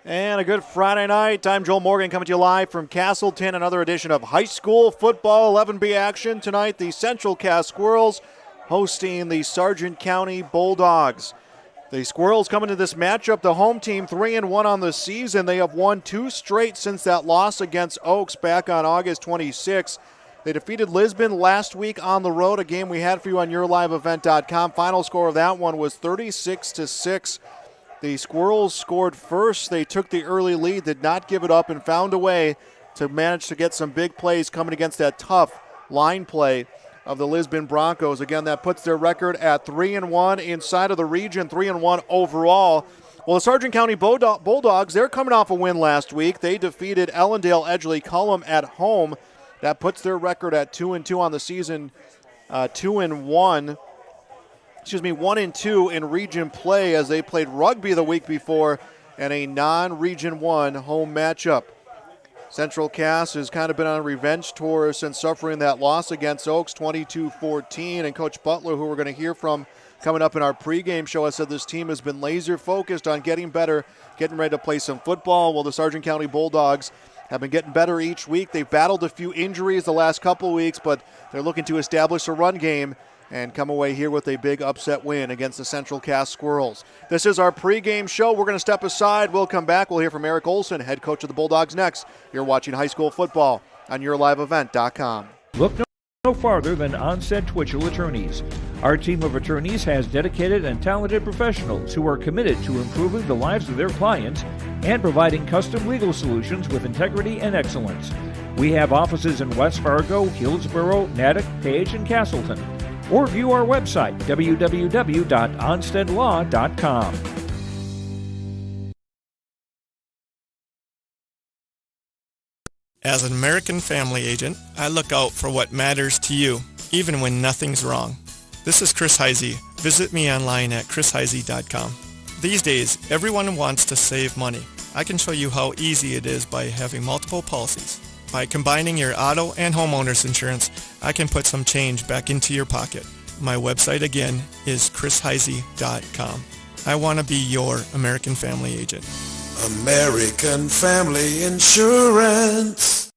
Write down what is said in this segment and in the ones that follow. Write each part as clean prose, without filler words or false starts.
And a good Friday night. I'm Joel Morgan coming to you live from Castleton. Another edition of high school football 11B action tonight. The Central Cass Squirrels hosting the Sargent County Bulldogs. The Squirrels come into this matchup, the home team 3-1 on the season. They have won 2 straight since that loss against Oaks back on August 26. They defeated Lisbon last week on the road, a game we had for you on yourliveevent.com. Final score of that one was 36-6. The Squirrels scored first. They took the early lead, did not give it up, and found a way to manage to get some big plays coming against that tough line play of the Lisbon Broncos. Again, that puts their record at 3-1 inside of the region, 3-1 overall. Well, the Sargent County Bulldogs, they're coming off a win last week. They defeated Ellendale Edgeley Cullum at home. That puts their record at 2-2 on the season, 1-2 in region play as they played rugby the week before and a non-Region 1 home matchup. Central Cass has kind of been on a revenge tour since suffering that loss against Oaks 22-14, and Coach Butler, who we're going to hear from coming up in our pregame show, has said this team has been laser focused on getting better, getting ready to play some football. Well, the Sargent County Bulldogs have been getting better each week. They've battled a few injuries the last couple weeks, but they're looking to establish a run game and come away here with a big upset win against the Central Cass Squirrels. This is our pregame show. We're going to step aside. We'll come back. We'll hear from Eric Olson, head coach of the Bulldogs, next. You're watching high school football on yourliveevent.com. Look no farther than Onstead Twitchell Attorneys. Our team of attorneys has dedicated and talented professionals who are committed to improving the lives of their clients and providing custom legal solutions with integrity and excellence. We have offices in West Fargo, Hillsborough, Natick, Page, and Castleton. Or view our website, www.onsteadlaw.com. As an American family agent, I look out for what matters to you, even when nothing's wrong. This is Chris Heisey. Visit me online at chrisheisey.com. These days, everyone wants to save money. I can show you how easy it is by having multiple policies. By combining your auto and homeowner's insurance, I can put some change back into your pocket. My website again is chrisheisey.com. I want to be your American family agent. American Family Insurance.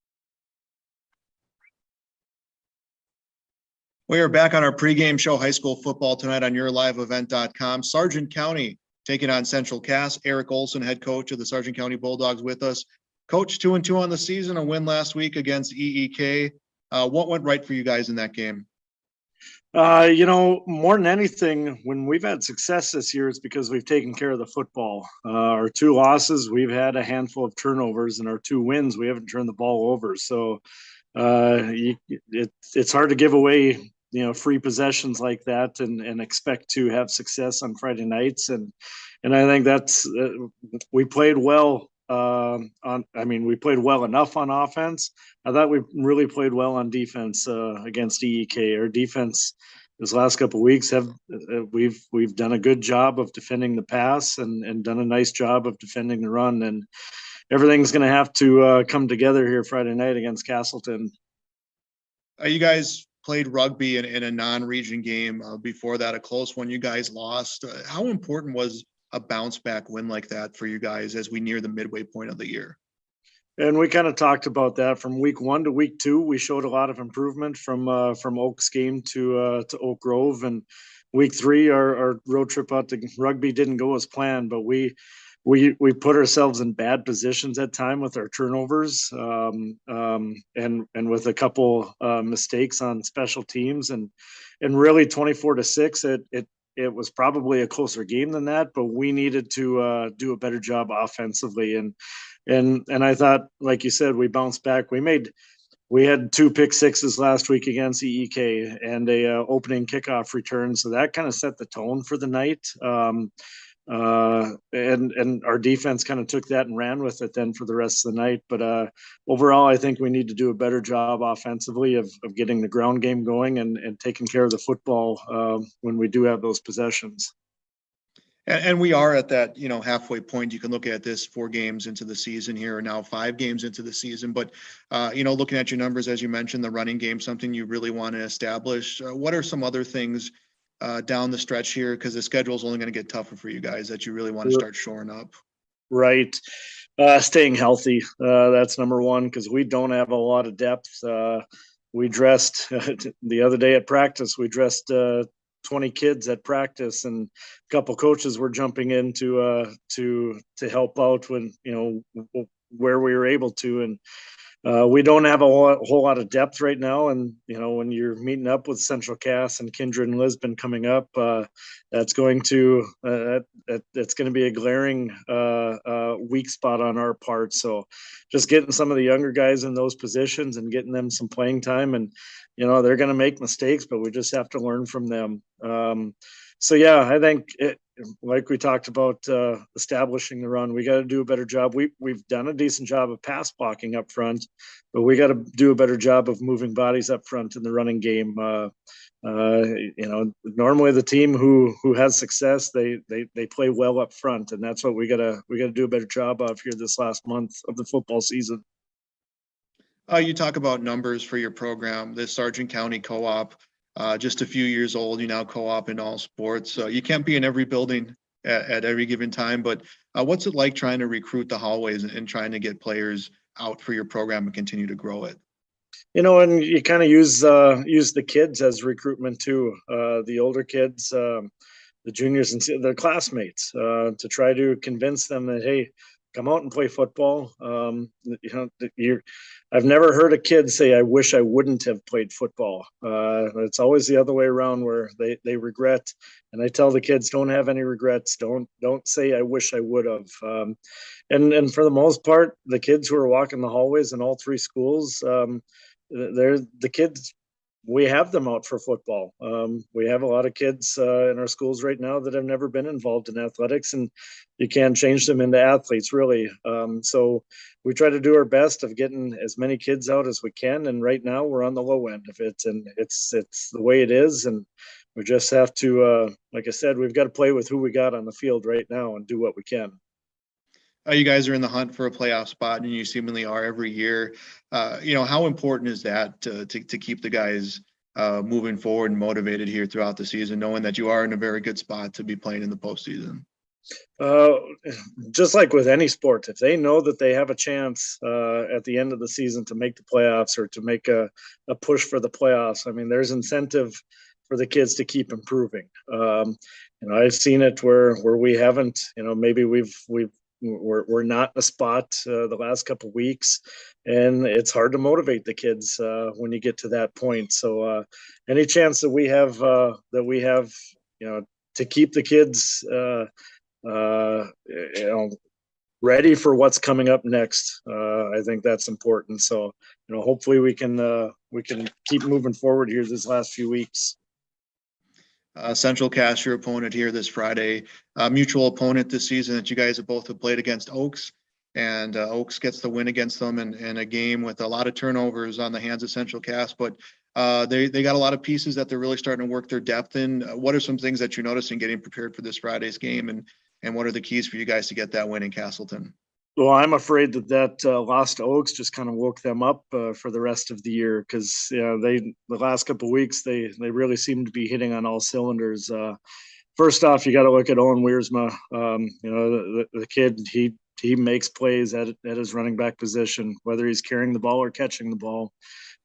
We are back on our pregame show, high school football tonight on yourliveevent.com. Sargent County taking on Central Cass. Eric Olson, head coach of the Sargent County Bulldogs, with us. Coach, 2-2 on the season, a win last week against EEK. What went right for you guys in that game? More than anything, when we've had success this year, it's because we've taken care of the football. Our 2 losses, we've had a handful of turnovers, and our 2 wins, we haven't turned the ball over. So it's hard to give away, free possessions like that and expect to have success on Friday nights. And I think that's we played well. We played well enough on offense. I thought we really played well on defense against EEK. Our defense this last couple of weeks we've done a good job of defending the pass and done a nice job of defending the run. And everything's going to have to come together here Friday night against Castleton. You guys played rugby in a non-region game before that, a close one you guys lost. How important was a bounce back win like that for you guys as we near the midway point of the year? And we kind of talked about that from week 1 to week 2. We showed a lot of improvement from Oaks game to Oak Grove, and week 3 our road trip out to rugby didn't go as planned, but we put ourselves in bad positions at time with our turnovers and with a couple mistakes on special teams and really 24-6 it was probably a closer game than that, but we needed to do a better job offensively. And I thought, like you said, we bounced back. We had 2 pick sixes last week against EEK and a opening kickoff return. So that kind of set the tone for the night. And our defense kind of took that and ran with it then for the rest of the night. But overall, I think we need to do a better job offensively of getting the ground game going and taking care of the football when we do have those possessions. And we are at that, halfway point. You can look at this 4 games into the season here, or now 5 games into the season. But, looking at your numbers, as you mentioned, the running game, something you really want to establish. What are some other things down the stretch here? Because the schedule is only going to get tougher for you guys that you really want to start shoring up. Right. Staying healthy. That's number one, because we don't have a lot of depth. We dressed the other day at practice. We dressed 20 kids at practice, and a couple coaches were jumping in to help out when where we were able to, and we don't have a whole lot of depth right now. And when you're meeting up with Central Cass and Kindred and Lisbon coming up, that's going to be a glaring weak spot on our part. So just getting some of the younger guys in those positions and getting them some playing time, and they're going to make mistakes, but we just have to learn from them. So yeah, I think like we talked about establishing the run, we got to do a better job. We've done a decent job of pass blocking up front, but we got to do a better job of moving bodies up front in the running game. Normally the team who has success, they play well up front, and that's what we gotta do a better job of here this last month of the football season. You talk about numbers for your program, the Sargent County Co-op, just a few years old. You now co-op in all sports. You can't be in every building at every given time, but what's it like trying to recruit the hallways and trying to get players out for your program and continue to grow it? And you kind of use the kids as recruitment too. The older kids, the juniors and their classmates, to try to convince them that, hey, come out and play football. I've never heard a kid say, I wish I wouldn't have played football. It's always the other way around, where they regret. And I tell the kids, don't have any regrets. Don't say, I wish I would have. And for the most part, the kids who are walking the hallways in all three schools, they're the kids. We have them out for football. We have a lot of kids in our schools right now that have never been involved in athletics, and you can't change them into athletes, really. So we try to do our best of getting as many kids out as we can. And right now we're on the low end of it, and it's the way it is. And we just have to, like I said, we've got to play with who we got on the field right now and do what we can. You guys are in the hunt for a playoff spot, and you seemingly are every year. How important is that to keep the guys moving forward and motivated here throughout the season, knowing that you are in a very good spot to be playing in the postseason? Just like with any sport, if they know that they have a chance at the end of the season to make the playoffs or to make a push for the playoffs, I mean, there's incentive for the kids to keep improving. I've seen it where we haven't, maybe we're not in a spot the last couple of weeks, and it's hard to motivate the kids when you get to that point. So any chance that we have to keep the kids ready for what's coming up next, I think that's important. So hopefully we can keep moving forward here these last few weeks. Central Cass, your opponent here this Friday, mutual opponent this season that you guys have both played against Oaks, and Oaks gets the win against them in a game with a lot of turnovers on the hands of Central Cass, but they got a lot of pieces that they're really starting to work their depth in. What are some things that you're noticing getting prepared for this Friday's game, and what are the keys for you guys to get that win in Castleton? Well, I'm afraid that loss to Oaks just kind of woke them up for the rest of the year, because the last couple of weeks they really seem to be hitting on all cylinders. First off, you got to look at Owen Wiersma. The kid, he makes plays at his running back position, whether he's carrying the ball or catching the ball.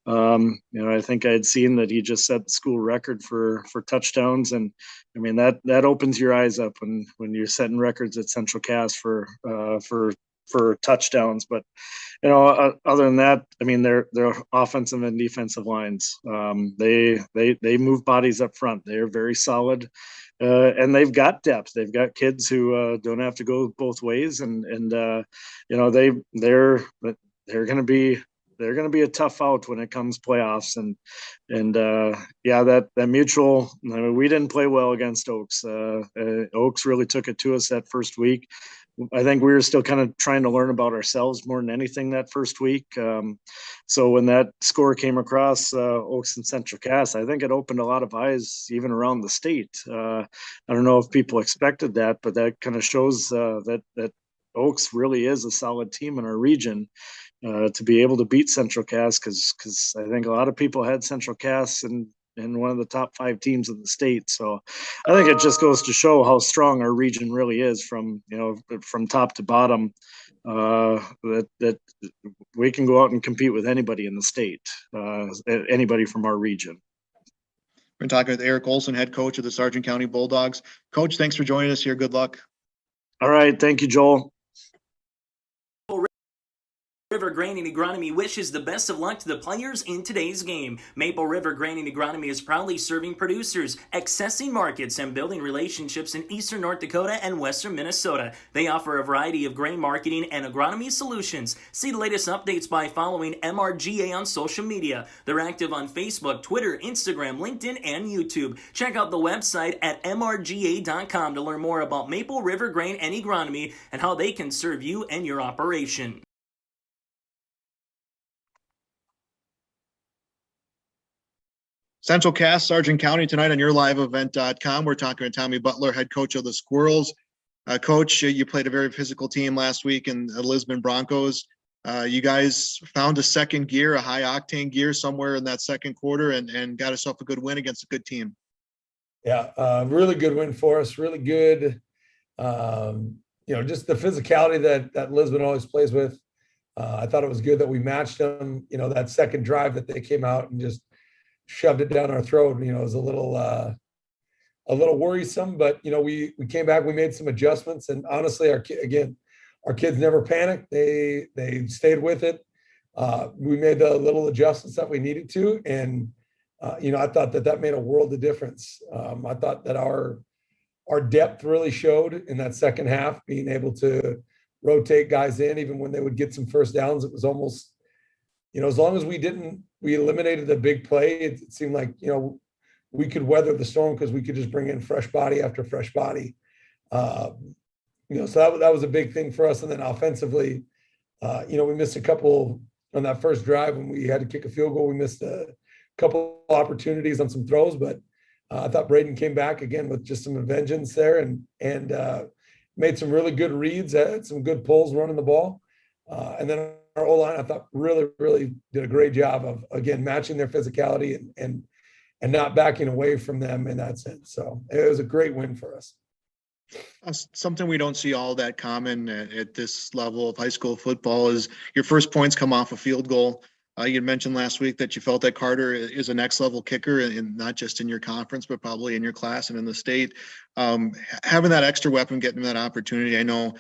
I think I had seen that he just set the school record for touchdowns, and I mean that opens your eyes up when you're setting records at Central Cass for touchdowns. But other than that, I mean their offensive and defensive lines, they move bodies up front. They're very solid, and they've got depth. They've got kids who don't have to go both ways, and they're going to be a tough out when it comes playoffs. And that mutual, I mean, we didn't play well against Oaks. Oaks really took it to us that first week. I think we were still kind of trying to learn about ourselves more than anything that first week. So when that score came across Oaks and Central Cass, I think it opened a lot of eyes even around the state. I don't know if people expected that, but that kind of shows that Oaks really is a solid team in our region. To be able to beat Central Cass, because I think a lot of people had Central Cass in one of the top 5 teams in the state. So I think it just goes to show how strong our region really is from top to bottom. that we can go out and compete with anybody in the state, anybody from our region. We're talking with Eric Olson, head coach of the Sargent County Bulldogs. Coach, thanks for joining us here. Good luck. All right. Thank you, Joel. River Grain and Agronomy wishes the best of luck to the players in today's game. Maple River Grain and Agronomy is proudly serving producers, accessing markets, and building relationships in eastern North Dakota and western Minnesota. They offer a variety of grain marketing and agronomy solutions. See the latest updates by following MRGA on social media. They're active on Facebook, Twitter, Instagram, LinkedIn, and YouTube. Check out the website at mrga.com to learn more about Maple River Grain and Agronomy and how they can serve you and your operation. Central Cass, Sargent County tonight on yourliveevent.com. We're talking to Tommy Butler, head coach of the Squirrels. Coach, you played a very physical team last week in the Lisbon Broncos. You guys found a second gear, a high octane gear somewhere in that second quarter and got yourself a good win against a good team. Yeah, really good win for us. Really good. Just the physicality that Lisbon always plays with. I thought it was good that we matched them. That second drive that they came out and just shoved it down our throat. It was a little worrisome, but we came back, we made some adjustments, and honestly, our kids never panicked. They stayed with it. We made the little adjustments that we needed to, and I thought that made a world of difference. I thought that our depth really showed in that second half, being able to rotate guys in, even when they would get some first downs. It was almost, as long as we eliminated the big play, it seemed like, we could weather the storm because we could just bring in fresh body after fresh body. So that was a big thing for us. And then offensively, we missed a couple on that first drive when we had to kick a field goal. We missed a couple opportunities on some throws, but I thought Braden came back again with just some vengeance there and made some really good reads, had some good pulls running the ball. And then our O-line, I thought, really, really did a great job of, again, matching their physicality and not backing away from them in that sense. So it was a great win for us. Something we don't see all that common at this level of high school football is your first points come off a field goal. You had mentioned last week that you felt that Carter is a next level kicker, and not just in your conference, but probably in your class and in the state. Having that extra weapon, getting that opportunity, I know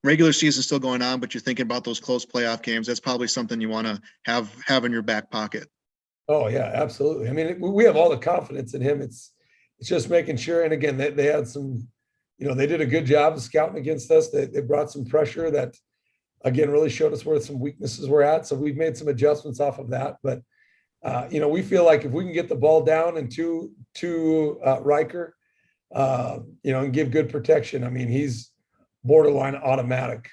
regular season still going on, but you're thinking about those close playoff games. That's probably something you want to have in your back pocket. Oh yeah, absolutely. I mean, we have all the confidence in him. It's just making sure. And again, they had some, they did a good job of scouting against us. They brought some pressure that, again, really showed us where some weaknesses were at. So we've made some adjustments off of that. But, we feel like if we can get the ball down and to Riker, and give good protection, I mean, he's borderline automatic,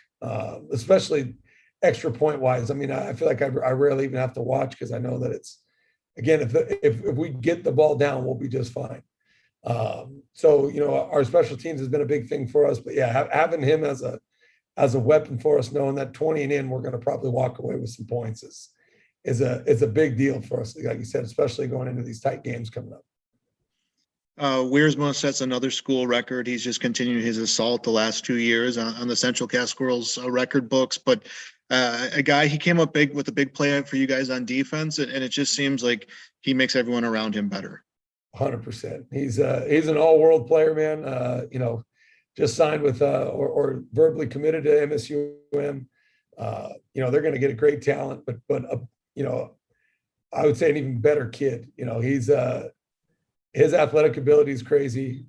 especially extra point wise. I mean, I feel like I rarely even have to watch because I know that it's, again, if we get the ball down, we'll be just fine. So, our special teams has been a big thing for us, but yeah, having him as a weapon for us, knowing that 20 and in, we're going to probably walk away with some points is a big deal for us. Like you said, especially going into these tight games coming up. Wiersma sets another school record. He's just continued his assault the last 2 years on the Central Cass Squirrels record books. But a guy, he came up big with a big play for you guys on defense, and it just seems like he makes everyone around him better. 100%. He's an all-world player, man. Just signed with or verbally committed to MSUM. They're going to get a great talent, but I would say an even better kid. He's his athletic ability is crazy.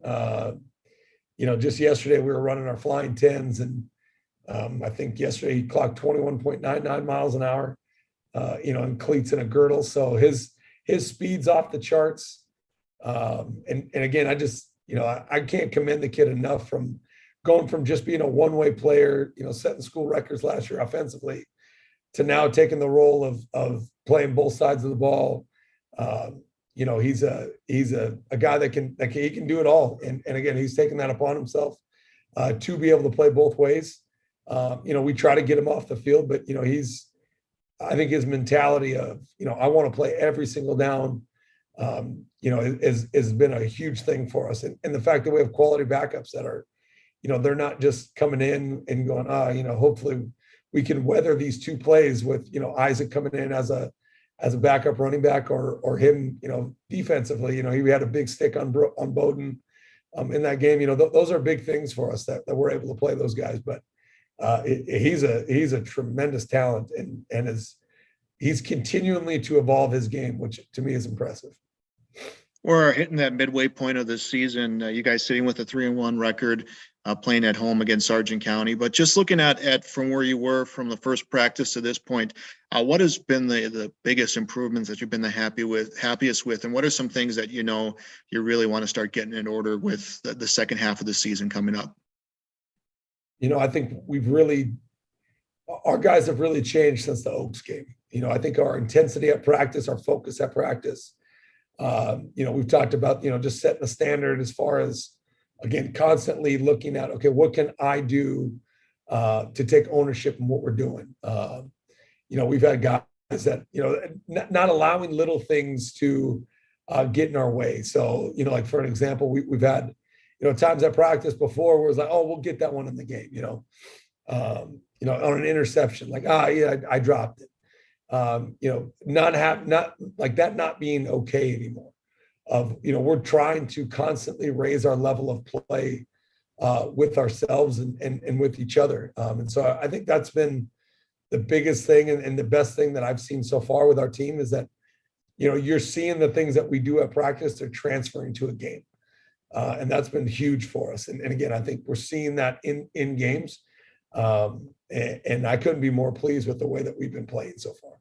Just yesterday we were running our flying 10s, and I think yesterday he clocked 21.99 miles an hour, in cleats and a girdle. So his speed's off the charts. And again, I can't commend the kid enough from going from just being a one-way player, setting school records last year offensively, to now taking the role of playing both sides of the ball. He's a guy that he can do it all. And again, he's taken that upon himself to be able to play both ways. We try to get him off the field, but I think his mentality of, I want to play every single down, has been a huge thing for us. And the fact that we have quality backups that are, they're not just coming in and going, hopefully we can weather these two plays with, Isaac coming in as a backup running back, or him, defensively. He had a big stick on Bowden in that game. Those are big things for us that we're able to play those guys. But he's a tremendous talent, and he's continually to evolve his game, which to me is impressive. We're hitting that midway point of the season. You guys sitting with a 3-1 record, playing at home against Sargent County. But just looking at from where you were from the first practice to this point, what has been the biggest improvements that you've been the happiest with, and what are some things that you really want to start getting in order with the second half of the season coming up? I think our guys have really changed since the Oaks game. I think our intensity at practice, our focus at practice. We've talked about, just setting the standard as far as, again, constantly looking at, okay, what can I do to take ownership in what we're doing? We've had guys that, not allowing little things to get in our way. So, like for an example, we've had, times at practice before where it was like, oh, we'll get that one in the game, on an interception, like, I dropped it. Not like that not being okay anymore. We're trying to constantly raise our level of play with ourselves and with each other. And so I think that's been the biggest thing and the best thing that I've seen so far with our team is that, you're seeing the things that we do at practice, they're transferring to a game. And that's been huge for us. And again, I think we're seeing that in games. And I couldn't be more pleased with the way that we've been playing so far.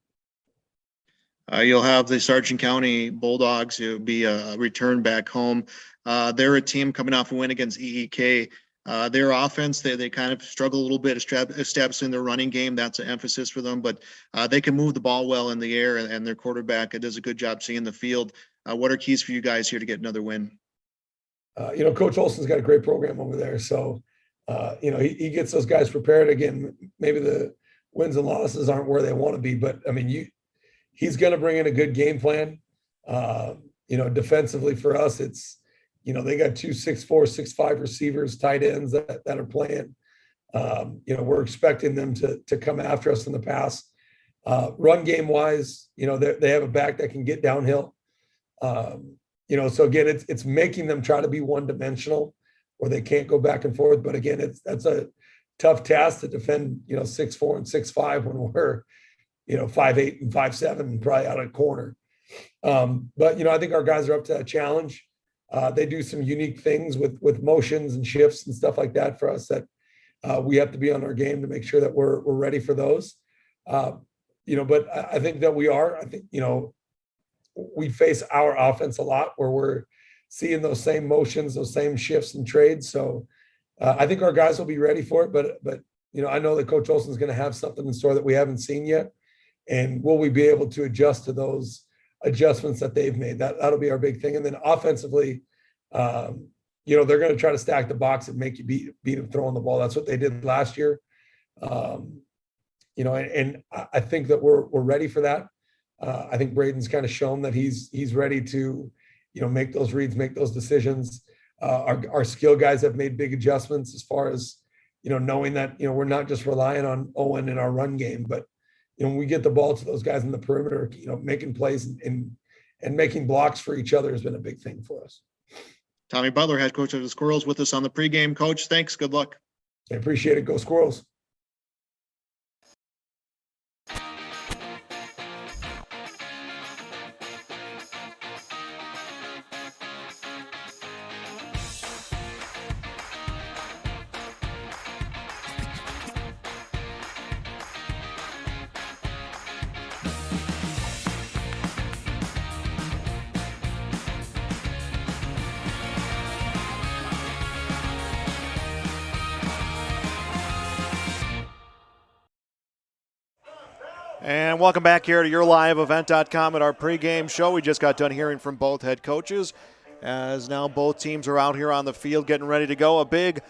You'll have the Sargent County Bulldogs who be a return back home. They're a team coming off a win against EEK. Their offense, they kind of struggle a little bit establishing their running game. That's an emphasis for them, but they can move the ball well in the air, and their quarterback does a good job seeing the field. What are keys for you guys here to get another win? Coach Olson's got a great program over there. So, he gets those guys prepared. Again, maybe the wins and losses aren't where they want to be, but I mean, he's going to bring in a good game plan. Defensively for us, it's, they got 2 6'4", 6'5" receivers, tight ends that are playing. We're expecting them to come after us in the pass. Run game wise, they have a back that can get downhill. So again, it's making them try to be one-dimensional where they can't go back and forth. But again, that's a tough task to defend, 6'4" and 6'5" when we're, 5'8" and 5'7", and probably out of corner. But I think our guys are up to that challenge. They do some unique things with motions and shifts and stuff like that for us that we have to be on our game to make sure that we're ready for those. But I think that we are. I think, we face our offense a lot where we're seeing those same motions, those same shifts and trades. So I think our guys will be ready for it. But I know that Coach Olson's going to have something in store that we haven't seen yet. And will we be able to adjust to those adjustments that they've made? That'll be our big thing. And then offensively, they're going to try to stack the box and make you beat them throwing the ball. That's what they did last year. And I think that we're ready for that. I think Braden's kind of shown that he's ready to, make those reads, make those decisions. Our skill guys have made big adjustments as far as, knowing that, we're not just relying on Owen in our run game, but, when we get the ball to those guys in the perimeter, making plays and making blocks for each other has been a big thing for us. Tommy Butler, head coach of the Squirrels, with us on the pregame. Coach, thanks. Good luck. I appreciate it. Go Squirrels. And welcome back here to YourLiveEvent.com at our pregame show. We just got done hearing from both head coaches as now both teams are out here on the field getting ready to go. A big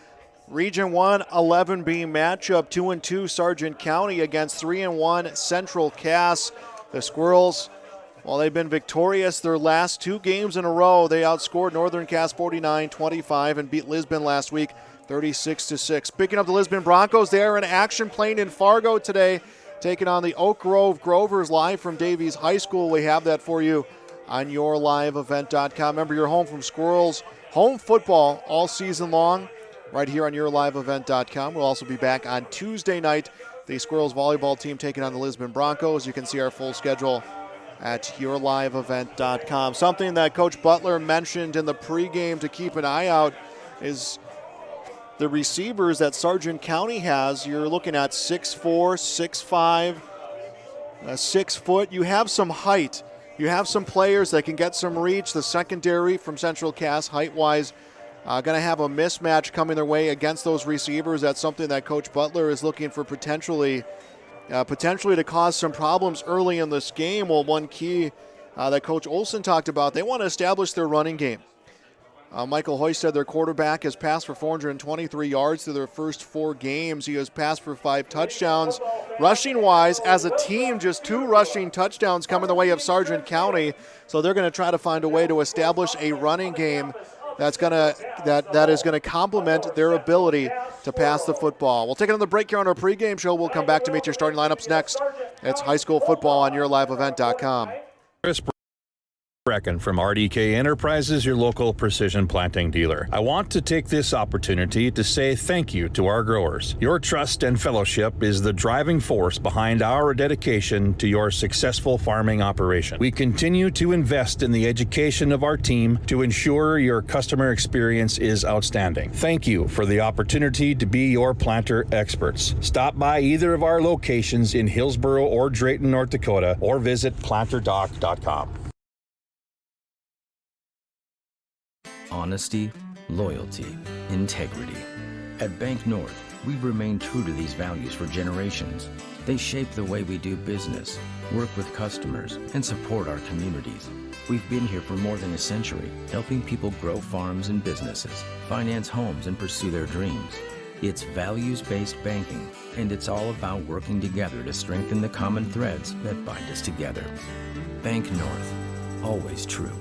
Region 1 11B matchup, 2-2 Sargent County against 3-1 Central Cass. The Squirrels, well, they've been victorious their last 2 games in a row. They outscored Northern Cass 49-25 and beat Lisbon last week 36-6. Speaking of the Lisbon Broncos, they are in action playing in Fargo today, taking on the Oak Grove Grovers live from Davies High School. We have that for you on yourliveevent.com. Remember, you're home from Squirrels home football all season long right here on yourliveevent.com. We'll also be back on Tuesday night. The Squirrels volleyball team taking on the Lisbon Broncos. You can see our full schedule at yourliveevent.com. Something that Coach Butler mentioned in the pregame to keep an eye out is the receivers that Sargent County has. You're looking at 6'4", 6'5", 6 foot. You have some height. You have some players that can get some reach. The secondary from Central Cass, height-wise, going to have a mismatch coming their way against those receivers. That's something that Coach Butler is looking for potentially to cause some problems early in this game. Well, one key that Coach Olson talked about, they want to establish their running game. Michael Hoysted, their quarterback, has passed for 423 yards through their first 4 games. He has passed for 5 touchdowns. Rushing-wise, as a team, just 2 rushing touchdowns coming the way of Sargent County. So they're going to try to find a way to establish a running game that is going to complement their ability to pass the football. We'll take another break here on our pregame show. We'll come back to meet your starting lineups next. It's high school football on yourliveevent.com. Chris Brecken from RDK Enterprises, your local precision planting dealer. I want to take this opportunity to say thank you to our growers. Your trust and fellowship is the driving force behind our dedication to your successful farming operation. We continue to invest in the education of our team to ensure your customer experience is outstanding. Thank you for the opportunity to be your planter experts. Stop by either of our locations in Hillsboro or Drayton, North Dakota, or visit planterdoc.com. Honesty, loyalty, integrity. At Bank North, we've remained true to these values for generations. They shape the way we do business, work with customers, and support our communities. We've been here for more than a century, helping people grow farms and businesses, finance homes, and pursue their dreams. It's values-based banking, and it's all about working together to strengthen the common threads that bind us together. Bank North, always true.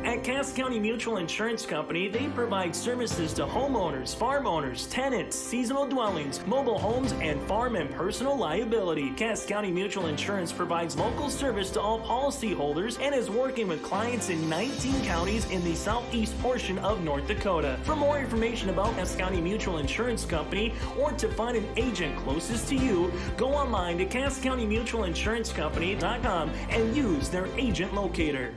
At Cass County Mutual Insurance Company, they provide services to homeowners, farm owners, tenants, seasonal dwellings, mobile homes, and farm and personal liability. Cass County Mutual Insurance provides local service to all policyholders and is working with clients in 19 counties in the southeast portion of North Dakota. For more information about Cass County Mutual Insurance Company or to find an agent closest to you, go online to CassCountyMutualInsuranceCompany.com and use their agent locator.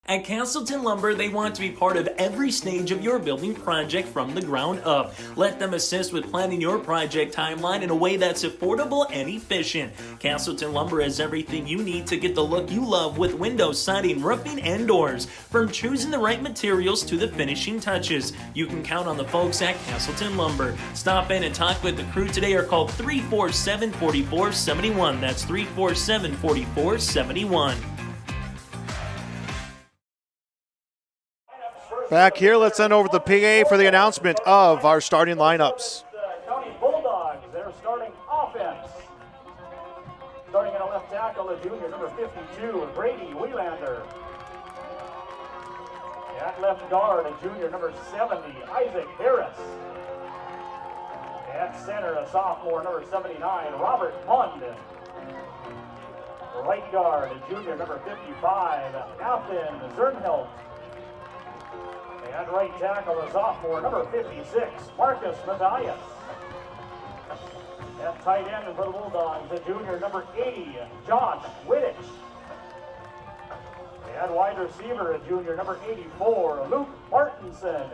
At Castleton Lumber, they want to be part of every stage of your building project from the ground up. Let them assist with planning your project timeline in a way that's affordable and efficient. Castleton Lumber has everything you need to get the look you love with windows, siding, roofing, and doors. From choosing the right materials to the finishing touches, you can count on the folks at Castleton Lumber. Stop in and talk with the crew today or call 347-4471. That's 347-4471. Back here, let's send over the PA for the announcement of our starting lineups. County Bulldogs, their starting offense. Starting at a left tackle, a junior, number 52, Brady Wheelander. At left guard, a junior, number 70, Isaac Harris. At center, a sophomore, number 79, Robert Pund. Right guard, a junior, number 55, Nathan Zernhelt. And right tackle, a sophomore, number 56, Marcus Matthias. At tight end for the Bulldogs, a junior, number 80, Josh Wittich. And wide receiver, a junior, number 84, Luke Martinson.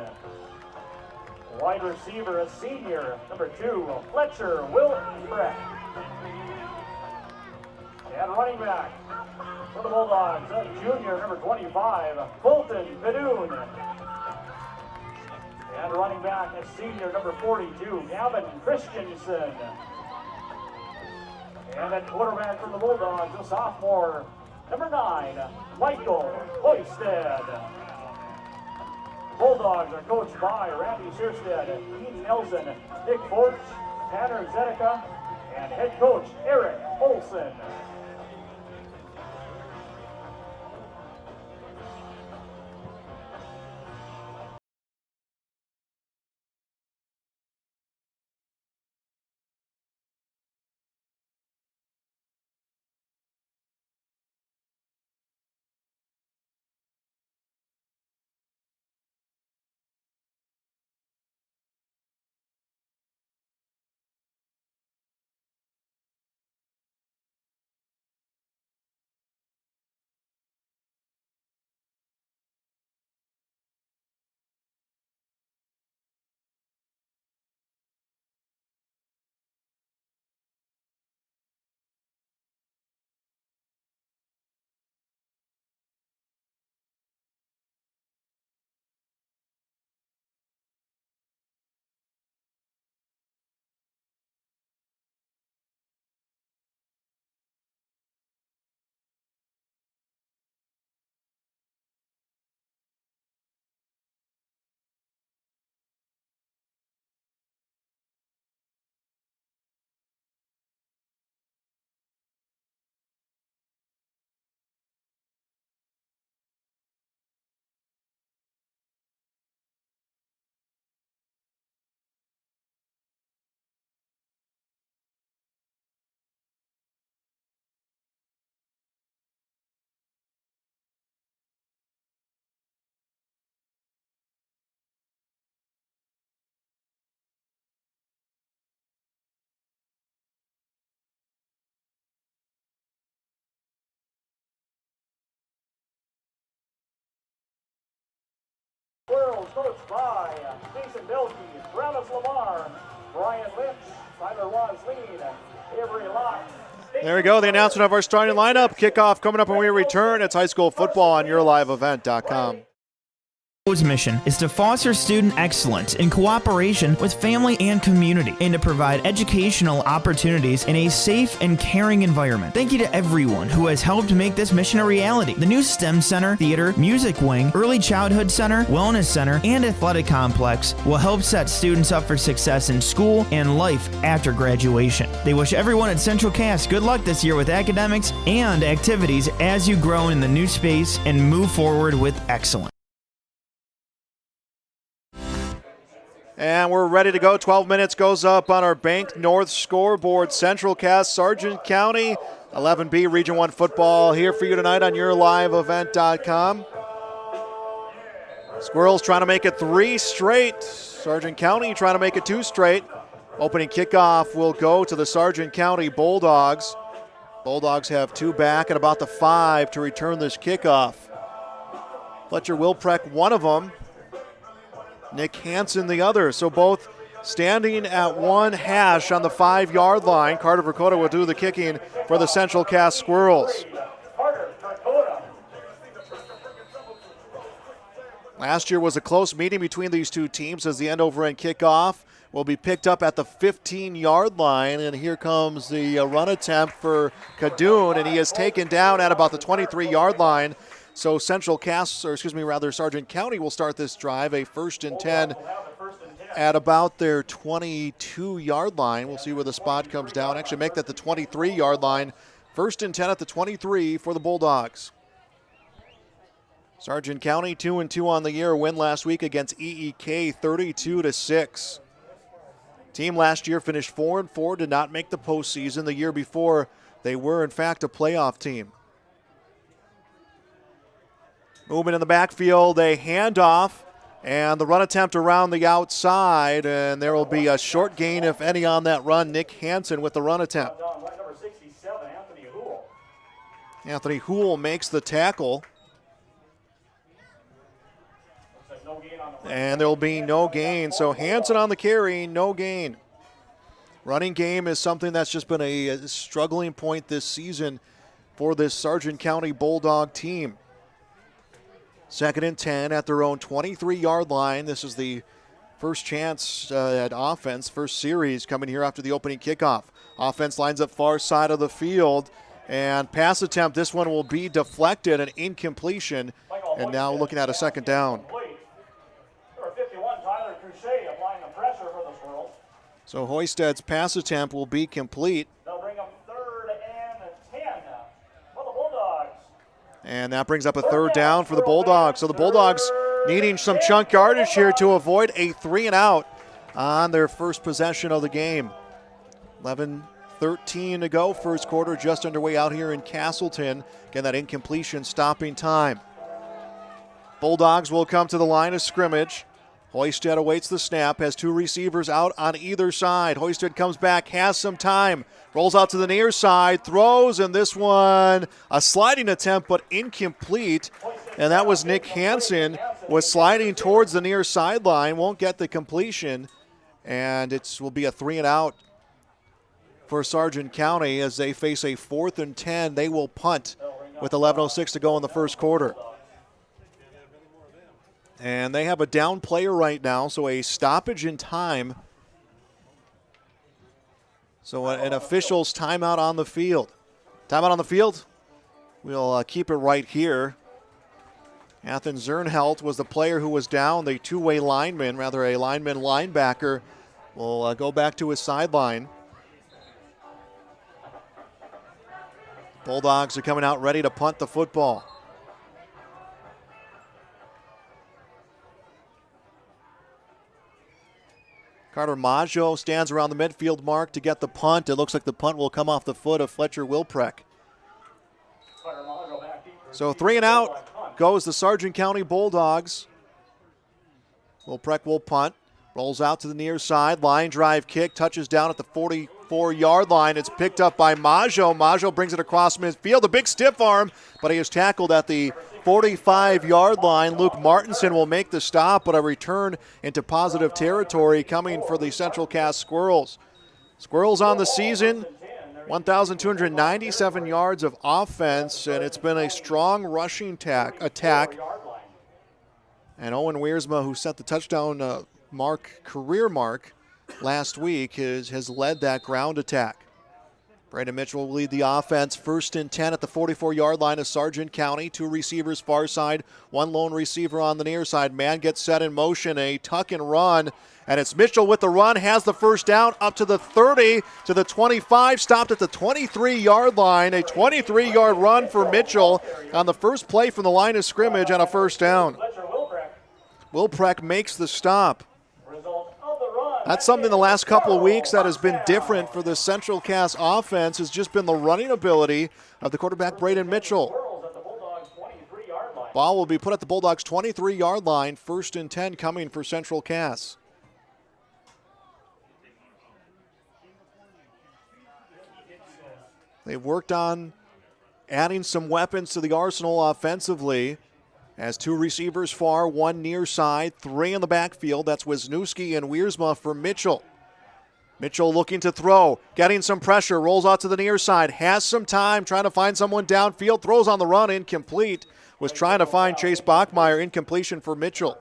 Wide receiver, a senior, number 2, Fletcher Wilbrecht. And running back for the Bulldogs, a junior, number 25, Fulton Padoon. And running back, a senior, number 42, Gavin Christensen. And at quarterback for the Bulldogs, a sophomore, number 9, Michael Hoysted. Bulldogs are coached by Randy Sierstead, Keith Nelson, Nick Forch, Tanner Zedeca, and head coach Eric Olson. Squirrels coached by Jason Belkey, Travis Lamar, Brian Lynch, Tyler Wasleen, Avery Locke. There we go, the announcement of our starting lineup. Kickoff coming up when we return. It's high school football on YourLiveEvent.com. Mission is to foster student excellence in cooperation with family and community, and to provide educational opportunities in a safe and caring environment. Thank you to everyone who has helped make this mission a reality. The new STEM Center, Theater, Music Wing, Early Childhood Center, Wellness Center, and Athletic Complex will help set students up for success in school and life after graduation. They wish everyone at Central Cass good luck this year with academics and activities as you grow in the new space and move forward with excellence. And we're ready to go. 12 minutes goes up on our Bank North scoreboard. Central Cass, Sargent County, 11B Region 1 football here for you tonight on YourLiveEvent.com. Squirrels trying to make it 3 straight. Sargent County trying to make it 2 straight. Opening kickoff will go to the Sargent County Bulldogs. Bulldogs have 2 back at about the 5 to return this kickoff. Fletcher Wilpreck, one of them. Nick Hansen, the other. So both standing at 1 hash on the 5-yard line. Carter Verkota will do the kicking for the Central Cass Squirrels. Last year was a close meeting between these two teams as the end over end kickoff will be picked up at the 15-yard line. And here comes the run attempt for Kadoon, and he is taken down at about the 23-yard line. So Sargent County will start this drive, a 1st and 10 at about their 22-yard line. We'll see where the spot comes down. Actually make that the 23-yard line. 1st and 10 at the 23 for the Bulldogs. Sargent County 2-2 on the year, win last week against EEK 32-6. Team last year finished 4-4, did not make the postseason. The year before, they were in fact a playoff team. Movement in the backfield, a handoff, and the run attempt around the outside, and there will be a short gain, if any, on that run. Nick Hansen with the run attempt. Anthony Houle makes the tackle. And there will be no gain, so Hansen on the carry, no gain. Running game is something that's just been a struggling point this season for this Sargent County Bulldog team. 2nd and 10 at their own 23-yard line. This is the first chance at offense, first series coming here after the opening kickoff. Offense lines up far side of the field, and pass attempt. This one will be deflected, an incompletion, and now looking at a 2nd down. So Hoisted's pass attempt will be complete. They'll bring up 3rd and 10 for the Bulldogs. And that brings up a 3rd down for the Bulldogs. So the Bulldogs needing some chunk yardage here to avoid a 3-and-out on their first possession of the game. 11:13 to go, first quarter just underway out here in Castleton. Again, that incompletion stopping time. Bulldogs will come to the line of scrimmage. Hoisted awaits the snap, has 2 receivers out on either side. Hoisted comes back, has some time, rolls out to the near side, throws, and this one, a sliding attempt, but incomplete. And that was Nick Hansen, was sliding towards the near sideline, won't get the completion, and it will be a 3-and-out for Sargent County as they face a 4th and 10. They will punt with 11:06 to go in the first quarter. And they have a down player right now, so a stoppage in time. So an official's timeout on the field. Timeout on the field. We'll keep it right here. Athens Zernhelt was the player who was down. The two-way lineman, rather a lineman linebacker, will go back to his sideline. Bulldogs are coming out ready to punt the football. Carter Maggio stands around the midfield mark to get the punt. It looks like the punt will come off the foot of Fletcher Wilprek. So 3-and-out goes the Sargent County Bulldogs. Wilprek will punt. Rolls out to the near side. Line drive kick. Touches down at the 44-yard line. It's picked up by Maggio. Maggio brings it across midfield. A big stiff arm, but he is tackled at the 45-yard line. Luke Martinson will make the stop, but a return into positive territory coming for the Central Cass Squirrels. Squirrels on the season, 1,297 yards of offense, and it's been a strong rushing attack. And Owen Wiersma, who set the touchdown career mark last week, has led that ground attack. Brandon Mitchell will lead the offense. 1st and 10 at the 44-yard line of Sargent County. 2 receivers far side, 1 lone receiver on the near side. Man gets set in motion, a tuck and run. And it's Mitchell with the run, has the first down up to the 30, to the 25, stopped at the 23-yard line. A 23-yard run for Mitchell on the first play from the line of scrimmage and a first down. Wilprek makes the stop. That's something the last couple of weeks that has been different for the Central Cass offense, has just been the running ability of the quarterback, Braden Mitchell. Ball will be put at the Bulldogs' 23-yard line. 1st and 10 coming for Central Cass. They've worked on adding some weapons to the arsenal offensively. Has 2 receivers far, 1 near side, 3 in the backfield. That's Wisniewski and Wiersma for Mitchell. Mitchell looking to throw, getting some pressure, rolls out to the near side, has some time, trying to find someone downfield, throws on the run, incomplete. Was trying to find Chase Bachmeyer, incompletion for Mitchell.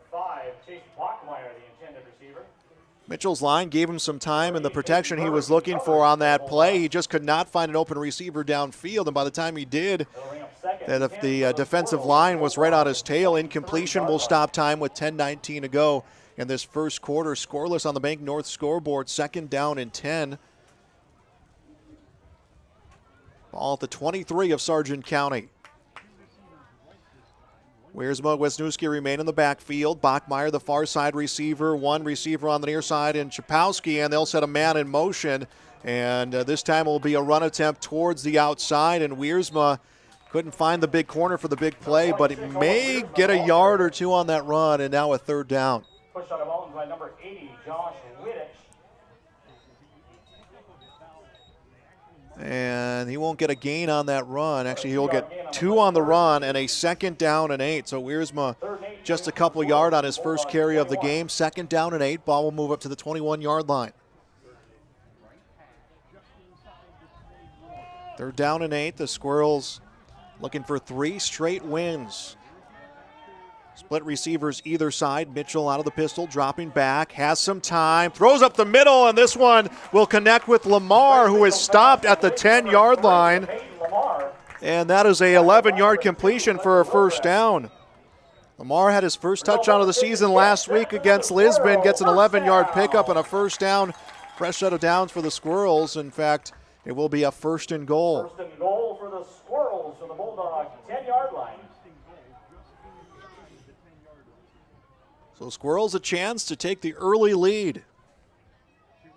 Mitchell's line gave him some time and the protection he was looking for on that play. He just could not find an open receiver downfield, and by the time he did, the defensive line was right on his tail. Incompletion will stop time with 10:19 to go in this first quarter. Scoreless on the Bank North scoreboard. 2nd down and 10. Ball at the 23 of Sargent County. Wiersma, Wisniewski remain in the backfield. Bachmeyer, the far side receiver. 1 receiver on the near side in Chapowski, and they'll set a man in motion. And this time it will be a run attempt towards the outside, and Wiersma couldn't find the big corner for the big play, but it may get a yard or 2 on that run, and now a 3rd down. Push out of bounds by number 80, Josh Wittich. And he won't get a gain on that run. Actually, he'll get 2 on the run and a 2nd down and 8. So Wiersma just a couple yard on his first carry of the game. 2nd down and 8. Ball will move up to the 21-yard line. 3rd down and 8. The Squirrels looking for 3 straight wins. Split receivers either side. Mitchell out of the pistol, dropping back, has some time, throws up the middle, and this one will connect with Lamar, who is stopped at the 10-yard line. And that is a 11-yard completion for a first down. Lamar had his first touchdown of the season last week against Lisbon, gets an 11-yard pickup and a first down fresh set of downs for the Squirrels. In fact, it will be a 1st and goal. 1st and goal for the Squirrels from the Bulldog 10-yard line. So Squirrels a chance to take the early lead. I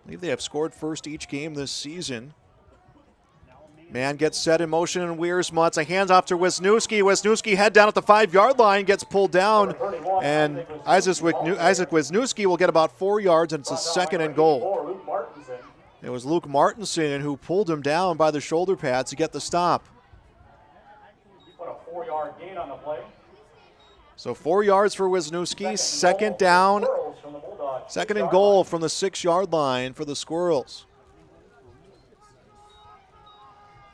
believe they have scored first each game this season. Man gets set in motion and Wiersma. A handoff to Wisniewski. Wisniewski head down at the 5-yard line, gets pulled down, and Isaac Wisniewski will get about 4 yards, and it's a 2nd and goal. It was Luke Martinson who pulled him down by the shoulder pads to get the stop. What a 4-yard gain on the play. So 4 yards for Wisniewski, 2nd down, 2nd and goal from the 6-yard line for the Squirrels.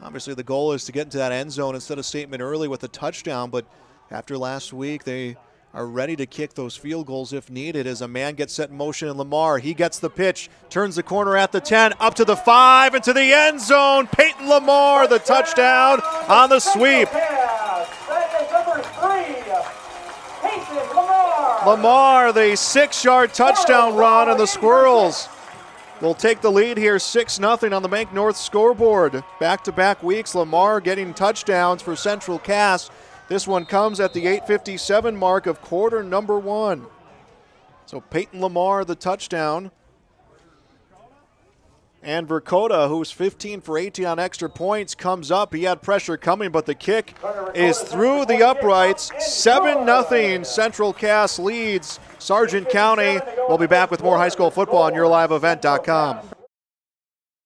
Obviously, the goal is to get into that end zone instead of statement early with a touchdown, but after last week, they are ready to kick those field goals if needed as a man gets set in motion in Lamar. He gets the pitch, turns the corner at the 10, up to the 5, into the end zone. Peyton Lamar, the touchdown on the sweep. Lamar, the 6-yard touchdown run, and the Squirrels will take the lead here 6-0 on the Bank North scoreboard. Back-to-back weeks, Lamar getting touchdowns for Central Cass. This one comes at the 8:57 mark of quarter number 1. So Peyton Lamar, the touchdown. And Verkota, who's 15 for 18 on extra points, comes up. He had pressure coming, but the kick is through the uprights. 7-0 Central Cass leads Sargent County. We'll be back with more high school football on YourLiveEvent.com.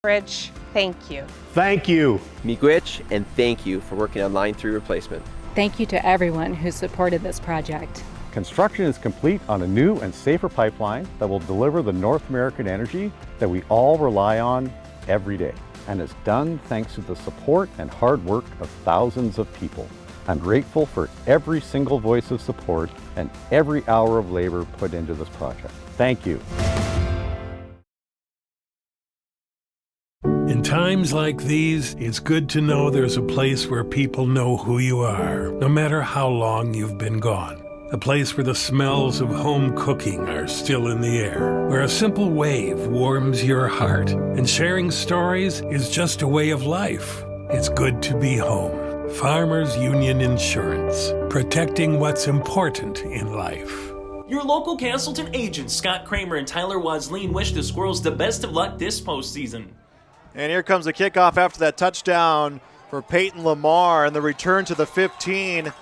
Rich, thank you. Thank you. Miigwech, and thank you for working on Line 3 replacement. Thank you to everyone who supported this project. Construction is complete on a new and safer pipeline that will deliver the North American energy that we all rely on every day. And it's done thanks to the support and hard work of thousands of people. I'm grateful for every single voice of support and every hour of labor put into this project. Thank you. In times like these, it's good to know there's a place where people know who you are, no matter how long you've been gone. A place where the smells of home cooking are still in the air, where a simple wave warms your heart, and sharing stories is just a way of life. It's good to be home. Farmers Union Insurance, protecting what's important in life. Your local Castleton agents, Scott Kramer and Tyler Wasleen, wish the Squirrels the best of luck this postseason. And here comes the kickoff after that touchdown for Peyton Lamar, and the return to the 15.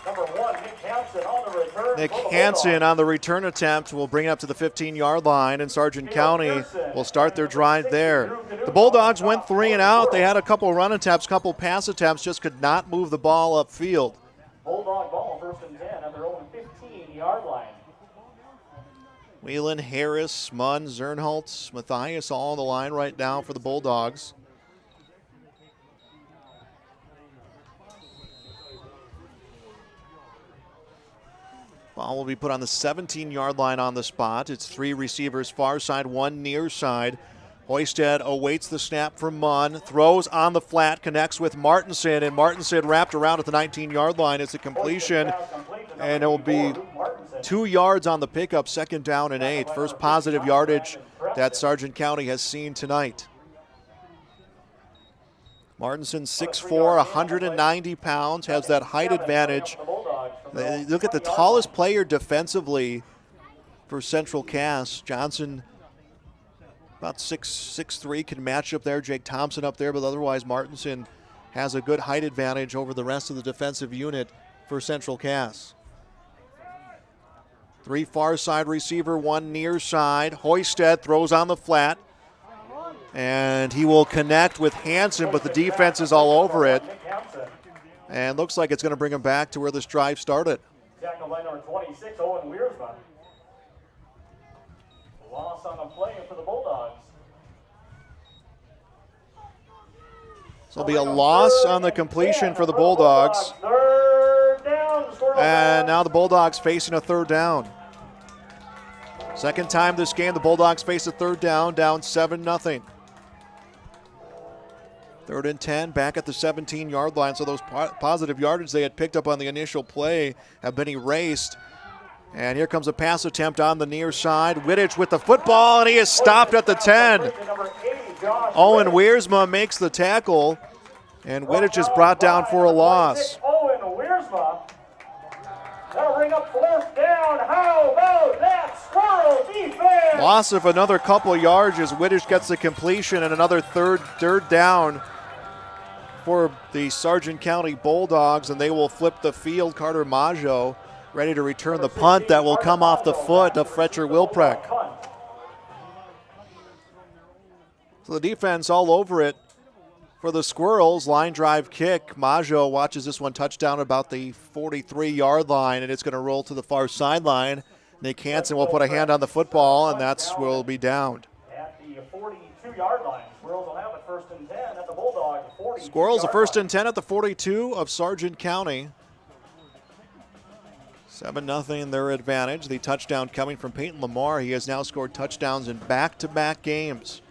Number 1, Nick Hansen on the return. Nick Hansen on the return attempt will bring it up to the 15-yard line, and Sargent County will start their drive there. The Bulldogs went 3 and out. They had a couple run attempts, couple pass attempts, just could not move the ball upfield. Bulldog ball, 1st and 10 at their own 15-yard line. Whelan, Harris, Munn, Zernholtz, Matthias all on the line right now for the Bulldogs. Ball will be put on the 17-yard line on the spot. It's 3 receivers far side, 1 near side. Hoisted awaits the snap from Munn, throws on the flat, connects with Martinson, and Martinson wrapped around at the 19-yard line. It's a completion, and it will be 2 yards on the pickup, 2nd down and 8. First positive yardage that Sargent County has seen tonight. Martinson, 6'4", 190 pounds, has that height advantage. Look at the tallest player defensively for Central Cass. Johnson, about 6'3", can match up there. Jake Thompson up there, but otherwise Martinson has a good height advantage over the rest of the defensive unit for Central Cass. 3 far side receiver, 1 near side. Hoisted throws on the flat, and he will connect with Hansen, but the defense is all over it. And looks like it's going to bring him back to where this drive started. Tackle by number 26, Owen Wiersma. Loss on the play for the Bulldogs. So it'll be a loss on the completion for the Bulldogs. 3rd down. And now the Bulldogs facing a 3rd down. Second time this game, the Bulldogs face a 3rd down 7-0. 3rd and 10, back at the 17-yard line. So those positive yardage they had picked up on the initial play have been erased. And here comes a pass attempt on the near side. Wittich with the football, and he is stopped at the 10. Owen Wiersma makes the tackle, and Wittich is brought down for a loss. Owen Wiersma. That'll bring up 4th down. How about that? Squirrel defense. Loss of another couple yards as Wittich gets the completion, and another third down for the Sargent County Bulldogs, and they will flip the field. Carter Maggio ready to return the punt that will come off the foot of Fletcher Wilprecht. So the defense all over it for the Squirrels. Line drive kick. Maggio watches this one touchdown about the 43-yard line, and it's going to roll to the far sideline. Nick Hansen will put a hand on the football, and that will be downed. At the 42-yard line, Squirrels will have it 1st and 10 at the Bulldog 40. Squirrels a 1st and 10 at the 42 of Sargent County. 7-0 their advantage. The touchdown coming from Peyton Lamar. He has now scored touchdowns in back-to-back games.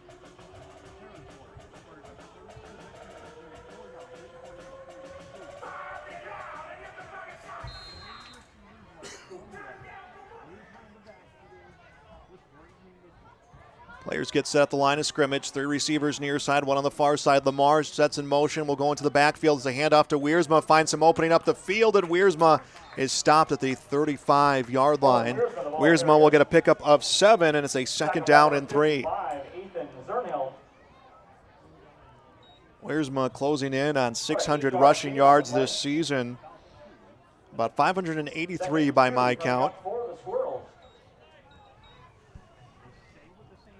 Players get set at the line of scrimmage. 3 receivers near side, 1 on the far side. Lamar sets in motion, will go into the backfield as a handoff to Wiersma. Finds some opening up the field, and Wiersma is stopped at the 35-yard line. Wiersma will get a pickup of 7, and it's a 2nd down and 3. Wiersma closing in on 600 rushing yards this season. About 583 by my count.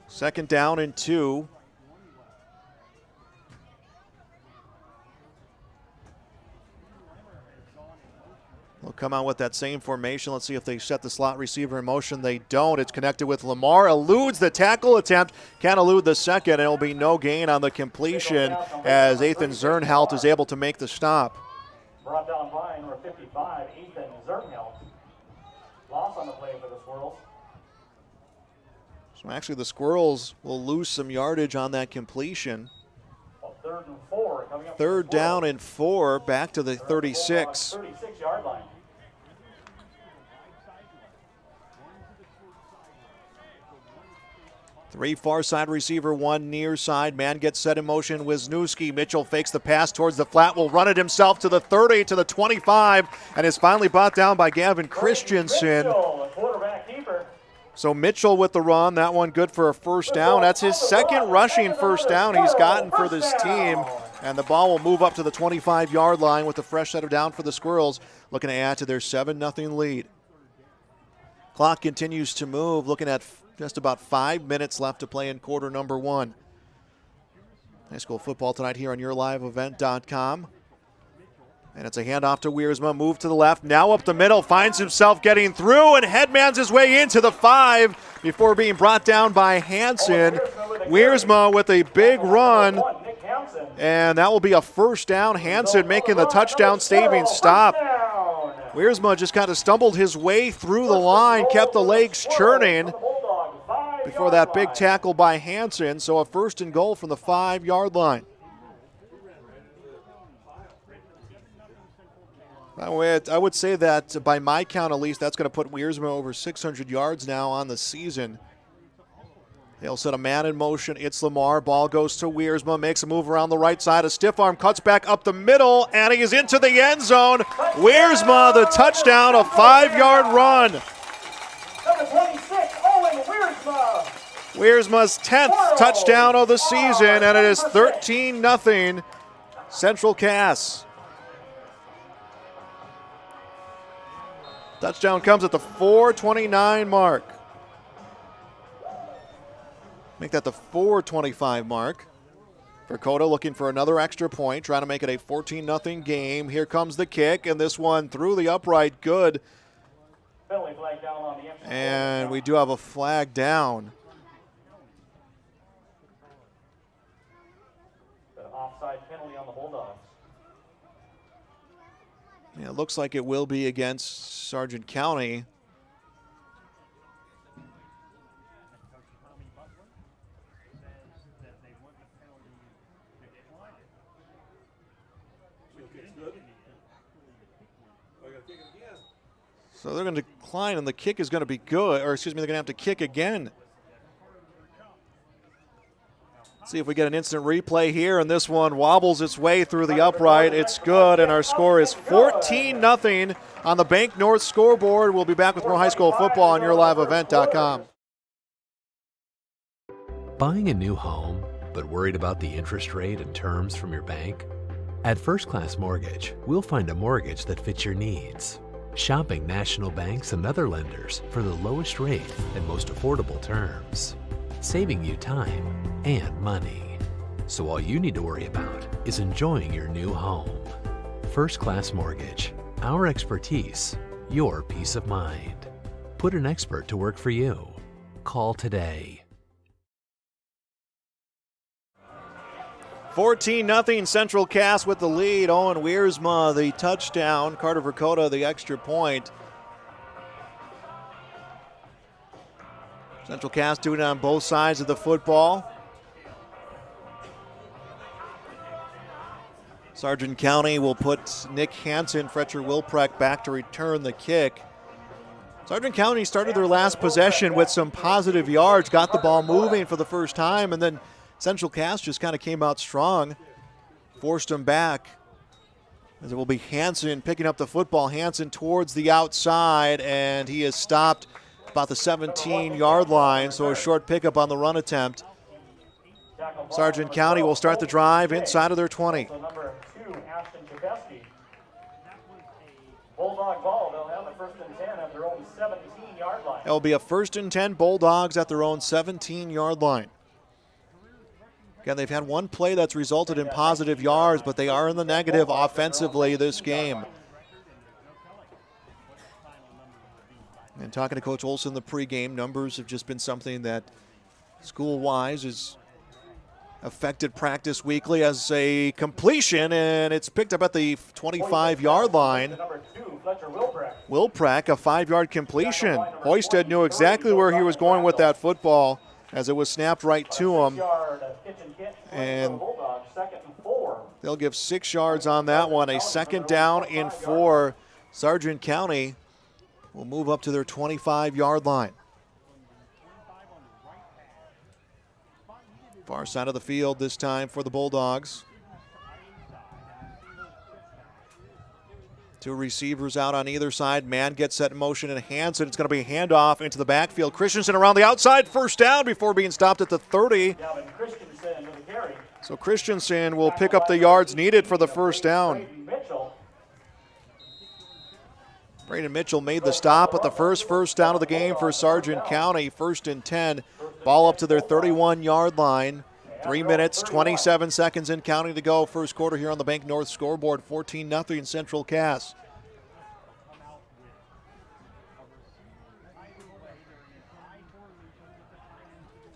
2nd down and 2. They'll come out with that same formation. Let's see if they set the slot receiver in motion. They don't. It's connected with Lamar. Eludes the tackle attempt. Can't elude the second, and it'll be no gain on the completion as Ethan Zernhelt is able to make the stop. Brought down by number 55, Ethan Zernhelt. Loss on the play for the Squirrels. So actually the Squirrels will lose some yardage on that completion. 3rd and 4 coming up. 3rd down and 4, back to the 36. 36-yard line. Three far side receiver, 1 near side. Man gets set in motion. Wisniewski. Mitchell fakes the pass towards the flat. Will run it himself to the 30, to the 25, and is finally brought down by Gavin Christensen. So Mitchell with the run. That one good for a 1st down. That's his 2nd rushing 1st down he's gotten for this team. And the ball will move up to the 25-yard line with a fresh set of down for the Squirrels, looking to add to their 7-0 lead. Clock continues to move, looking at just about 5 minutes left to play in quarter number 1. High school football tonight here on YourLiveEvent.com. And it's a handoff to Wiersma, move to the left, now up the middle, finds himself getting through and headmans his way into the 5 before being brought down by Hansen. Wiersma with a big run, and that will be a 1st down. Hansen making the touchdown-saving stop. Wiersma just kind of stumbled his way through the line, kept the legs churning before that big tackle by Hansen, so a 1st and goal from the 5-yard line. I would say that by my count at least, that's going to put Wiersma over 600 yards now on the season. They'll set a man in motion. It's Lamar. Ball goes to Wiersma. Makes a move around the right side. A stiff arm cuts back up the middle, and he is into the end zone. Wiersma, the touchdown, a 5-yard run. Number 26, Owen Wiersma. Wiersma's 10th touchdown of the season, and it is 13-0 Central Cass. Touchdown comes at the 4:29 mark. Make that the 4:25 mark. Verkota looking for another extra point, trying to make it a 14-0 game. Here comes the kick, and this one through the upright, good. And we do have a flag down. The offside penalty on the Bulldogs. Yeah, it looks like it will be against Sargent County. So they're going to Klein, and the kick is going to be good, or excuse me, they're going to have to kick again. See if we get an instant replay here, and this one wobbles its way through the upright. It's good, and our score is 14-0 on the Bank North scoreboard. We'll be back with more high school football on YourLiveEvent.com. Buying a new home, but worried about the interest rate and terms from your bank? At First Class Mortgage, we'll find a mortgage that fits your needs. Shopping national banks and other lenders for the lowest rate and most affordable terms, saving you time and money. So all you need to worry about is enjoying your new home. First Class Mortgage, our expertise, your peace of mind. Put an expert to work for you. Call today. 14-0 Central Cass with the lead. Owen Wiersma the touchdown. Carter Verkota the extra point. Central Cass doing it on both sides of the football. Sargent County will put Nick Hansen, Fletcher Wilprecht back to return the kick. Sargent County started their last possession with some positive yards, got the ball moving for the first time, and then Central Cass just kind of came out strong, forced them back. As it will be Hansen picking up the football. Hansen towards the outside, and he is stopped about the 17-yard line, so a short pickup on the run attempt. Sargent County will start the drive inside of their 20. Bulldog ball, they'll have a 1st and 10 at their own 17-yard line. It will be a 1st and 10 Bulldogs at their own 17-yard line. Again, they've had one play that's resulted in positive yards, but they are in the negative offensively this game. And talking to Coach Olson, the pregame numbers have just been something that school-wise is affected practice weekly as a completion, and it's picked up at the 25-yard line. Wilprecht, a 5-yard completion. Hoisted knew exactly where he was going with that football as it was snapped right to him. And they'll give 6 yards on that one. A 2nd down and 4. Sargent County will move up to their 25-yard line. Far side of the field this time for the Bulldogs. 2 receivers out on either side. Man gets set in motion, and Hansen, it's going to be a handoff into the backfield. Christensen around the outside, 1st down before being stopped at the 30. So Christensen will pick up the yards needed for the 1st down. Braden Mitchell made the stop at the first down of the game for Sargent County. 1st and 10. Ball up to their 31-yard line. 3 minutes, 27 seconds in counting to go. First quarter here on the Bank North scoreboard. 14-0 Central Cass.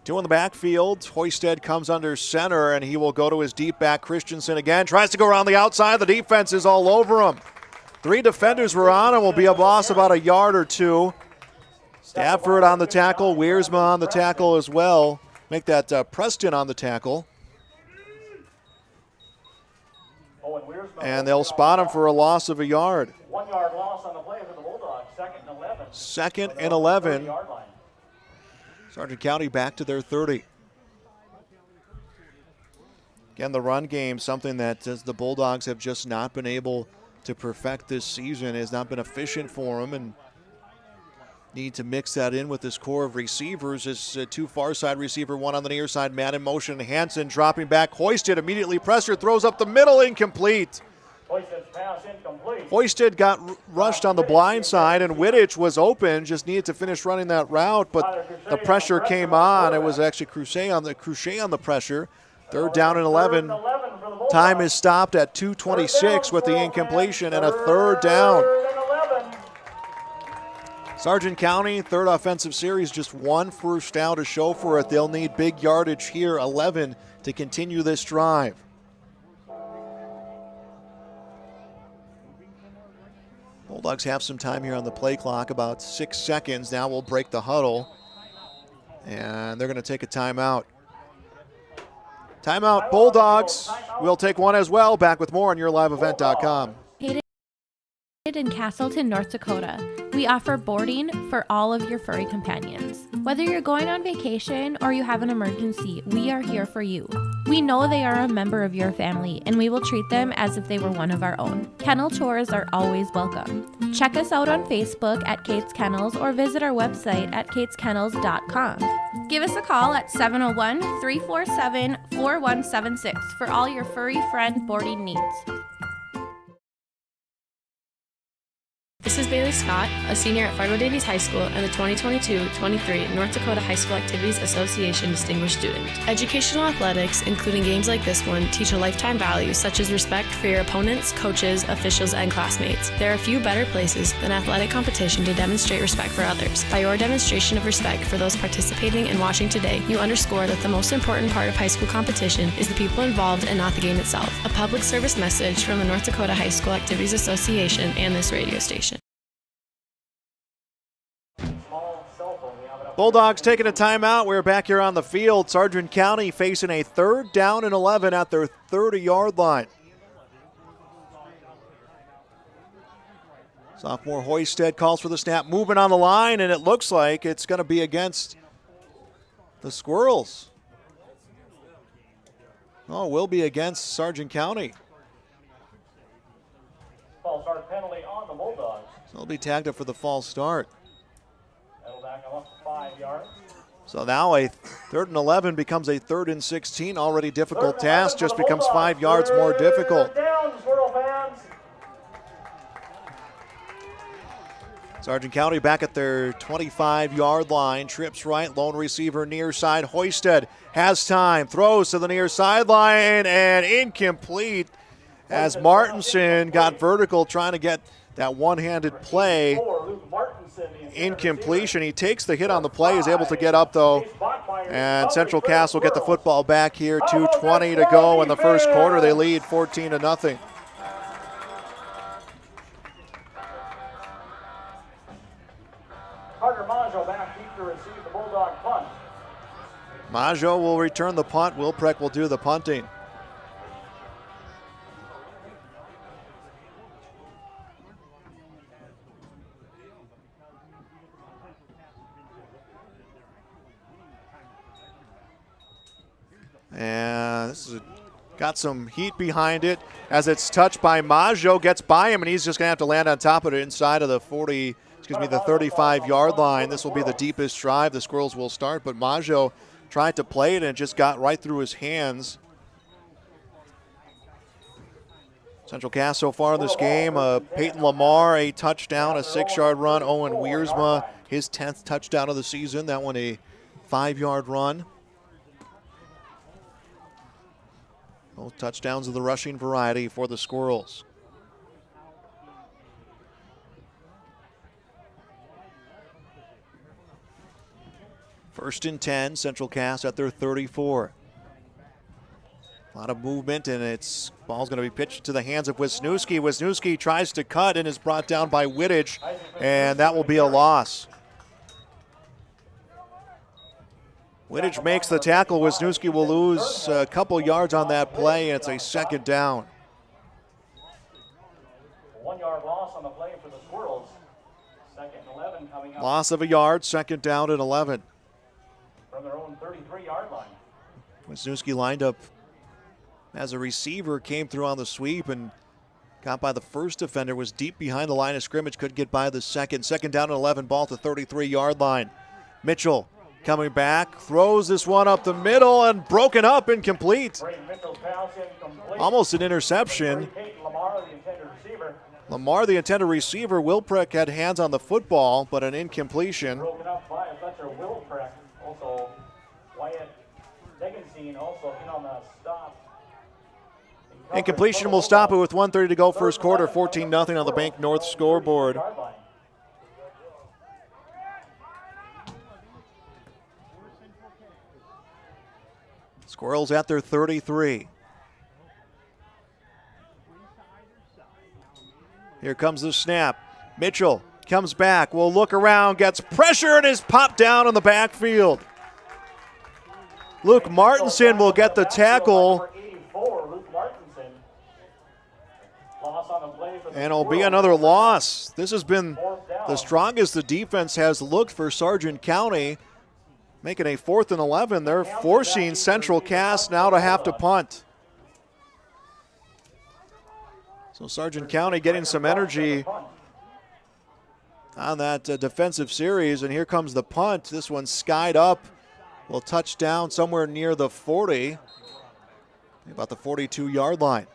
Two in the backfield. Hoisted comes under center, and he will go to his deep back. Christensen again tries to go around the outside. The defense is all over him. 3 defenders were on him. Will be a loss about a yard or 2. Stafford on the tackle. Wiersma on the tackle as well. Make that Preston on the tackle. And they'll spot him for a loss of a yard. 1-yard loss on the play for the Bulldogs. 2nd and 11. 2nd and 11. Sargent County back to their 30. Again, the run game, something that the Bulldogs have just not been able to perfect this season, has not been efficient for them, and need to mix that in with this core of receivers. This 2 far side receiver, 1 on the near side, man in motion. Hansen dropping back. Hoisted immediately pressured, throws up the middle, incomplete. Hoisted got rushed on the blind side, and Wittich was open, just needed to finish running that route, but the pressure came on. It was actually Cruchet on the pressure. 3rd down and 11. Time is stopped at 2:26 with the incompletion and a 3rd down. Sargent County, 3rd offensive series, just 1 first down to show for it. They'll need big yardage here, 11, to continue this drive. Bulldogs have some time here on the play clock, about 6 seconds. Now we'll break the huddle, and they're going to take a timeout. Timeout, Bulldogs. We'll take one as well. Back with more on YourLiveEvent.com. located in Castleton, North Dakota. We offer boarding for all of your furry companions. Whether you're going on vacation or you have an emergency, we are here for you. We know they are a member of your family, and we will treat them as if they were one of our own. Kennel tours are always welcome. Check us out on Facebook at Kate's Kennels or visit our website at kateskennels.com. Give us a call at 701-347-4176 for all your furry friend boarding needs. This is Bailey Scott, a senior at Fargo-Davies High School and the 2022-23 North Dakota High School Activities Association Distinguished Student. Educational athletics, including games like this one, teach a lifetime value such as respect for your opponents, coaches, officials, and classmates. There are few better places than athletic competition to demonstrate respect for others. By your demonstration of respect for those participating and watching today, you underscore that the most important part of high school competition is the people involved and not the game itself. A public service message from the North Dakota High School Activities Association and this radio station. Bulldogs taking a timeout. We're back here on the field. Sargent County facing a 3rd down and 11 at their 30-yard line. Sophomore Hoisted calls for the snap. Movement on the line, and it looks like it's going to be against the Squirrels. Oh, it will be against Sargent County. False start penalty on the Bulldogs. So they'll be tagged up for the false start. That'll back them up to 5 yards. So now a 3rd and 11 becomes a 3rd and 16. Already difficult task, just becomes 5 yards more difficult. Down, Squirrel fans. Sargent County back at their 25-yard line. Trips right, lone receiver near side. Hoisted has time, throws to the near sideline, and incomplete as Martinson got vertical trying to get that one-handed play. Incompletion. He takes the hit on the play, is able to get up though, and Central Cass will get the football back here. 2:20 to go in the first quarter. They lead 14-0. Carter Maggio back deep to receive the Bulldog punt. Maggio will return the punt. Wilpreck will do the punting. And this is got some heat behind it as it's touched by Maggio, gets by him, and he's just going to have to land on top of it inside of the 35-yard line. This will be the deepest drive the Squirrels will start, but Maggio tried to play it and it just got right through his hands. Central Cass so far in this game, Peyton Lamar, a touchdown, a 6-yard run. Owen Wiersma, his 10th touchdown of the season. That one a 5-yard run. Both touchdowns of the rushing variety for the Squirrels. First and 10, Central Cass at their 34. A lot of movement, and it's ball's going to be pitched to the hands of Wisniewski. Wisniewski tries to cut and is brought down by Wittich, and that will be a loss. Wittich makes the tackle. Wisniewski will lose a couple yards on that play, and it's a 2nd down. 1-yard loss on the play for the Squirrels. 2nd and 11 coming up. Loss of a yard, 2nd down and 11. From their own 33-yard line. Wisniewski lined up as a receiver, came through on the sweep and got by the first defender, was deep behind the line of scrimmage, couldn't get by the second. 2nd down and 11, ball to 33-yard line. Mitchell coming back, throws this one up the middle and broken up, incomplete. Almost an interception. Lamar, the intended receiver. Wilpreck had hands on the football, but an incompletion. Broken up by Fletcher Wilpreck. Also, Wyatt Degenstein also in on the stop. Incompletion will stop it with 1:30 to go first quarter. 14-0 on the Bank North scoreboard. Squirrels at their 33. Here comes the snap. Mitchell comes back, will look around, gets pressure, and is popped down in the backfield. Luke Martinson will get the tackle. Luke Martinson. Loss on the play for And it'll be another loss. This has been the strongest the defense has looked for Sargent County. Making a 4th and 11. They're forcing Central Cass now to have to punt. So Sargent County getting some energy on that defensive series. And here comes the punt. This one skied up. Will touch down somewhere near the 40. About the 42-yard line.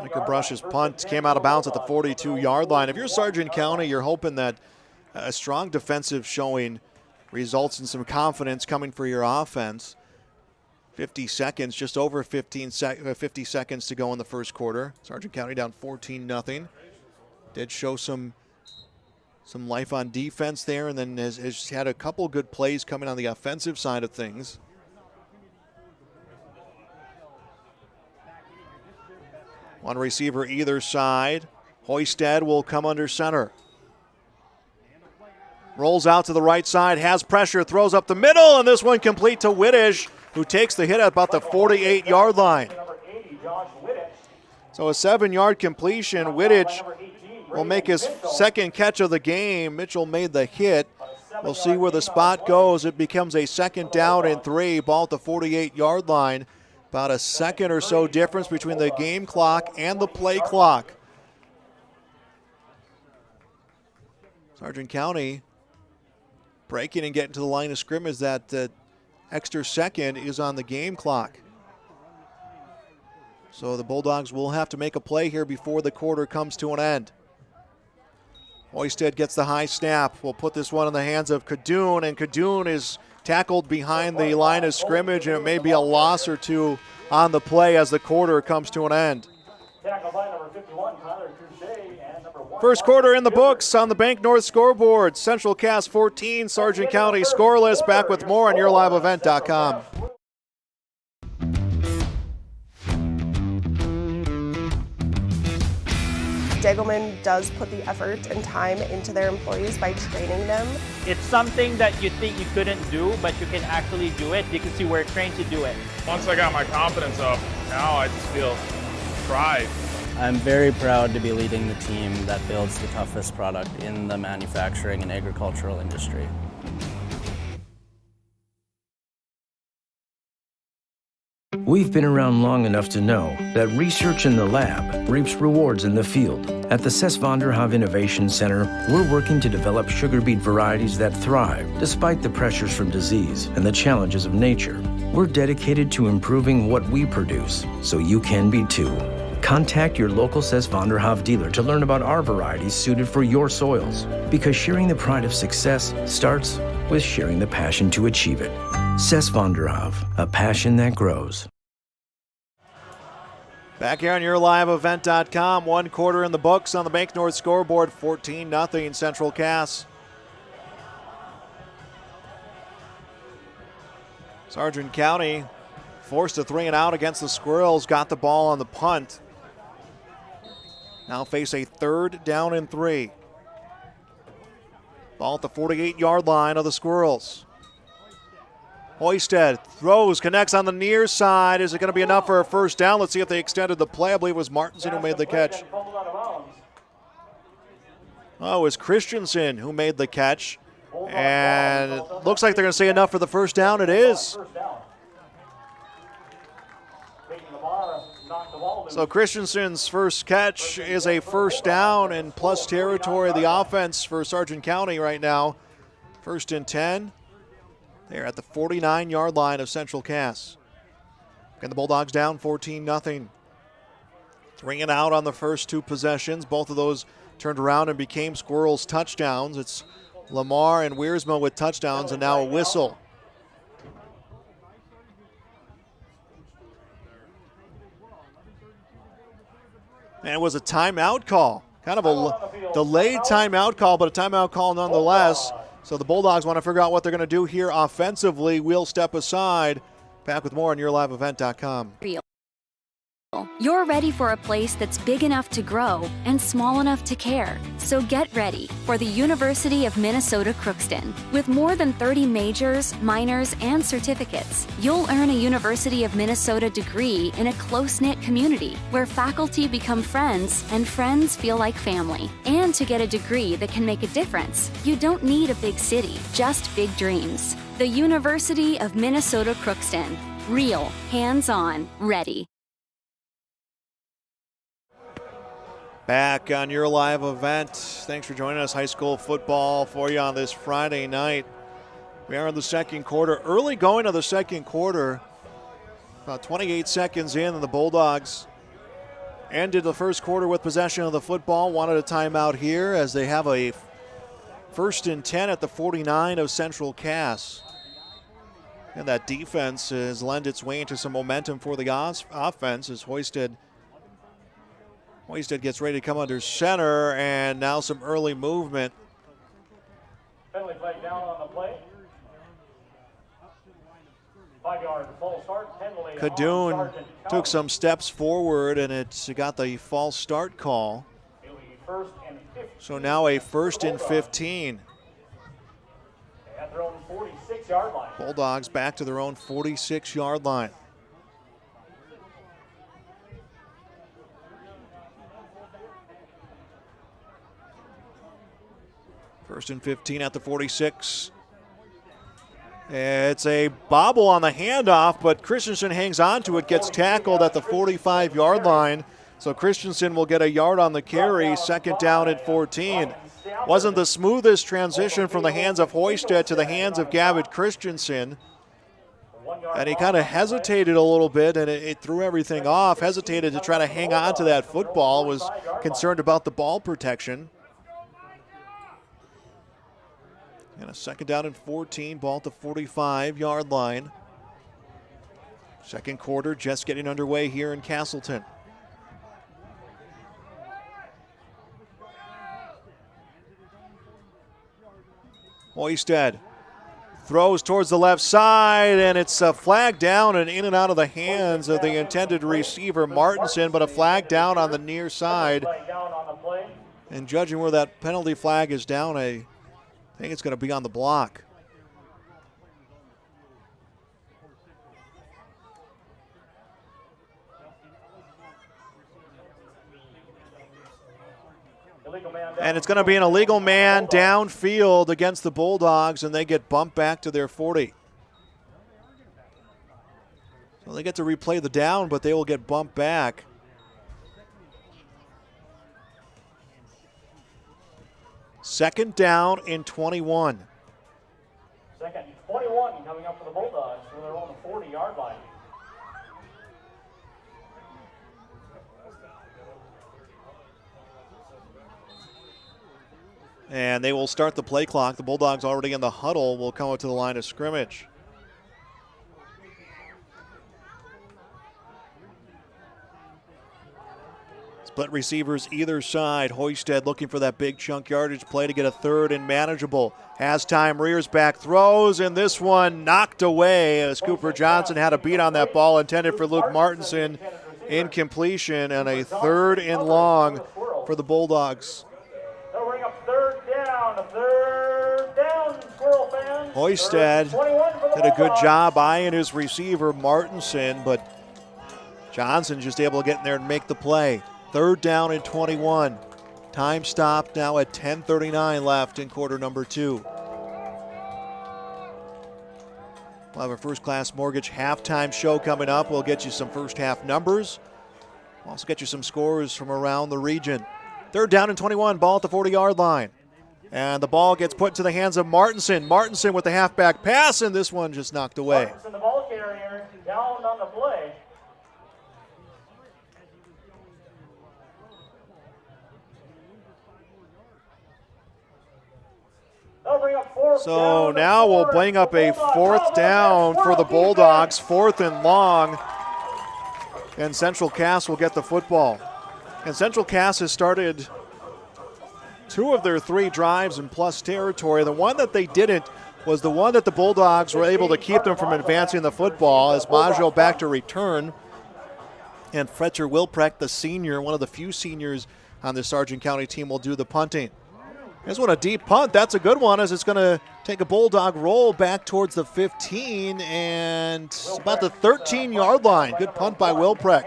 Micah Brush's punt came out of bounds at the 42-yard line. If you're Sargent County, you're hoping that a strong defensive showing results in some confidence coming for your offense. 50 seconds, just over 50 seconds to go in the first quarter. Sargent County down 14-0. Did show some life on defense there, and then has had a couple good plays coming on the offensive side of things. One receiver either side. Hoisted will come under center. Rolls out to the right side, has pressure, throws up the middle, and this one complete to Whittish, who takes the hit at about the 48-yard line. So a 7-yard completion. Whittish will make his second catch of the game. Mitchell made the hit. We'll see where the spot goes. It becomes a 2nd down and 3, ball at the 48-yard line. About a second or so difference between the game clock and the play clock. Sargent County breaking and getting to the line of scrimmage. That extra second is on the game clock. So the Bulldogs will have to make a play here before the quarter comes to an end. Hoisted gets the high snap. We'll put this one in the hands of Cadoon, and Cadoon is tackled behind the line of scrimmage, and it may be a loss or two on the play as the quarter comes to an end. First quarter in the books on the Bank North scoreboard. Central Cass 14, Sargent County scoreless. Back with more on YourLiveEvent.com. Degelman does put the effort and time into their employees by training them. It's something that you think you couldn't do, but you can actually do it because you were trained to do it. Once I got my confidence up, now I just feel pride. I'm very proud to be leading the team that builds the toughest product in the manufacturing and agricultural industry. We've been around long enough to know that research in the lab reaps rewards in the field. At the Cess van der Haaf Innovation Center, we're working to develop sugar beet varieties that thrive despite the pressures from disease and the challenges of nature. We're dedicated to improving what we produce, so you can be too. Contact your local Cess van der Haaf dealer to learn about our varieties suited for your soils. Because sharing the pride of success starts with sharing the passion to achieve it. Cess van der Haaf, a passion that grows. Back here on YourLiveEvent.com, 1 quarter in the books on the Bank North scoreboard, 14-0 Central Cass. Sargent County forced a 3 and out against the Squirrels, got the ball on the punt. Now face a 3rd down and 3. Ball at the 48-yard line of the Squirrels. Hoisted throws, connects on the near side. Is it going to be enough for a 1st down? Let's see if they extended the play. I believe it was Martinson who made the catch. Oh, it was Christensen who made the catch. And it looks like they're going to say enough for the 1st down. It is. So Christensen's first catch is a 1st down and plus territory of the offense for Sargent County right now. 1st and 10. They're at the 49-yard line of Central Cass. And the Bulldogs down 14-0. 3 and out on the first 2 possessions. Both of those turned around and became Squirrels touchdowns. It's Lamar and Wiersma with touchdowns and now a whistle. And it was a timeout call. Kind of a delayed timeout call, but a timeout call nonetheless. So the Bulldogs want to figure out what they're going to do here offensively. We'll step aside. Back with more on YourLiveEvent.com. You're ready for a place that's big enough to grow and small enough to care. So get ready for the University of Minnesota Crookston. With more than 30 majors, minors, and certificates, you'll earn a University of Minnesota degree in a close-knit community where faculty become friends and friends feel like family. And to get a degree that can make a difference, you don't need a big city, just big dreams. The University of Minnesota Crookston. Real, hands-on, ready. Back on your live event. Thanks for joining us. High school football for you on this Friday night. We are in the second quarter. Early going to the second quarter. About 28 seconds in, and the Bulldogs ended the first quarter with possession of the football. Wanted a timeout here as they have a 1st and 10 at the 49 of Central Cass. And that defense has lent its way into some momentum for the offense as Hoisted gets ready to come under center, and now some early movement. Penalty flag down on the play. 5-yard false start. Penalty. Kadoon took some steps forward, and it got the false start call. So now a 1st and 15. At their own 46-yard line. Bulldogs back to their own 46-yard line. First and 15 at the 46. It's a bobble on the handoff, but Christensen hangs on to it, gets tackled at the 45-yard line. So Christensen will get a yard on the carry, 2nd down at 14. Wasn't the smoothest transition from the hands of Hoisted to the hands of Gavin Christensen. And he kind of hesitated a little bit, and it threw everything off. Hesitated to try to hang on to that football, was concerned about the ball protection. And a 2nd down and 14, ball at the 45-yard line. Second quarter just getting underway here in Castleton. Hoisted throws towards the left side, and it's a flag down and in and out of the hands of the intended receiver, Martinson, but a flag down on the near side. And judging where that penalty flag is down, I think it's going to be on the block. And it's going to be an illegal man downfield against the Bulldogs, and they get bumped back to their 40. So they get to replay the down, but they will get bumped back. Second down and 21. Second and 21 coming up for the Bulldogs from their own 40-yard line. And they will start the play clock. The Bulldogs already in the huddle will come up to the line of scrimmage. Split receivers either side. Hoisted looking for that big chunk yardage play to get a 3rd and manageable. Has time, rears back, throws, and this one knocked away as Cooper Johnson had a beat on that ball intended for Luke Martinson. Incompletion, and a 3rd and long for the Bulldogs. They'll bring up 3rd down, Squirrel fans. Hoisted did a good job eyeing his receiver, Martinson, but Johnson just able to get in there and make the play. 3rd down and 21. Time stopped now at 10:39 left in quarter number 2. We'll have a First Class Mortgage halftime show coming up. We'll get you some first half numbers. We'll also get you some scores from around the region. 3rd down and 21, ball at the 40-yard line. And the ball gets put to the hands of Martinson. Martinson with the halfback pass, and this one just knocked away. Martinson, the ball carrier, down on the play. So now we'll bring up a 4th down for the Bulldogs, 4th and long. And Central Cass will get the football. And Central Cass has started 2 of their 3 drives in plus territory. The one that they didn't was the one that the Bulldogs were able to keep them from advancing the football as Maggio back to return. And Fletcher Wilprecht, the senior, one of the few seniors on the Sargent County team, will do the punting. Here's one, a deep punt. That's a good one, as it's going to take a Bulldog roll back towards the 15 and about the 13-yard line. Good punt by Wilprecht.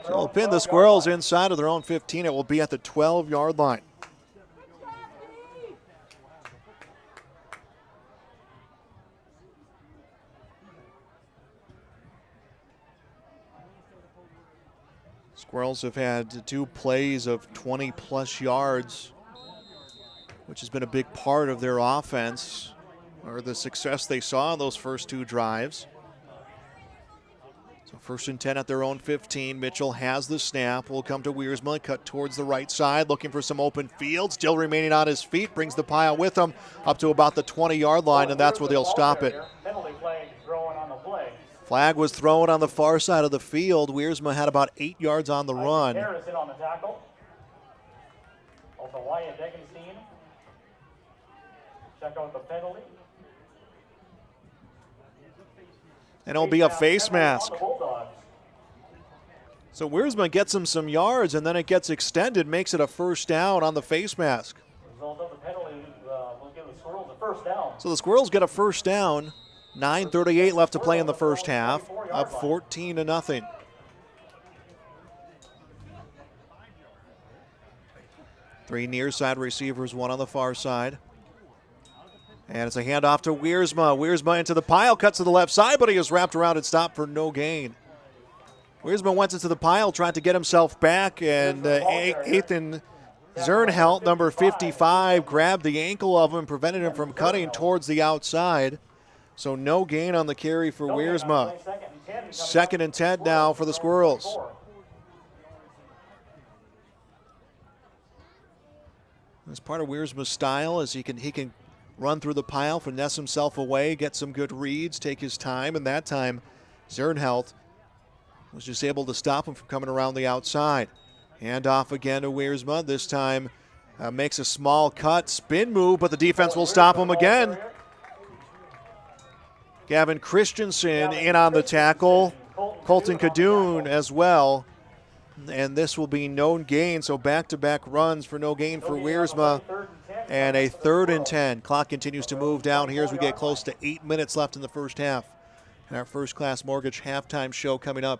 So they'll pin the Squirrels inside of their own 15. It will be at the 12-yard line. Squirrels have had 2 plays of 20-plus yards, which has been a big part of their offense, or the success they saw in those first 2 drives. So 1st and 10 at their own 15. Mitchell has the snap. Will come to Wiersma, cut towards the right side, looking for some open field. Still remaining on his feet, brings the pile with him up to about the 20-yard line, and that's where they'll stop it. Flag was thrown on the far side of the field. Wiersma had about 8 yards on the run. Harrison on the tackle. Also Wyatt Degenstein. Check out the penalty. And it'll be a face mask. So Wiersma gets him some yards, and then it gets extended, makes it a first down on the face mask. Result of the penalty will give the Squirrels a first down. So the Squirrels get a first down. 9:38 left to play in the first half, up 14-0. Three near side receivers, one on the far side. And it's a handoff to Wiersma. Wiersma into the pile, cuts to the left side, but he is wrapped around and stopped for no gain. Wiersma went into the pile, trying to get himself back, and Ethan Zernhelt, number 55, grabbed the ankle of him, prevented him from cutting towards the outside. So no gain on the carry for Wiersma. 2nd and 10 now for the Squirrels. That's part of Wiersma's style, is he can run through the pile, finesse himself away, get some good reads, take his time, and that time Zernhelt was just able to stop him from coming around the outside. Hand off again to Wiersma. This time makes a small cut, spin move, but the defense will stop him again. Gavin Christensen in on the tackle. Colton Cadoon as well. And this will be no gain, so back-to-back runs for no gain for Wiersma. And a 3rd and 10. Clock continues to move down here as we get close to 8 minutes left in the first half. And our First Class Mortgage halftime show coming up.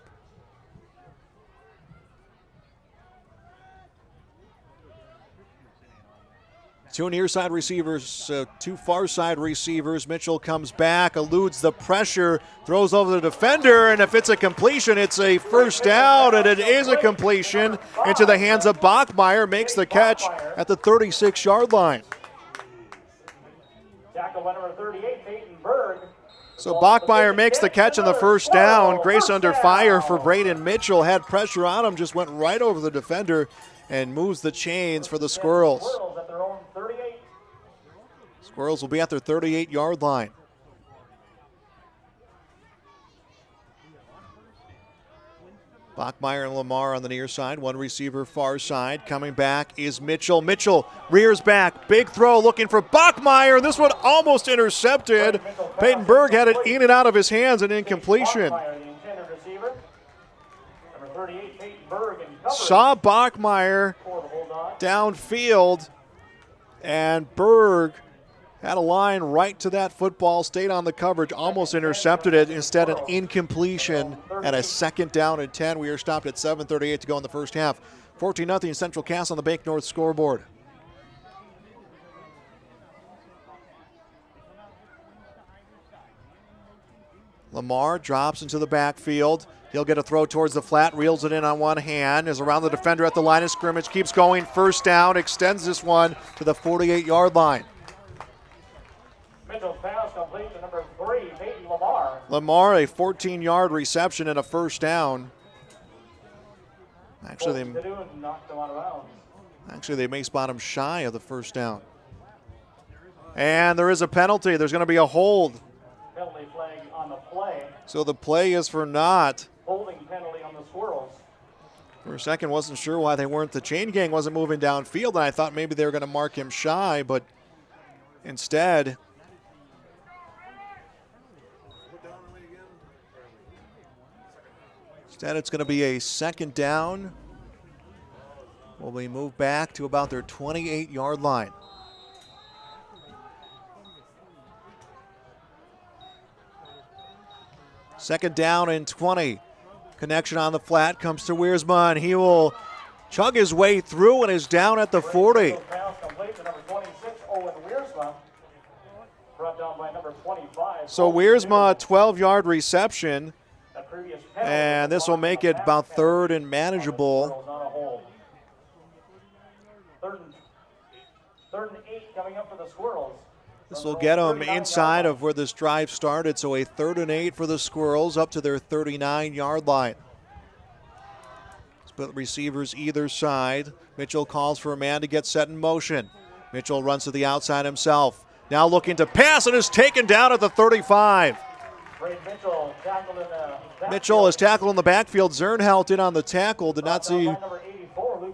Two near side receivers, 2 far side receivers. Mitchell comes back, eludes the pressure, throws over the defender, and if it's a completion, it's a first down, and it is a completion into the hands of Bachmeyer, makes the catch at the 36-yard line. Tackle number 38, Peyton Berg. So Bachmeyer makes the catch on the first down. Grace under fire for Braden Mitchell, had pressure on him, just went right over the defender and moves the chains for the Squirrels. Squirrels will be at their 38-yard line. Bachmeyer and Lamar on the near side. One receiver far side. Coming back is Mitchell. Mitchell rears back. Big throw looking for Bachmeyer. This one almost intercepted. Peyton Berg had it in and out of his hands, and incompletion. Saw Bachmeyer downfield, and Berg had a line right to that football, stayed on the coverage, almost intercepted it. Instead, an incompletion at a 2nd down and 10. We are stopped at 7:38 to go in the first half. 14-0 Central Cass on the Bank North scoreboard. Lamar drops into the backfield. He'll get a throw towards the flat, reels it in on one hand, is around the defender at the line of scrimmage, keeps going, first down, extends this one to the 48-yard line. Mitchell's pass complete to number 3, Peyton Lamar. Lamar, a 14-yard reception and a first down. Actually, they may spot him shy of the first down. And there is a penalty. There's going to be a hold. Penalty flag on the play. So the play is for naught. Holding penalty on the Squirrels. For a second, wasn't sure why they weren't. The chain gang wasn't moving downfield, and I thought maybe they were going to mark him shy, but instead, Instead, it's going to be a second down. Will we move back to about their 28-yard line? Second down and 20. Connection on the flat comes to Wiersma, and he will chug his way through and is down at the 40. So Wiersma, 12-yard reception, and this will make it about third and manageable. Third and 8 coming up for the Squirrels. This will get them inside of where this drive started, so a 3rd and 8 for the Squirrels up to their 39-yard line. Split receivers either side. Mitchell calls for a man to get set in motion. Mitchell runs to the outside himself. Now looking to pass and is taken down at the 35. Mitchell is tackled in the backfield. Zernhout in on the tackle. Did not see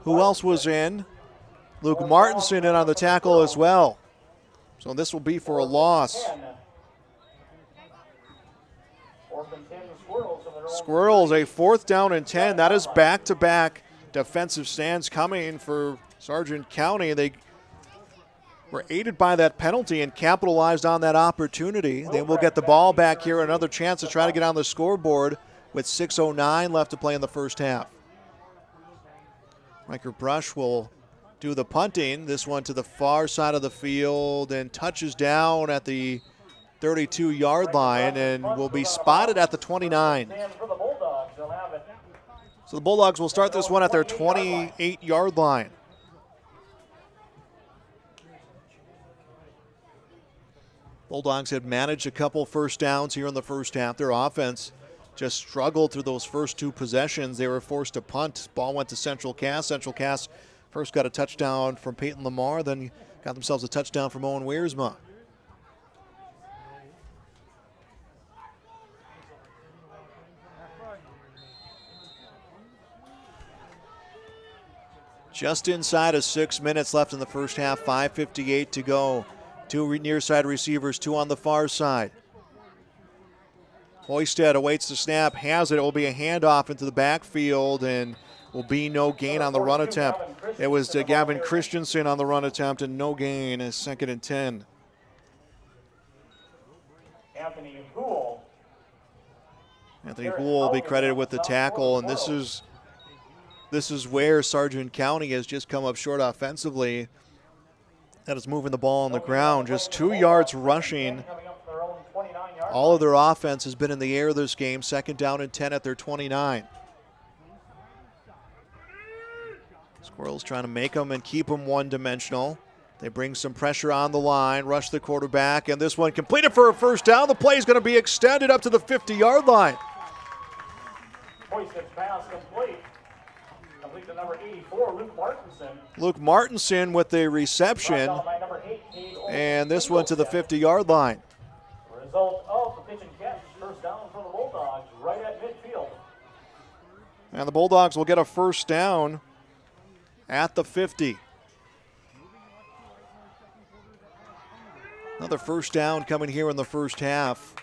who else was in. Luke Martinson in on the tackle as well. So this will be for a loss. Squirrels, a 4th down and 10. That is back-to-back defensive stands coming for Sargent County. They were aided by that penalty and capitalized on that opportunity. They will get the ball back here, another chance to try to get on the scoreboard with 6:09 left to play in the first half. Riker Brush will do the punting. This one to the far side of the field and touches down at the 32-yard line and will be spotted at the 29. So the Bulldogs will start this one at their 28-yard line. Bulldogs had managed a couple first downs here in the first half. Their offense just struggled through those first 2 possessions. They were forced to punt. Ball went to Central Cass. Central Cass first got a touchdown from Peyton Lamar, then got themselves a touchdown from Owen Wiersma. Just inside of 6 minutes left in the first half, 5:58 to go. 2 near side receivers, 2 on the far side. Hoisted awaits the snap, has it. It will be a handoff into the backfield and will be no gain on the run attempt. It was Gavin Christensen on the run attempt and no gain, is 2nd and 10. Anthony Houle will be credited with the tackle, and this is where Sargent County has just come up short offensively. That is moving the ball on the ground, just 2 yards rushing. All of their offense has been in the air this game. 2nd down and 10 at their 29. Squirrels trying to make them and keep them one-dimensional. They bring some pressure on the line, rush the quarterback, and this one completed for a first down. The play is going to be extended up to the 50-yard line. Hoisted pass complete. Complete to number 84, Luke Martinson. Luke Martinson with the reception, and this one to the 50-yard line. Result of the pitch and catch. First down for the Bulldogs right at midfield. And the Bulldogs will get a first down at the 50. Another first down coming here in the first half.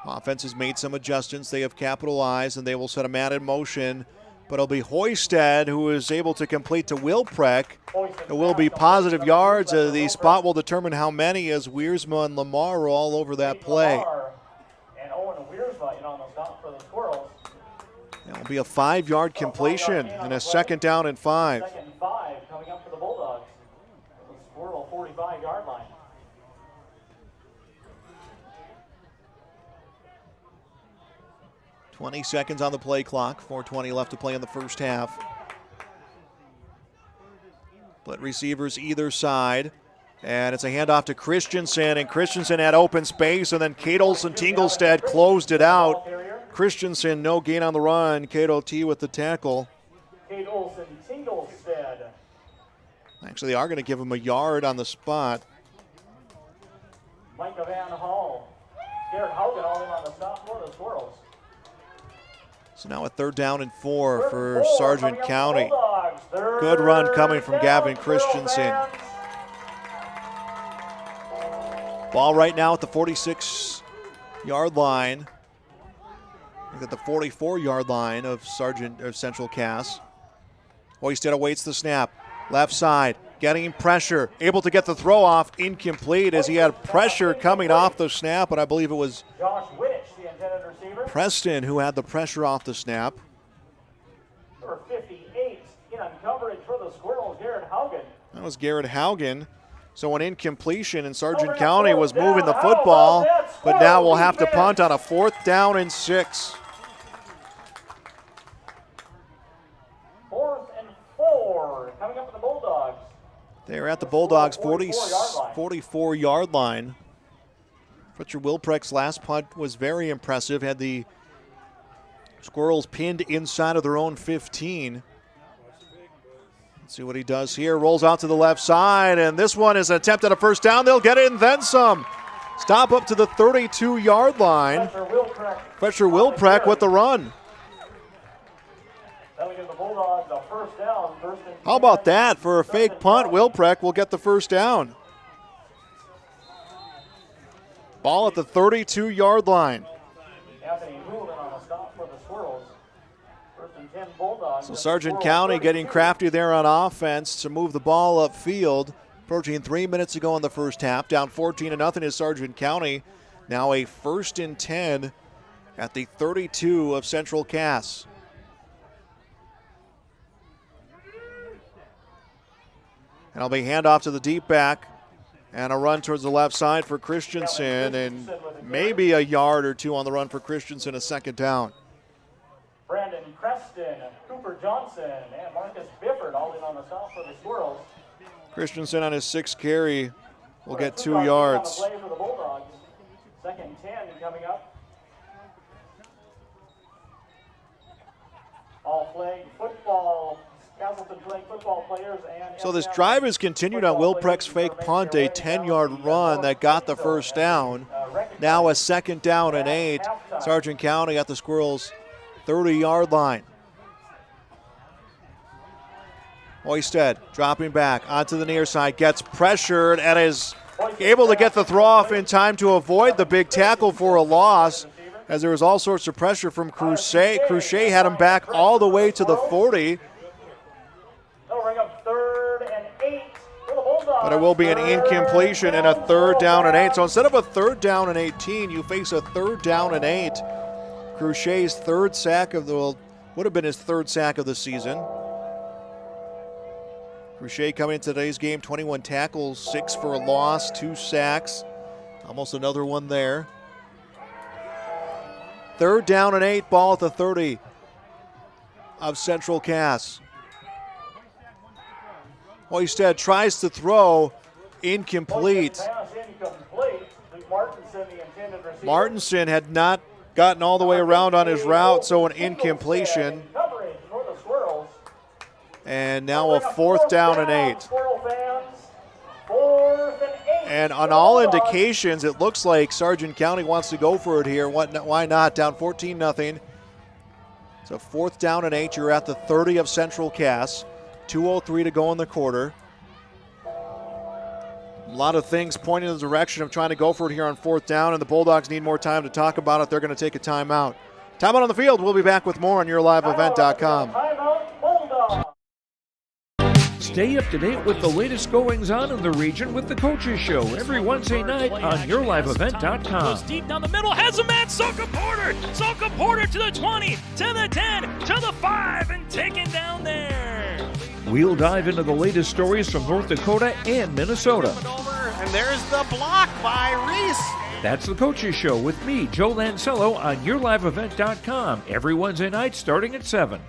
Offense has made some adjustments. They have capitalized, and they will set a man in motion. But it'll be Hoisted who is able to complete to Wilprek. It will be positive yards. The spot will determine how many, as Wiersma and Lamar are all over that play. And Owen Wiersma in on the stop for the Squirrels. It will be a 5-yard completion and a 2nd down and 5. 2nd and 5 coming up for the Bulldogs. The Squirrel 45-yard line. "20 seconds on the play clock, 4:20 left to play in the first half. Split receivers either side, and it's a handoff to Christensen, and Christensen had open space, and then Kate Olson-Tinglestead closed it out. Christensen, no gain on the run. Kate O.T. with the tackle. Kate Olson-Tinglestead. Actually, they are going to give him a yard on the spot. Micah Van Hall. Garrett Haugen all in on the stop for the Squirrels. So now a 3rd down and 4 for Sargent County. Good run coming from Gavin Christensen. Ball right now at the 46-yard line. at the 44-yard line of Central Cass. Hoisted awaits the snap. Left side, getting pressure. Able to get the throw off. Incomplete as he had pressure coming off the snap, and I believe it was Josh Wittich, the intended receiver. Preston who had the pressure off the snap. Number 58 in on coverage for the Squirrels, Garrett Haugen. That was Garrett Haugen. So an incompletion, and Sargent County was moving the football, but now we'll have to punt on a 4th down and 6. 4th and 4 coming up for the Bulldogs. They're at the Bulldogs' 44-yard line. Fletcher Wilprecht's last punt was very impressive. Had the Squirrels pinned inside of their own 15. Let's see what he does here. Rolls out to the left side, and this one is an attempt at a first down. They'll get it and then some. Stop up to the 32-yard line. Fletcher Wilprecht with the run. That'll give the Bulldogs a first down. How about that? For a fake punt, Wilprecht will get the first down. Ball at the 32-yard line. Anthony Hoolan on a stop for the Squirrels. 1st and 10 Bulldogs. So Sargent County getting crafty there on offense to move the ball upfield. Approaching 3 minutes to go in the first half. Down 14-0 is Sargent County. Now a 1st and 10 at the 32 of Central Cass. And it'll be handoff to the deep back. And a run towards the left side for Christensen, and maybe a yard or two on the run for Christensen, a 2nd down. Brandon Creston, Cooper Johnson, and Marcus Bifford all in on the stop for the Squirrels. Christensen on his 6th carry will get 2 yards. On the play for the Bulldogs. 2nd and 10 coming up. All playing football. Castleton playing football players and So this drive has continued on Wilprecht's fake punt, a 10-yard run that got the first down. Now a 2nd down and 8. Sargent County at the Squirrels' 30-yard line. Oisted dropping back onto the near side, gets pressured and is able to get the throw off in time to avoid the big tackle for a loss, as there was all sorts of pressure from Cruchet. Cruchet had him back all the way to the 40. But it will be an incompletion and a 3rd down and 8. So instead of a 3rd down and 18, you face a 3rd down and 8. Cruchet's 3rd sack of the, well, would have been his 3rd sack of the season. Cruchet coming into today's game, 21 tackles, 6 for a loss, 2 sacks. Almost another one there. 3rd down and 8, ball at the 30 of Central Cass. Oisted tries to throw, incomplete. Martinson had not gotten all the way around on his route, so an incompletion. And now a 4th down and 8. And on all indications, it looks like Sargent County wants to go for it here. Why not? Down 14-0. So 4th down and 8. You're at the 30 of Central Cass. 2:03 to go in the quarter. A lot of things pointing in the direction of trying to go for it here on 4th down, and the Bulldogs need more time to talk about it. They're going to take a timeout. Timeout on the field. We'll be back with more on YourLiveEvent.com. Stay up to date with the latest goings-on in the region with the Coaches Show every Wednesday night on YourLiveEvent.com. Goes deep down the middle, has a man, Soka Porter! Soka Porter to the 20, to the 10, to the 5, and taken down there. We'll dive into the latest stories from North Dakota and Minnesota. And there's the block by Reese. That's the Coaches Show with me, Joe Lancello, on YourLiveEvent.com every Wednesday night starting at 7.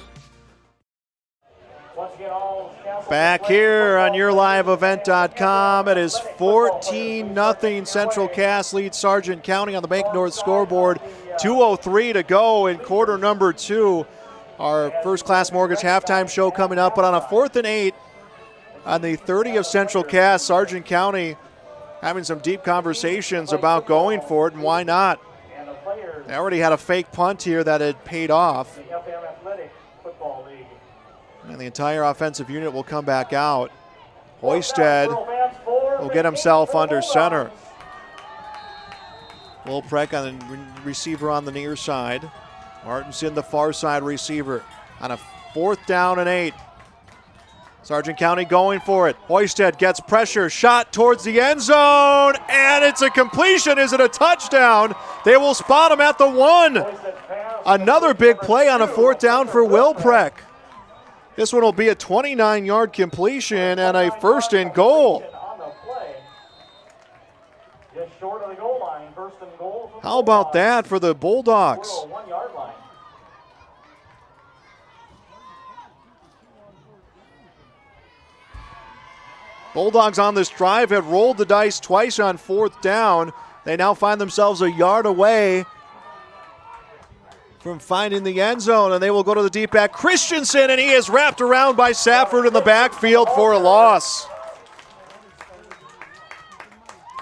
Back here on YourLiveEvent.com, it is 14-0. Central Cass leads Sargent County on the Bank North scoreboard. 2:03 to go in quarter number 2. Our First Class Mortgage halftime show coming up, but on a 4th and 8 on the 30 of Central Cass, Sargent County having some deep conversations about going for it, and why not? They already had a fake punt here that had paid off. And the entire offensive unit will come back out. Hoisted will get himself under center. Wilprecht on the receiver on the near side. Martinson, the far side receiver, on a 4th down and 8. Sargent County going for it. Hoisted gets pressure, shot towards the end zone, and it's a completion. Is it a touchdown? They will spot him at the 1. Another big play on a 4th down for Wilprek. This one will be a 29-yard completion and a 1st and goal. How about that for the Bulldogs? Bulldogs on this drive have rolled the dice twice on 4th down. They now find themselves a yard away from finding the end zone, and they will go to the deep back. Christensen, and he is wrapped around by Safford in the backfield for a loss.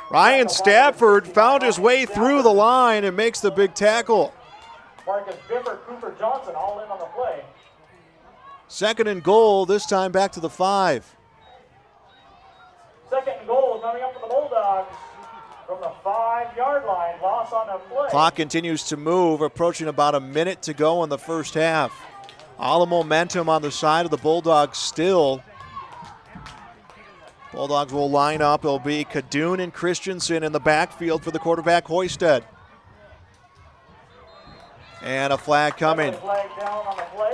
Ryan Stafford found his way through the line and makes the big tackle. Marcus Biffer, Cooper Johnson all in on the play. 2nd and goal, this time back to the 5. 2nd and goal coming up for the Bulldogs from the 5-yard line. Loss on the play. Clock continues to move, approaching about a minute to go in the first half. All the momentum on the side of the Bulldogs still. Bulldogs will line up. It'll be Kadoon and Christensen in the backfield for the quarterback, Hoisted. And a flag coming. Flag down on the play.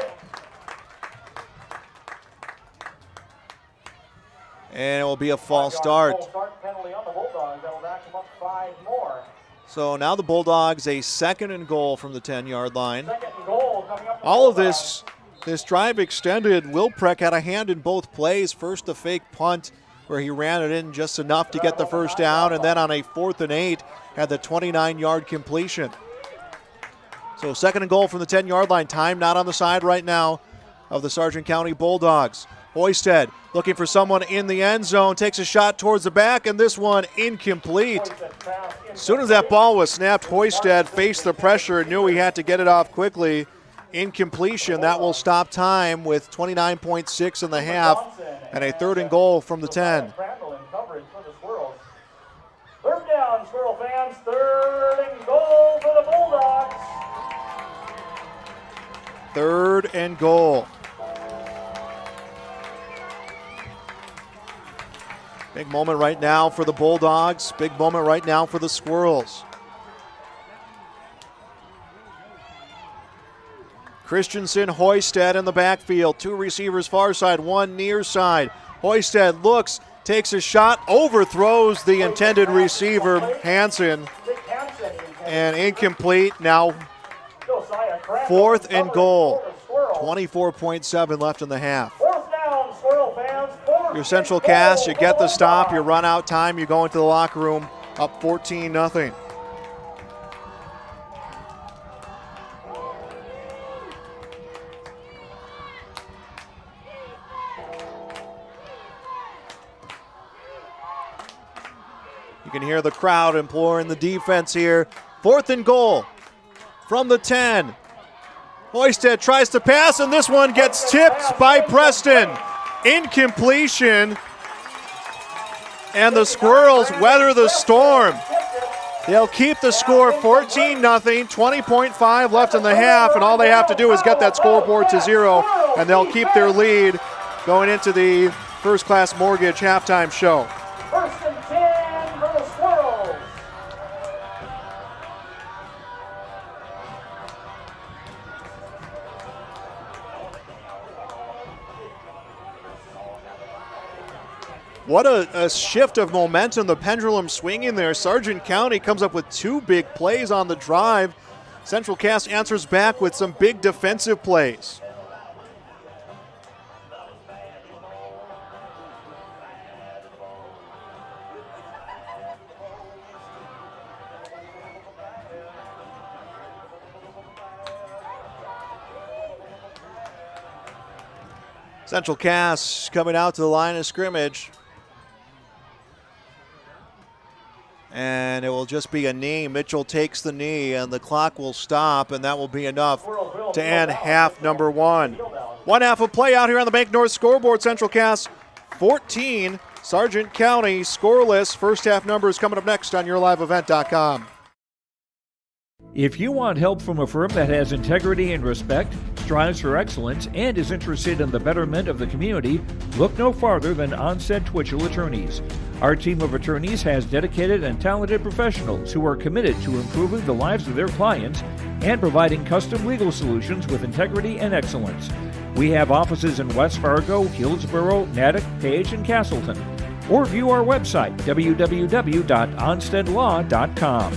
And it will be a false start. Penalty on the Bulldogs. That will back them up 5 more. So now the Bulldogs a 2nd and goal from the 10-yard line. 2nd and goal coming up. All of this drive extended. Wilprek had a hand in both plays. First, the fake punt where he ran it in just enough to get the 1st down, and then on a 4th and 8 had the 29-yard completion. So 2nd and goal from the 10-yard line. Time not on the side right now of the Sargent County Bulldogs. Hoisted looking for someone in the end zone, takes a shot towards the back, and this one incomplete. As soon as that ball was snapped, Hoisted faced the pressure and knew he had to get it off quickly. Incompletion, that will stop time with 29.6 in the half, and a 3rd and goal from the 10. 3rd down, Squirrel fans. 3rd and goal for the Bulldogs. 3rd and goal. Big moment right now for the Bulldogs. Big moment right now for the Squirrels. Christensen, Hoisted in the backfield. 2 receivers far side, 1 near side. Hoisted looks, takes a shot, overthrows the intended receiver, Hansen, and incomplete. Now 4th and goal. 24.7 left in the half. Your Central Cass, you get the stop, you run out time, you go into the locker room up 14-0. You can hear the crowd imploring the defense here. 4th and goal from the 10. Hoisted tries to pass, and this one gets tipped by Preston. Incompletion, and the Squirrels weather the storm. They'll keep the score 14-0, 20.5 left in the half, and all they have to do is get that scoreboard to 0, and they'll keep their lead going into the First Class Mortgage halftime show. 1st and 10 for the Squirrels. What a shift of momentum, the pendulum swinging there. Sargent County comes up with 2 big plays on the drive. Central Cass answers back with some big defensive plays. Central Cass coming out to the line of scrimmage. And it will just be a knee. Mitchell takes the knee, and the clock will stop, and that will be enough to end half number 1. 1 half of play out here on the Bank North scoreboard. Central Cass 14, Sargent County scoreless. First half numbers coming up next on YourLiveEvent.com. If you want help from a firm that has integrity and respect, strives for excellence, and is interested in the betterment of the community, look no farther than Onstead Twitchell Attorneys. Our team of attorneys has dedicated and talented professionals who are committed to improving the lives of their clients and providing custom legal solutions with integrity and excellence. We have offices in West Fargo, Hillsborough, Natick, Page, and Castleton. Or view our website, www.onsteadlaw.com.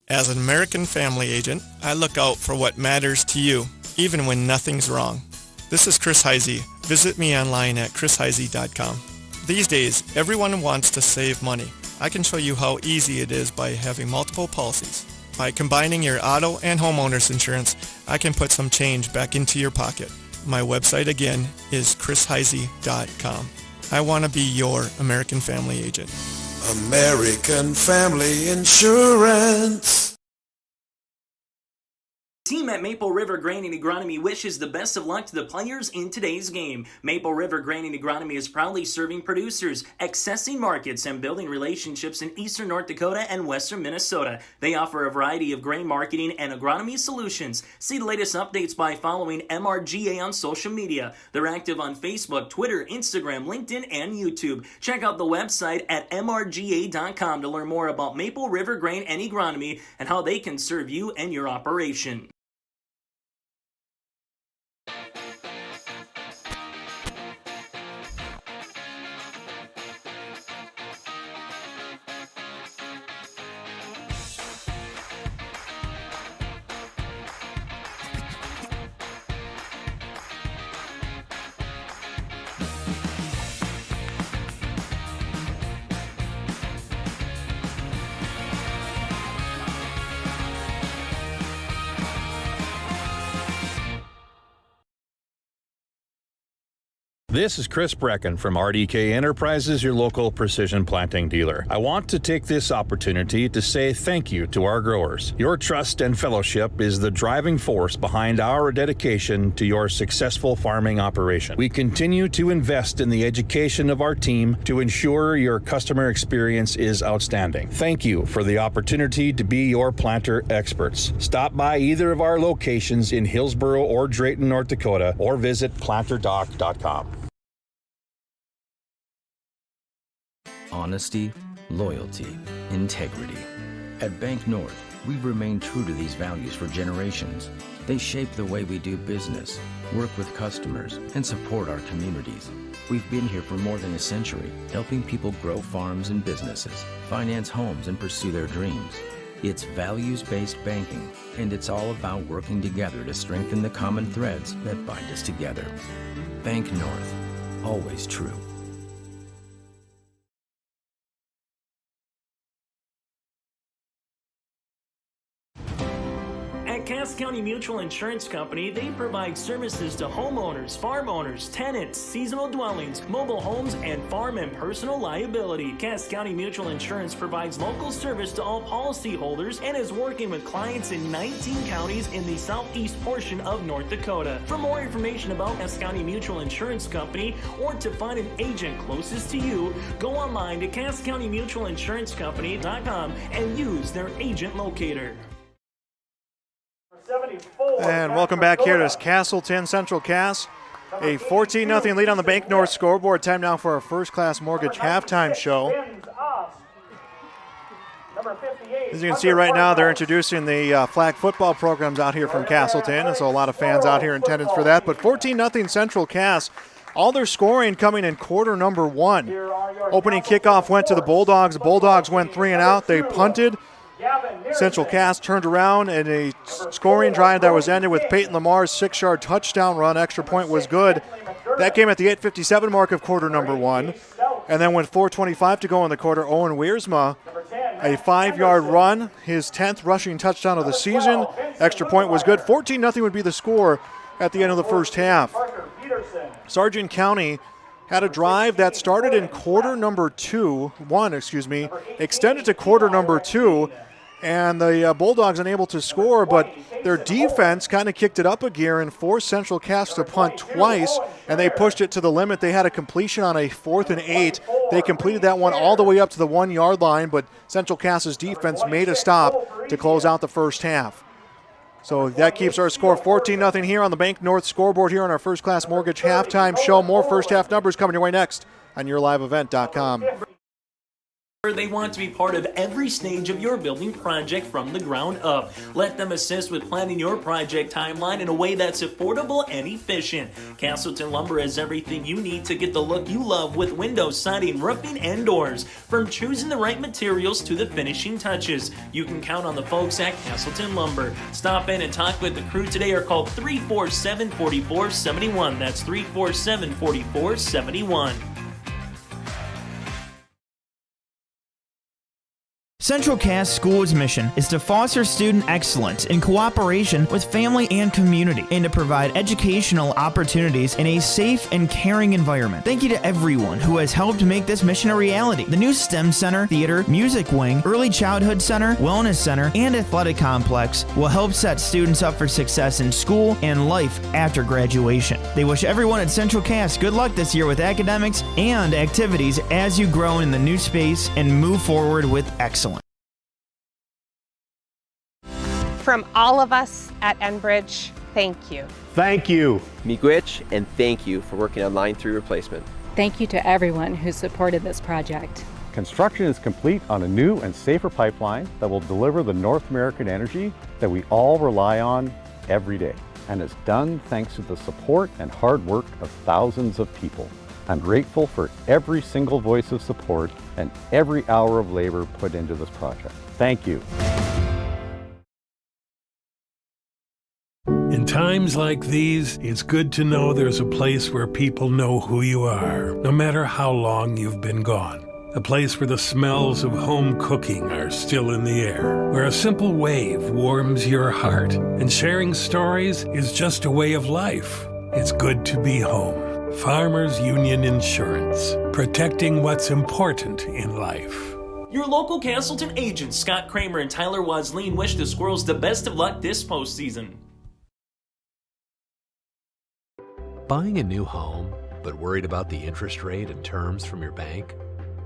As an American Family agent, I look out for what matters to you, even when nothing's wrong. This is Chris Heisey. Visit me online at chrisheisey.com. These days, everyone wants to save money. I can show you how easy it is by having multiple policies. By combining your auto and homeowner's insurance, I can put some change back into your pocket. My website again is chrisheisey.com. I want to be your American Family agent. American Family Insurance. Team at Maple River Grain and Agronomy wishes the best of luck to the players in today's game. Maple River Grain and Agronomy is proudly serving producers, accessing markets, and building relationships in eastern North Dakota and western Minnesota. They offer a variety of grain marketing and agronomy solutions. See the latest updates by following MRGA on social media. They're active on Facebook, Twitter, Instagram, LinkedIn, and YouTube. Check out the website at mrga.com to learn more about Maple River Grain and Agronomy and how they can serve you and your operation. This is Chris Brecken from RDK Enterprises, your local precision planting dealer. I want to take this opportunity to say thank you to our growers. Your trust and fellowship is the driving force behind our dedication to your successful farming operation. We continue to invest in the education of our team to ensure your customer experience is outstanding. Thank you for the opportunity to be your planter experts. Stop by either of our locations in Hillsborough or Drayton, North Dakota, or visit planterdoc.com. Honesty, loyalty, integrity. At Bank North, we've remained true to these values for generations. They shape the way we do business, work with customers, and support our communities. We've been here for more than a century, helping people grow farms and businesses, finance homes, and pursue their dreams. It's values-based banking, and it's all about working together to strengthen the common threads that bind us together. Bank North, always true. At Cass County Mutual Insurance Company, they provide services to homeowners, farm owners, tenants, seasonal dwellings, mobile homes, and farm and personal liability. Cass County Mutual Insurance provides local service to all policyholders and is working with clients in 19 counties in the southeast portion of North Dakota. For more information about Cass County Mutual Insurance Company or to find an agent closest to you, go online to CassCountyMutualInsuranceCompany.com and use their agent locator. And welcome back here to Castleton Central Cass. A 14-0 lead on the Bank North scoreboard. Time now for our First Class Mortgage halftime show. As you can see right now, they're introducing the flag football programs out here from Castleton, and so a lot of fans out here in attendance for that. But 14-0 Central Cass. All their scoring coming in quarter number one. Opening kickoff went to the Bulldogs. The Bulldogs went 3 and out. They punted. Central Cass turned around in a scoring drive that was ended with Peyton Lamar's 6-yard touchdown run. Extra point was good. That came at the 8:57 mark of quarter number one. And then with 4:25 to go in the quarter, Owen Wiersma, a 5-yard run, his 10th rushing touchdown of the season. Extra point was good. 14-0 would be the score at the end of the first half. Sargent County had a drive that started in quarter number one, extended to quarter number two, and the Bulldogs unable to score, but their defense kind of kicked it up a gear and forced Central Cass to punt twice, and they pushed it to the limit. They had a completion on a 4th and 8 They completed that one all the way up to the 1 yard line, but Central Cass's defense made a stop to close out the first half. So that keeps our score 14-0 here on the Bank North scoreboard here on our First Class Mortgage halftime show. More first half numbers coming your way next on YourLiveEvent.com. They want to be part of every stage of your building project from the ground up. Let them assist with planning your project timeline in a way that's affordable and efficient. Castleton Lumber has everything you need to get the look you love with windows, siding, roofing, and doors. From choosing the right materials to the finishing touches, you can count on the folks at Castleton Lumber. Stop in and talk with the crew today or call 347-4471. That's 347-4471. Central Cass School's mission is to foster student excellence in cooperation with family and community and to provide educational opportunities in a safe and caring environment. Thank you to everyone who has helped make this mission a reality. The new STEM Center, Theater, Music Wing, Early Childhood Center, Wellness Center, and Athletic Complex will help set students up for success in school and life after graduation. They wish everyone at Central Cass good luck this year with academics and activities as you grow in the new space and move forward with excellence. From all of us at Enbridge, thank you. Thank you. Miigwech, and thank you for working on Line 3 replacement. Thank you to everyone who supported this project. Construction is complete on a new and safer pipeline that will deliver the North American energy that we all rely on every day. And it's done thanks to the support and hard work of thousands of people. I'm grateful for every single voice of support and every hour of labor put into this project. Thank you. In times like these, it's good to know there's a place where people know who you are, no matter how long you've been gone. A place where the smells of home cooking are still in the air, where a simple wave warms your heart, and sharing stories is just a way of life. It's good to be home. Farmers Union Insurance, protecting what's important in life. Your local Castleton agents, Scott Kramer and Tyler Wasleen, wish the Squirrels the best of luck this postseason. Buying a new home, but worried about the interest rate and terms from your bank?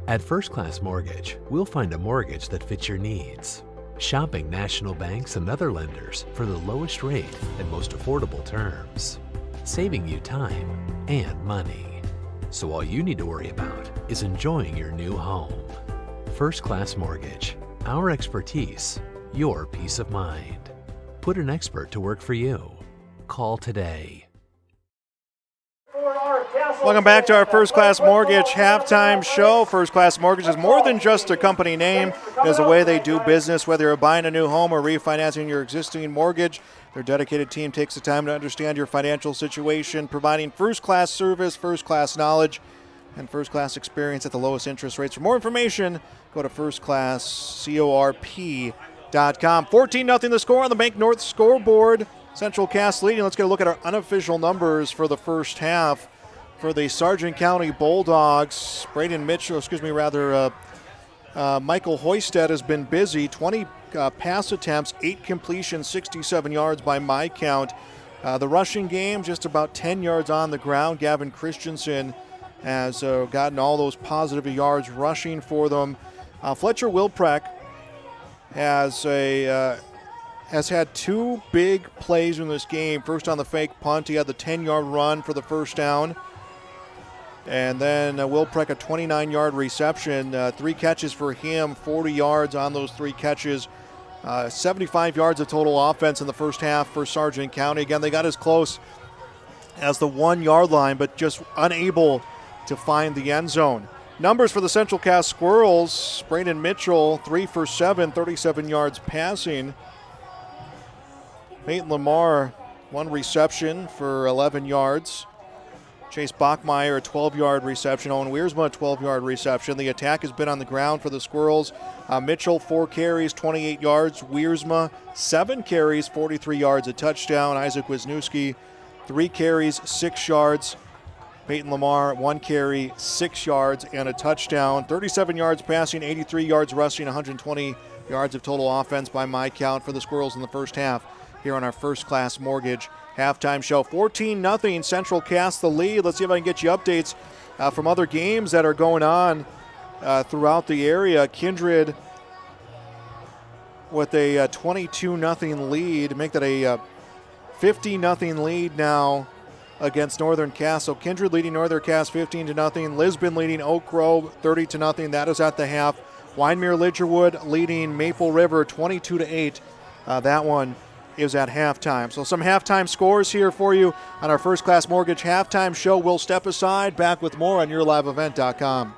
At First Class Mortgage, we'll find a mortgage that fits your needs. Shopping national banks and other lenders for the lowest rate and most affordable terms. Saving you time and money. So all you need to worry about is enjoying your new home. First Class Mortgage. Our expertise, your peace of mind. Put an expert to work for you. Call today. Welcome back to our First Class Mortgage halftime show. First Class Mortgage is more than just a company name. It is the way they do business, whether you're buying a new home or refinancing your existing mortgage. Their dedicated team takes the time to understand your financial situation, providing first-class service, first-class knowledge, and first-class experience at the lowest interest rates. For more information, go to firstclasscorp.com. 14-0 the score on the Bank North scoreboard. Central Cass leading. Let's get a look at our unofficial numbers for the first half. For the Sargent County Bulldogs, Michael Hoisted has been busy. 20 pass attempts, 8 completions, 67 yards by my count. The rushing game, just about 10 yards on the ground. Gavin Christensen has gotten all those positive yards rushing for them. Fletcher Wilpreck has had 2 big plays in this game. First on the fake punt, he had the 10-yard run for the first down. And then Wilpreck, a 29-yard reception, 3 catches for him, 40 yards on those 3 catches, 75 yards of total offense in the first half for Sargent County. Again, they got as close as the 1-yard line, but just unable to find the end zone. Numbers for the Central Cass Squirrels, Braden Mitchell, 3 for 7, 37 yards passing. Peyton Lamar, 1 reception for 11 yards. Chase Bachmeyer, a 12-yard reception. Owen Wiersma, a 12-yard reception. The attack has been on the ground for the Squirrels. Mitchell, 4 carries, 28 yards. Wiersma, 7 carries, 43 yards, a touchdown. Isaac Wisniewski, 3 carries, 6 yards. Peyton Lamar, 1 carry, 6 yards, and a touchdown. 37 yards passing, 83 yards rushing, 120 yards of total offense by my count for the Squirrels in the first half. here on our First Class Mortgage halftime show. 14-0, Central Cass the lead. Let's see if I can get you updates from other games that are going on throughout the area. Kindred with a 22-0 lead, make that a 50-0 lead now against Northern Cass. So Kindred leading Northern Cass 15-0. Lisbon leading Oak Grove 30-0. That is at the half. Wyndmere Lidgerwood leading Maple River 22-8. That one is at halftime. So some halftime scores here for you on our First Class Mortgage halftime show. We'll step aside. Back with more on yourliveevent.com.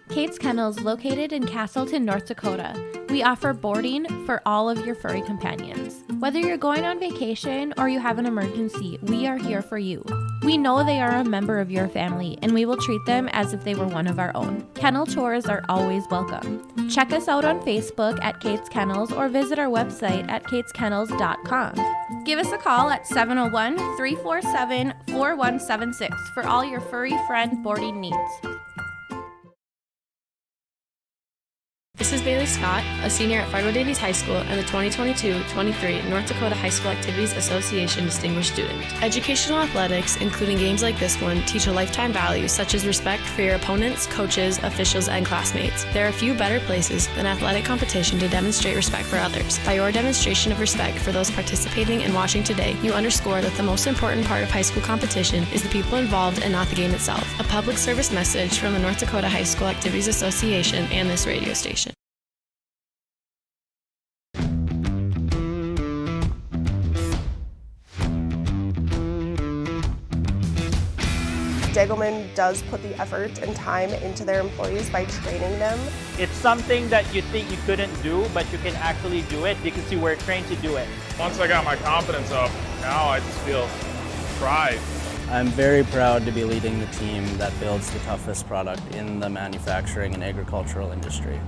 Kate's Kennels, located in Castleton, North Dakota. We offer boarding for all of your furry companions. Whether you're going on vacation or you have an emergency, we are here for you. We know they are a member of your family, and we will treat them as if they were one of our own. Kennel tours are always welcome. Check us out on Facebook at Kate's Kennels or visit our website at kateskennels.com. Give us a call at 701-347-4176 for all your furry friend boarding needs. This is Bailey Scott, a senior at Fargo Davies High School and the 2022-23 North Dakota High School Activities Association Distinguished Student. Educational athletics, including games like this one, teach a lifetime value such as respect for your opponents, coaches, officials, and classmates. There are few better places than athletic competition to demonstrate respect for others. By your demonstration of respect for those participating and watching today, you underscore that the most important part of high school competition is the people involved and not the game itself. A public service message from the North Dakota High School Activities Association and this radio station. Degelman does put the effort and time into their employees by training them. It's something that you think you couldn't do, but you can actually do it because you were trained to do it. Once I got my confidence up, now I just feel pride. I'm very proud to be leading the team that builds the toughest product in the manufacturing and agricultural industry.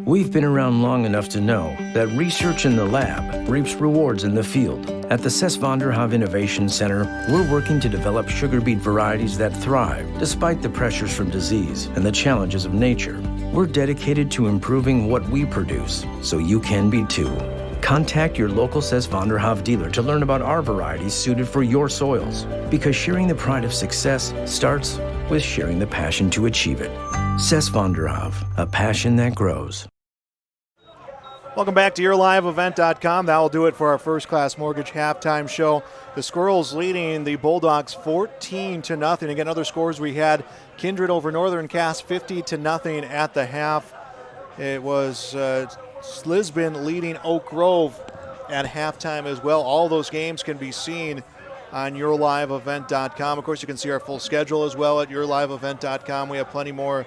We've been around long enough to know that research in the lab reaps rewards in the field. At the Cess van der Haaf Innovation Center, we're working to develop sugar beet varieties that thrive despite the pressures from disease and the challenges of nature. We're dedicated to improving what we produce, so you can be too. Contact your local Cess van der Haaf dealer to learn about our varieties suited for your soils, because sharing the pride of success starts with sharing the passion to achieve it. Cess van der Haaf, a passion that grows. Welcome back to yourliveevent.com. That will do it for our First Class Mortgage halftime show. The Squirrels leading the Bulldogs 14-0. Again, other scores we had: Kindred over Northern Cass 50-0 at the half. It was Lisbon leading Oak Grove at halftime as well. All those games can be seen on yourliveevent.com. Of course, you can see our full schedule as well at yourliveevent.com. We have plenty more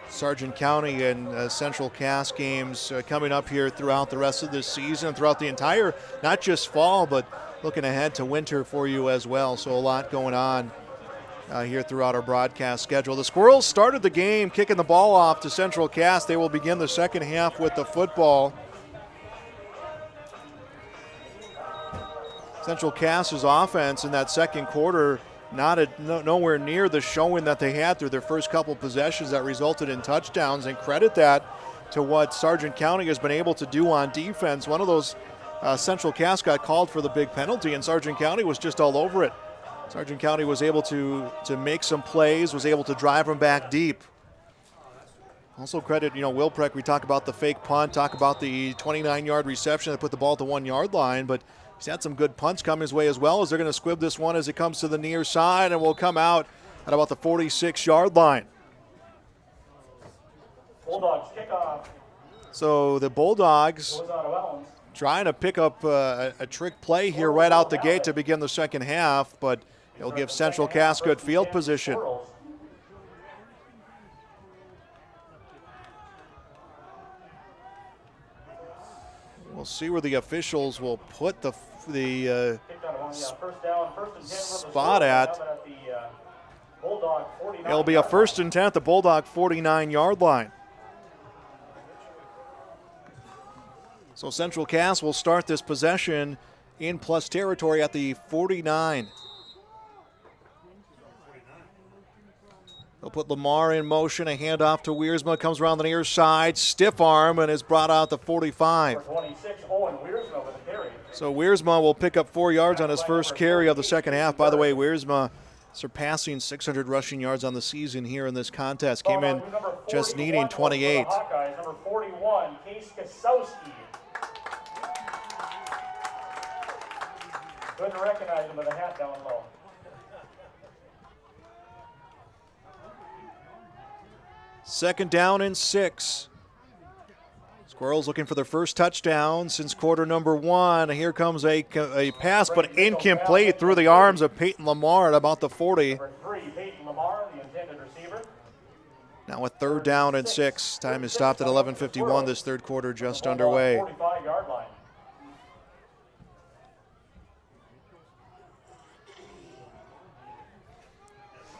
Sargent County and Central Cass games coming up here throughout the rest of this season, throughout the entire, not just fall, but looking ahead to winter for you as well. So a lot going on here throughout our broadcast schedule. The Squirrels started the game kicking the ball off to Central Cass. They will begin the second half with the football. Central Cass's offense in that second quarter nowhere near the showing that they had through their first couple possessions that resulted in touchdowns, and credit that to what Sargent County has been able to do on defense. One of those, Central Cass got called for the big penalty, and Sargent County was just all over it. Sargent County was able to make some plays, was able to drive them back deep. Also credit, Wilpreck, we talk about the fake punt, talk about the 29-yard reception that put the ball at the 1-yard line, but he's had some good punts come his way as well, as they're going to squib this one as it comes to the near side and will come out at about the 46-yard line. Bulldogs kickoff. So the Bulldogs trying to pick up a trick play here right out the gate to begin the second half, but it'll give Central Cass good field position. We'll see where the officials will put the spot at. It'll be a 1st and 10 at the Bulldog 49-yard line. So Central Cass will start this possession in plus territory at the 49. They'll put Lamar in motion. A handoff to Wiersma, comes around the near side, stiff arm, and is brought out to 45. So Wiersma will pick up 4 yards on his first carry of the second half. By the way, Wiersma surpassing 600 rushing yards on the season here in this contest. Came in just needing 28. Number 41, Case Kasowski. Couldn't recognize him with a hat down low. Second down and 6. Squirrels looking for their first touchdown since quarter number 1. Here comes a pass, but incomplete through the arms of Peyton Lamar at about the 40. Number 3, Peyton Lamar, the intended receiver. Now a third down and 6. Time is stopped at 11:51. This third quarter just underway. 45-yard line.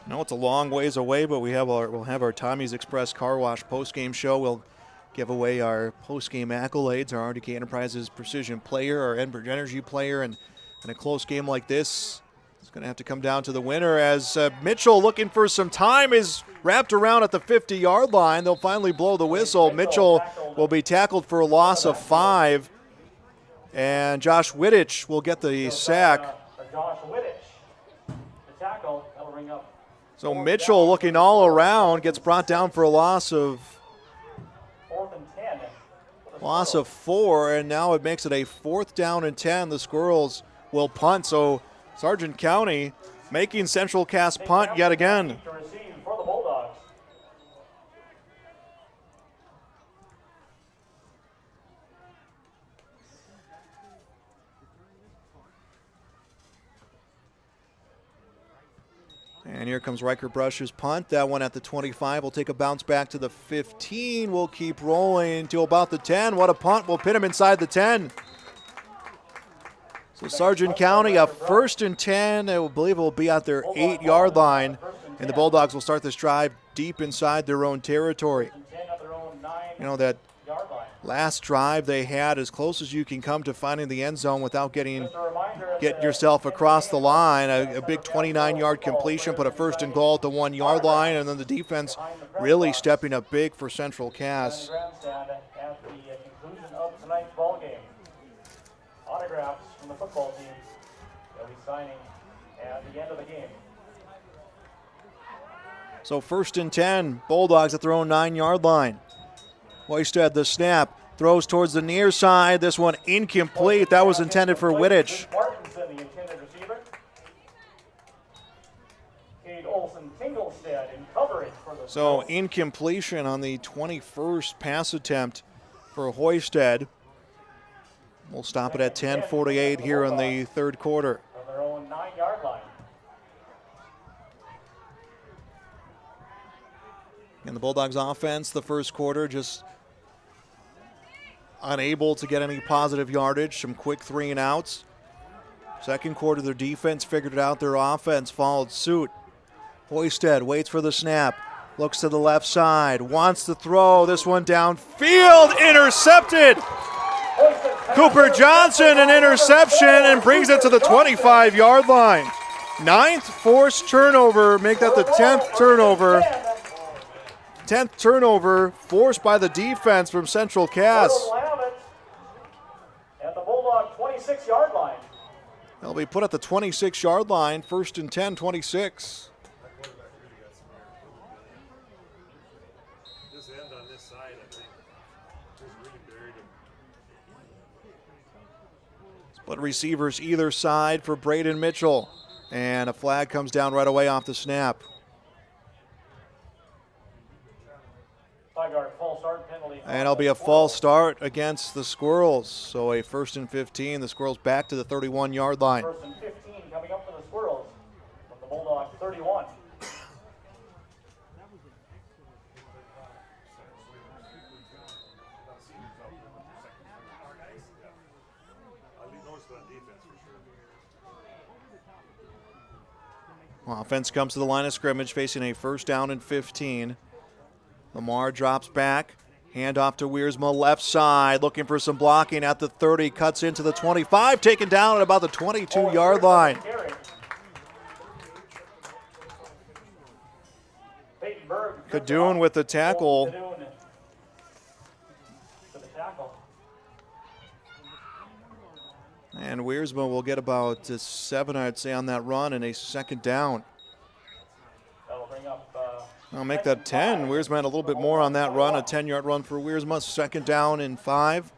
No, it's a long ways away, but we'll have our Tommy's Express Car Wash postgame show. We'll give away our postgame accolades, our RDK Enterprises Precision Player, our Enbridge Energy Player, and in a close game like this, it's going to have to come down to the winner as Mitchell, looking for some time, is wrapped around at the 50-yard line. They'll finally blow the whistle. Mitchell will be tackled for a loss of 5, and Josh Wittich will get the sack. Josh Wittich, the tackle, that'll ring up. So Mitchell, looking all around, gets brought down for a loss of 4, and now it makes it a 4th down and 10. The Squirrels will punt. So Sargent County making Central Cass punt yet again. To receive for the Bulldogs. And here comes Riker Brush's punt. That one at the 25 will take a bounce back to the 15. We'll keep rolling to about the 10. What a punt. We'll pin him inside the 10. So Sargent County, a 1st and 10. I believe it will be at their 8-yard line. And the Bulldogs will start this drive deep inside their own territory. You know, that last drive they had as close as you can come to finding the end zone without getting yourself across the line. A big 29-yard completion, put a 1st and goal at the 1-yard line, and then the defense really stepping up big for Central Cass. At the conclusion of tonight's ball game. Autographs from the football team. They'll be signing at the end of the game. So 1st and 10, Bulldogs at their own 9-yard line. Hoisted the snap, throws towards the near side. This one incomplete. That was intended for Wittich. Martinson, the intended receiver. Olson Tinglestead in coverage for the So incompletion on the 21st pass attempt for Hoisted. We'll stop it at 10:48 here in the third quarter. on their own 9-yard line. And the Bulldogs offense, the first quarter, just unable to get any positive yardage, some quick 3 and outs. Second quarter, their defense figured it out. Their offense followed suit. Hoisted waits for the snap, looks to the left side, wants to throw. This one downfield, intercepted. Cooper Johnson, an interception, and brings it to the 25-yard line. 9th forced turnover, make that the 10th turnover. 10th turnover forced by the defense from Central Cass. At the Bulldog 26-yard line. They'll be put at the 26-yard line, 1st and 10, 26. Split receivers either side for Braden Mitchell. And a flag comes down right away off the snap. 5-yard false start penalty. And it'll be a false start against the Squirrels. So a 1st and 15. The Squirrels back to the 31-yard line. 1st and 15 coming up for the Squirrels from the Bulldog 31. Offense comes to the line of scrimmage facing a 1st down and 15. Lamar drops back. Handoff to Wiersma, left side, looking for some blocking at the 30. Cuts into the 25, taken down at about the 22-yard line. Kadoon with the tackle. And Wiersma will get about 7, I'd say, on that run and a second down. I'll make that 10. Wiersma had a little bit more on that run, a 10-yard run for Wiersma. Second down and 5.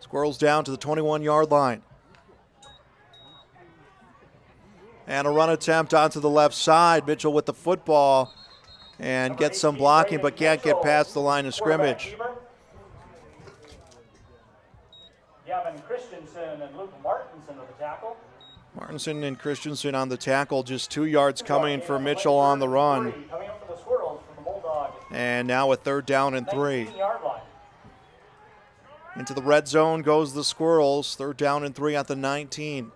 Squirrels down to the 21-yard line. And a run attempt onto the left side. Mitchell with the football and gets some blocking, but can't get past the line of scrimmage. Gavin Christensen and Luke Martinson with the tackle. Martinson and Christensen on the tackle, just 2 yards coming for Mitchell on the run. And now a third down and 3. Into the red zone goes the Squirrels. Third down and 3 at the 19.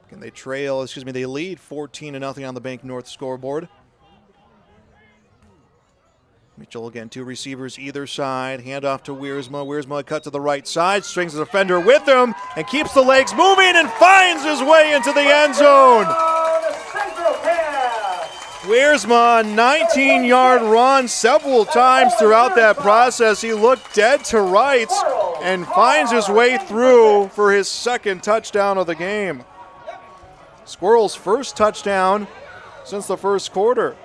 Can they they lead 14-0 on the Bank North scoreboard. Mitchell again, 2 receivers either side. Handoff to Wiersma. Wiersma cut to the right side, strings the defender with him, and keeps the legs moving and finds his way into the end zone. Wiersma, 19-yard run several times throughout that process. He looked dead to rights and finds his way through for his second touchdown of the game. Squirrels' first touchdown since the first quarter.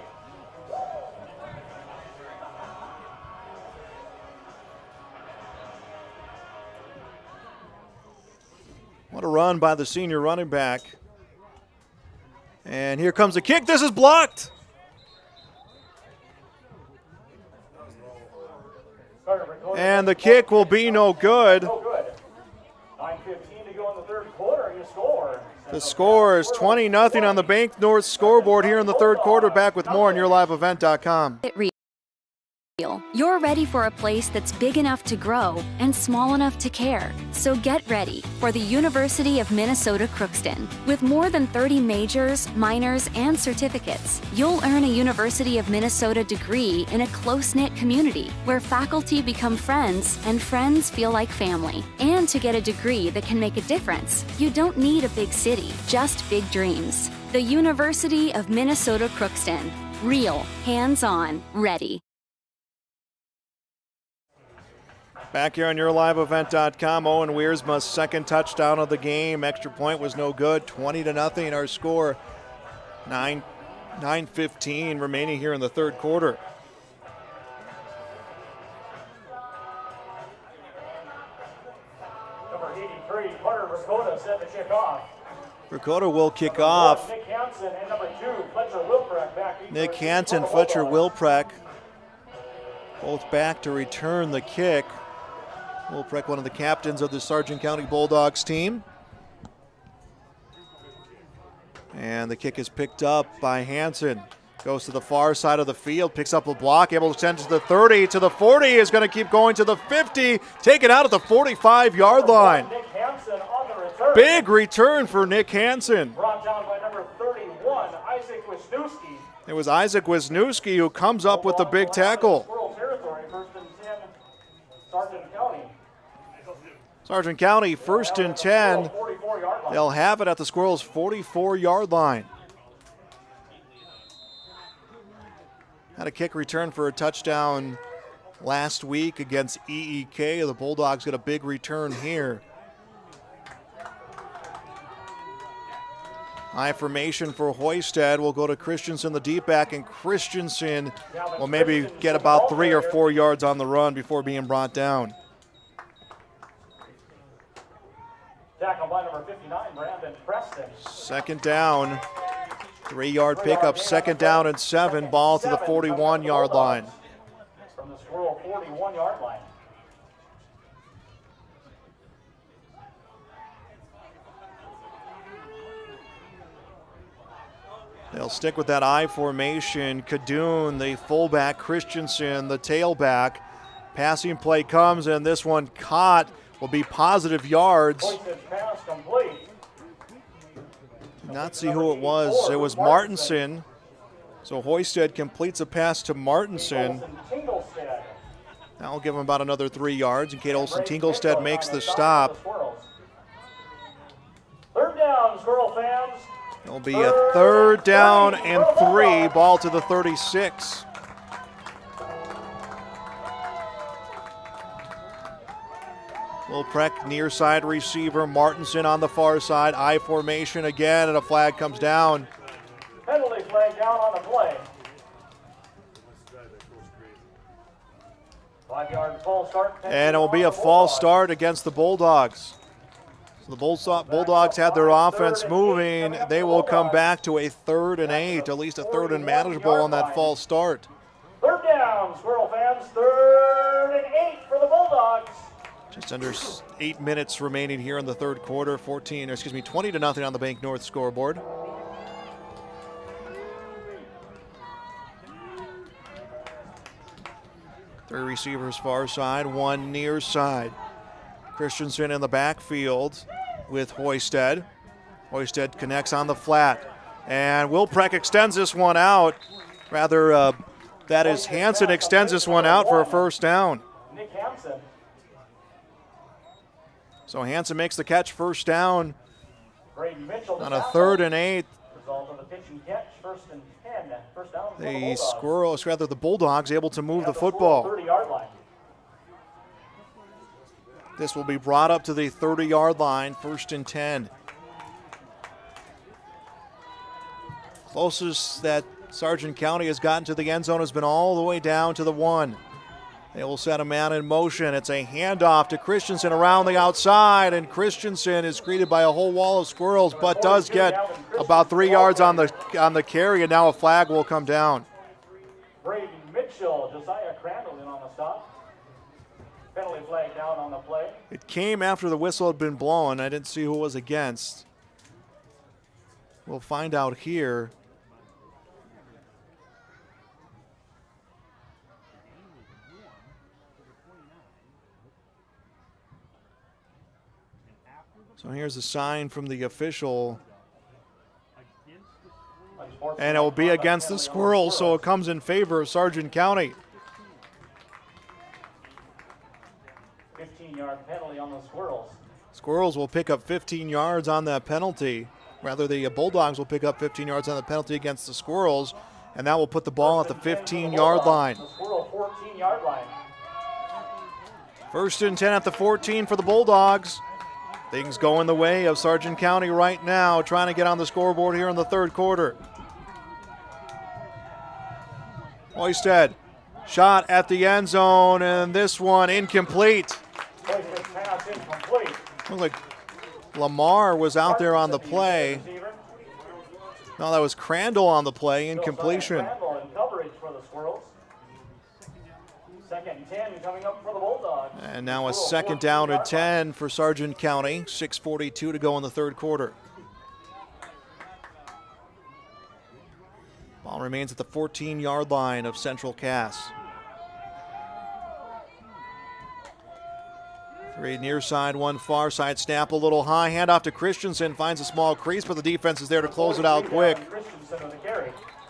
What a run by the senior running back. And here comes the kick. This is blocked. And the kick will be no good. 9:15 to go in the third quarter. Your score. The score is 20-0 on the Bank North scoreboard here in the third quarter. Back with more on YourLiveEvent.com. You're ready for a place that's big enough to grow and small enough to care. So get ready for the University of Minnesota Crookston. With more than 30 majors, minors, and certificates, you'll earn a University of Minnesota degree in a close-knit community where faculty become friends and friends feel like family. And to get a degree that can make a difference, you don't need a big city, just big dreams. The University of Minnesota Crookston. Real, hands-on, ready. Back here on YourLiveEvent.com, Owen Wiersma's second touchdown of the game. Extra point was no good, 20-0 our score. 9:15 remaining here in the third quarter. Number 83, Carter Ricotta set the kick off. Ricotta will kick off. Nick Hansen and number 2, Fletcher Wilprek back. Nick Hansen, Fletcher Wilprek, both back to return the kick. Wilprek, one of the captains of the Sargent County Bulldogs team. And the kick is picked up by Hansen. Goes to the far side of the field, picks up a block, able to send it to the 30, to the 40, is going to keep going to the 50, taken out at the 45-yard line. Nick Hansen on the return. Big return for Nick Hansen. Brought down by number 31, Isaac Wisniewski. It was Isaac Wisniewski who comes up with the big tackle. Squirrel territory, 1st and 10, Sargent County. Sargent County, 1st and 10. They'll have it at the Squirrels' 44-yard line. Had a kick return for a touchdown last week against EEK. The Bulldogs get a big return here. High formation for Hoisted. Will go to Christensen, the deep back, and Christensen will maybe get about 3 or 4 yards on the run before being brought down. Tackle by number 59, Brandon Preston. Second down. 3-yard pickup, second down and 7. Ball to the 41-yard line. From the Squirrel 41-yard line. They'll stick with that I formation. Kadoon, the fullback, Christensen, the tailback. Passing play comes, and this one caught. Will be positive yards. Not see who it was. It was Martinson. So Hoisted completes a pass to Martinson. That'll give him about another 3 yards. And Kate Olson-Tinglestead makes the stop. Third down, Squirrel fans. It'll be a 3rd down and 3, ball to the 36. Wilpreck near side receiver, Martinson on the far side, I formation again, and a flag comes down. Penalty flag down on the play. 5-yard false start. And it will be a false start against the Bulldogs. So the Bulldogs had their offense moving. They will come back to a 3rd and 8, at least a 3rd and manageable on that false start. 3rd down, Squirrel fans. 3rd and 8 for the Bulldogs. Just under 8 minutes remaining here in the 3rd quarter. 20-0 on the Bank North scoreboard. Three receivers far side, one near side. Christensen in the backfield with Hoisted. Hoisted connects on the flat. And Wilpreck extends this one out. Rather, that is Hansen extends this one out for a 1st down. Nick Hansen. So Hansen makes the catch, 1st down Braden Mitchell on a 3rd and 8. Result of the pitch and catch, 1st and 10. 1st down for The Bulldogs able to move the football. 30-yard line. This will be brought up to the 30-yard line, 1st and 10. Closest that Sargent County has gotten to the end zone has been all the way down to the 1. They will set a man in motion. It's a handoff to Christensen around the outside, and Christensen is greeted by a whole wall of squirrels, but does get about 3 yards on the carry, and now a flag will come down. Braden Mitchell, Josiah Crandall in on the stop. Penalty flag down on the play. It came after the whistle had been blown. I didn't see who it was against. We'll find out here. So here's a sign from the official. And it will be against the Squirrels, so it comes in favor of Sargent County. 15-yard penalty on the Squirrels. Squirrels will pick up 15 yards on that penalty. Rather, the Bulldogs will pick up 15 yards on the penalty against the Squirrels, and that will put the ball at the 15-yard line. The Squirrel 14-yard line. 1st and 10 at the 14 for the Bulldogs. Things going the way of Sargent County right now, trying to get on the scoreboard here in the 3rd quarter. Hoisted, shot at the end zone, and this one incomplete. Looks like Lamar was out there on the play. No, that was Crandall on the play, incompletion. Second and 10 coming up for the Bulldogs. And now a 2nd down and 10 for Sargent County. 6:42 to go in the 3rd quarter. Ball remains at the 14-yard line of Central Cass. 3 near side, 1 far side. Snap a little high. Handoff to Christensen. Finds a small crease, but the defense is there to close it out quick.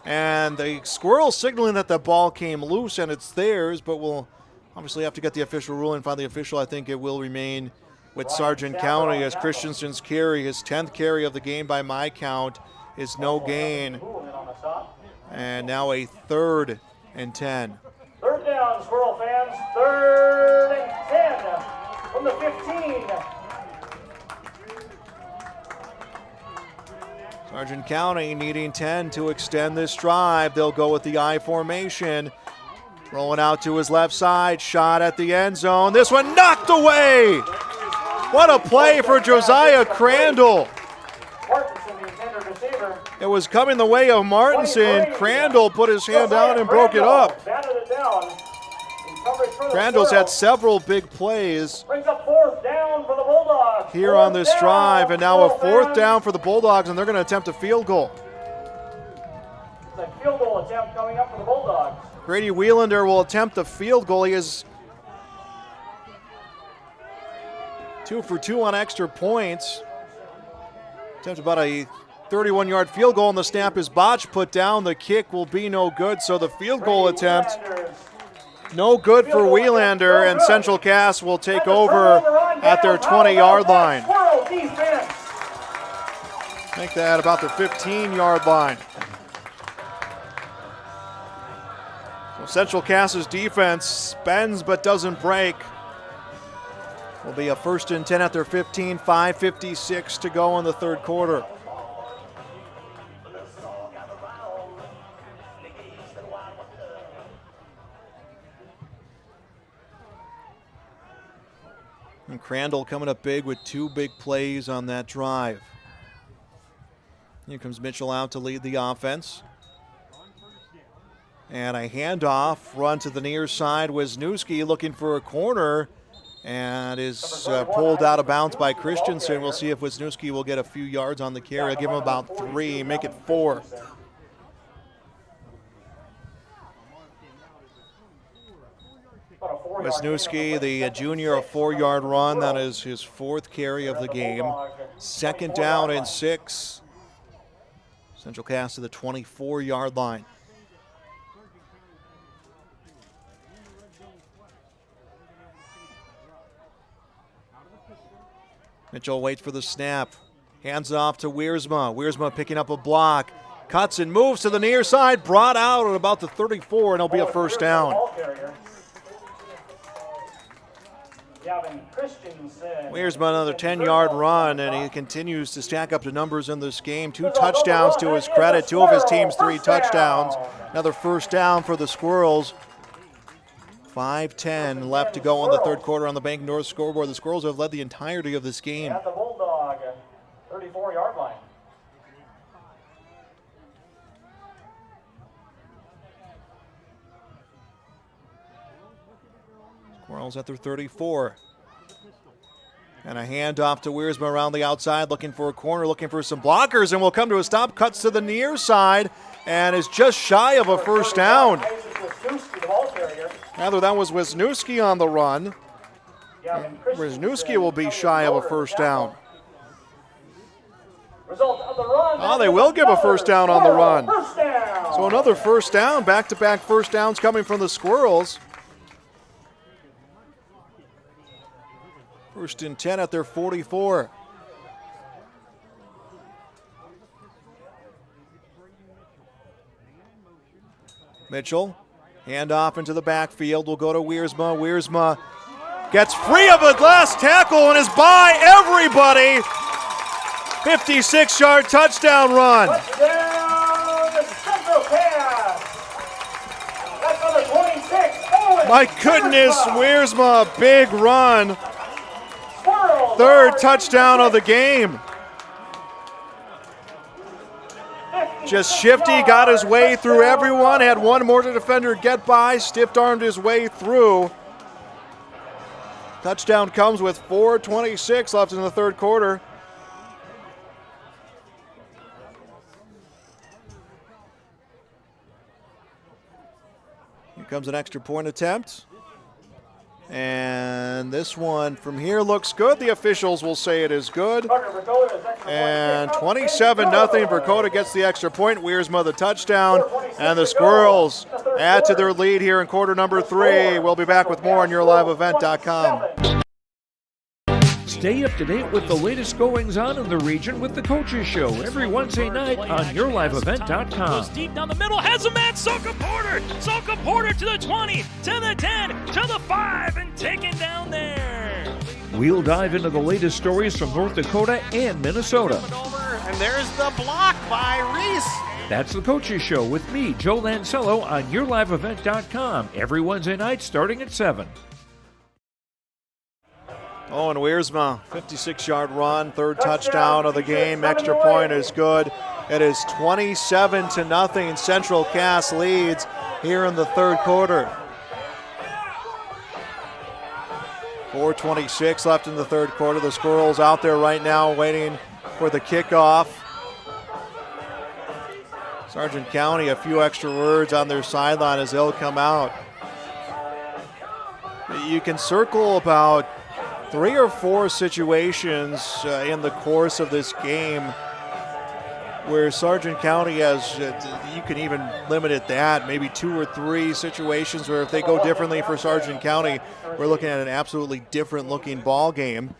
And the Squirrels signaling that the ball came loose and it's theirs, but we'll obviously have to get the official ruling. Find the official. I think it will remain with Sargent County as Christensen's carry, his 10th carry of the game by my count, is no gain. And now a 3rd and 10. 3rd down, Squirrel fans. 3rd and 10 from the 15. Sargent County needing 10 to extend this drive. They'll go with the I formation. Rolling out to his left side. Shot at the end zone. This one knocked away. What a play for Josiah Crandall. It was coming the way of Martinson. Crandall put his hand down and broke it up. Crandall's had several big plays here on this drive, and now a 4th down for the Bulldogs, and they're going to attempt a field goal. It's a field goal attempt coming up for the Bulldogs. Grady Wieslander will attempt the field goal. He is 2 for 2 on extra points. Attempt about a 31-yard field goal, and the snap is botched, put down. The kick will be no good, so the field goal attempt no good for Wieslander, and Central Cass will take over at their 20-yard line. Make that about the 15-yard line. So Central Cass's defense bends but doesn't break. Will be a 1st and 10 at their 15, 5:56 to go in the third quarter. And Crandall coming up big with 2 big plays on that drive. Here comes Mitchell out to lead the offense. And a handoff, run to the near side. Wisniewski looking for a corner and is pulled out of bounds by Christensen. We'll see if Wisniewski will get a few yards on the carry. I'll give him about 3, make it 4. Wisniewski, the junior, a 4-yard run. That is his 4th carry of the game. 2nd down and 6. Central Cass to the 24-yard line. Mitchell waits for the snap. Hands off to Wiersma. Wiersma picking up a block. Cuts and moves to the near side. Brought out at about the 34, and it'll be a 1st down. Wiersma another 10-yard run, and he continues to stack up the numbers in this game. 2 touchdowns to his credit. 2 of his team's 3 touchdowns. Another 1st down for the Squirrels. 5:10 left to go on the third quarter on the Bank North scoreboard. The Squirrels have led the entirety of this game. At the Bulldog 34-yard line. Squirrels at their 34. And a handoff to Wiersma around the outside, looking for a corner, looking for some blockers, and will come to a stop. Cuts to the near side and is just shy of a 1st down. Rather, that was Wisniewski on the run. Wisniewski will be shy of a 1st down. Oh, they will give a 1st down on the run. So another 1st down, back-to-back 1st downs coming from the Squirrels. 1st and 10 at their 44. Mitchell, hand off into the backfield. Will go to Wiersma. Wiersma gets free of a last tackle and is by everybody. 56-yard touchdown run. My goodness, Wiersma, big run. 3rd touchdown of the game. Just shifty, got his way through everyone, had one more defender get by, stiff-armed his way through. Touchdown comes with 4:26 left in the third quarter. Here comes an extra point attempt. And this one from here looks good. The officials will say it is good. And 27-0. Vercoda gets the extra point. Wiersma the touchdown. And the Squirrels add to their lead here in quarter number 3. We'll be back with more on YourLiveEvent.com. Stay up to date with the latest goings-on in the region with the Coaches Show every Wednesday night on YourLiveEvent.com. Goes deep down the middle, has a man, Soka Porter! Soka Porter to the 20, to the 10, to the 5, and taken down there. We'll dive into the latest stories from North Dakota and Minnesota. And there's the block by Reese. That's the Coaches Show with me, Joe Lancello, on YourLiveEvent.com every Wednesday night starting at 7. Owen Wiersma, 56-yard run, 3rd touchdown of the game. Extra point is good. It is 27-0. Central Cass leads here in the third quarter. 4:26 left in the third quarter. The Squirrels out there right now waiting for the kickoff. Sargent County, a few extra words on their sideline as they'll come out. You can circle about 3 or 4 situations in the course of this game where Sargent County has, you can even limit it that, maybe 2 or 3 situations where if they go differently for Sargent County, we're looking at an absolutely different looking ball game.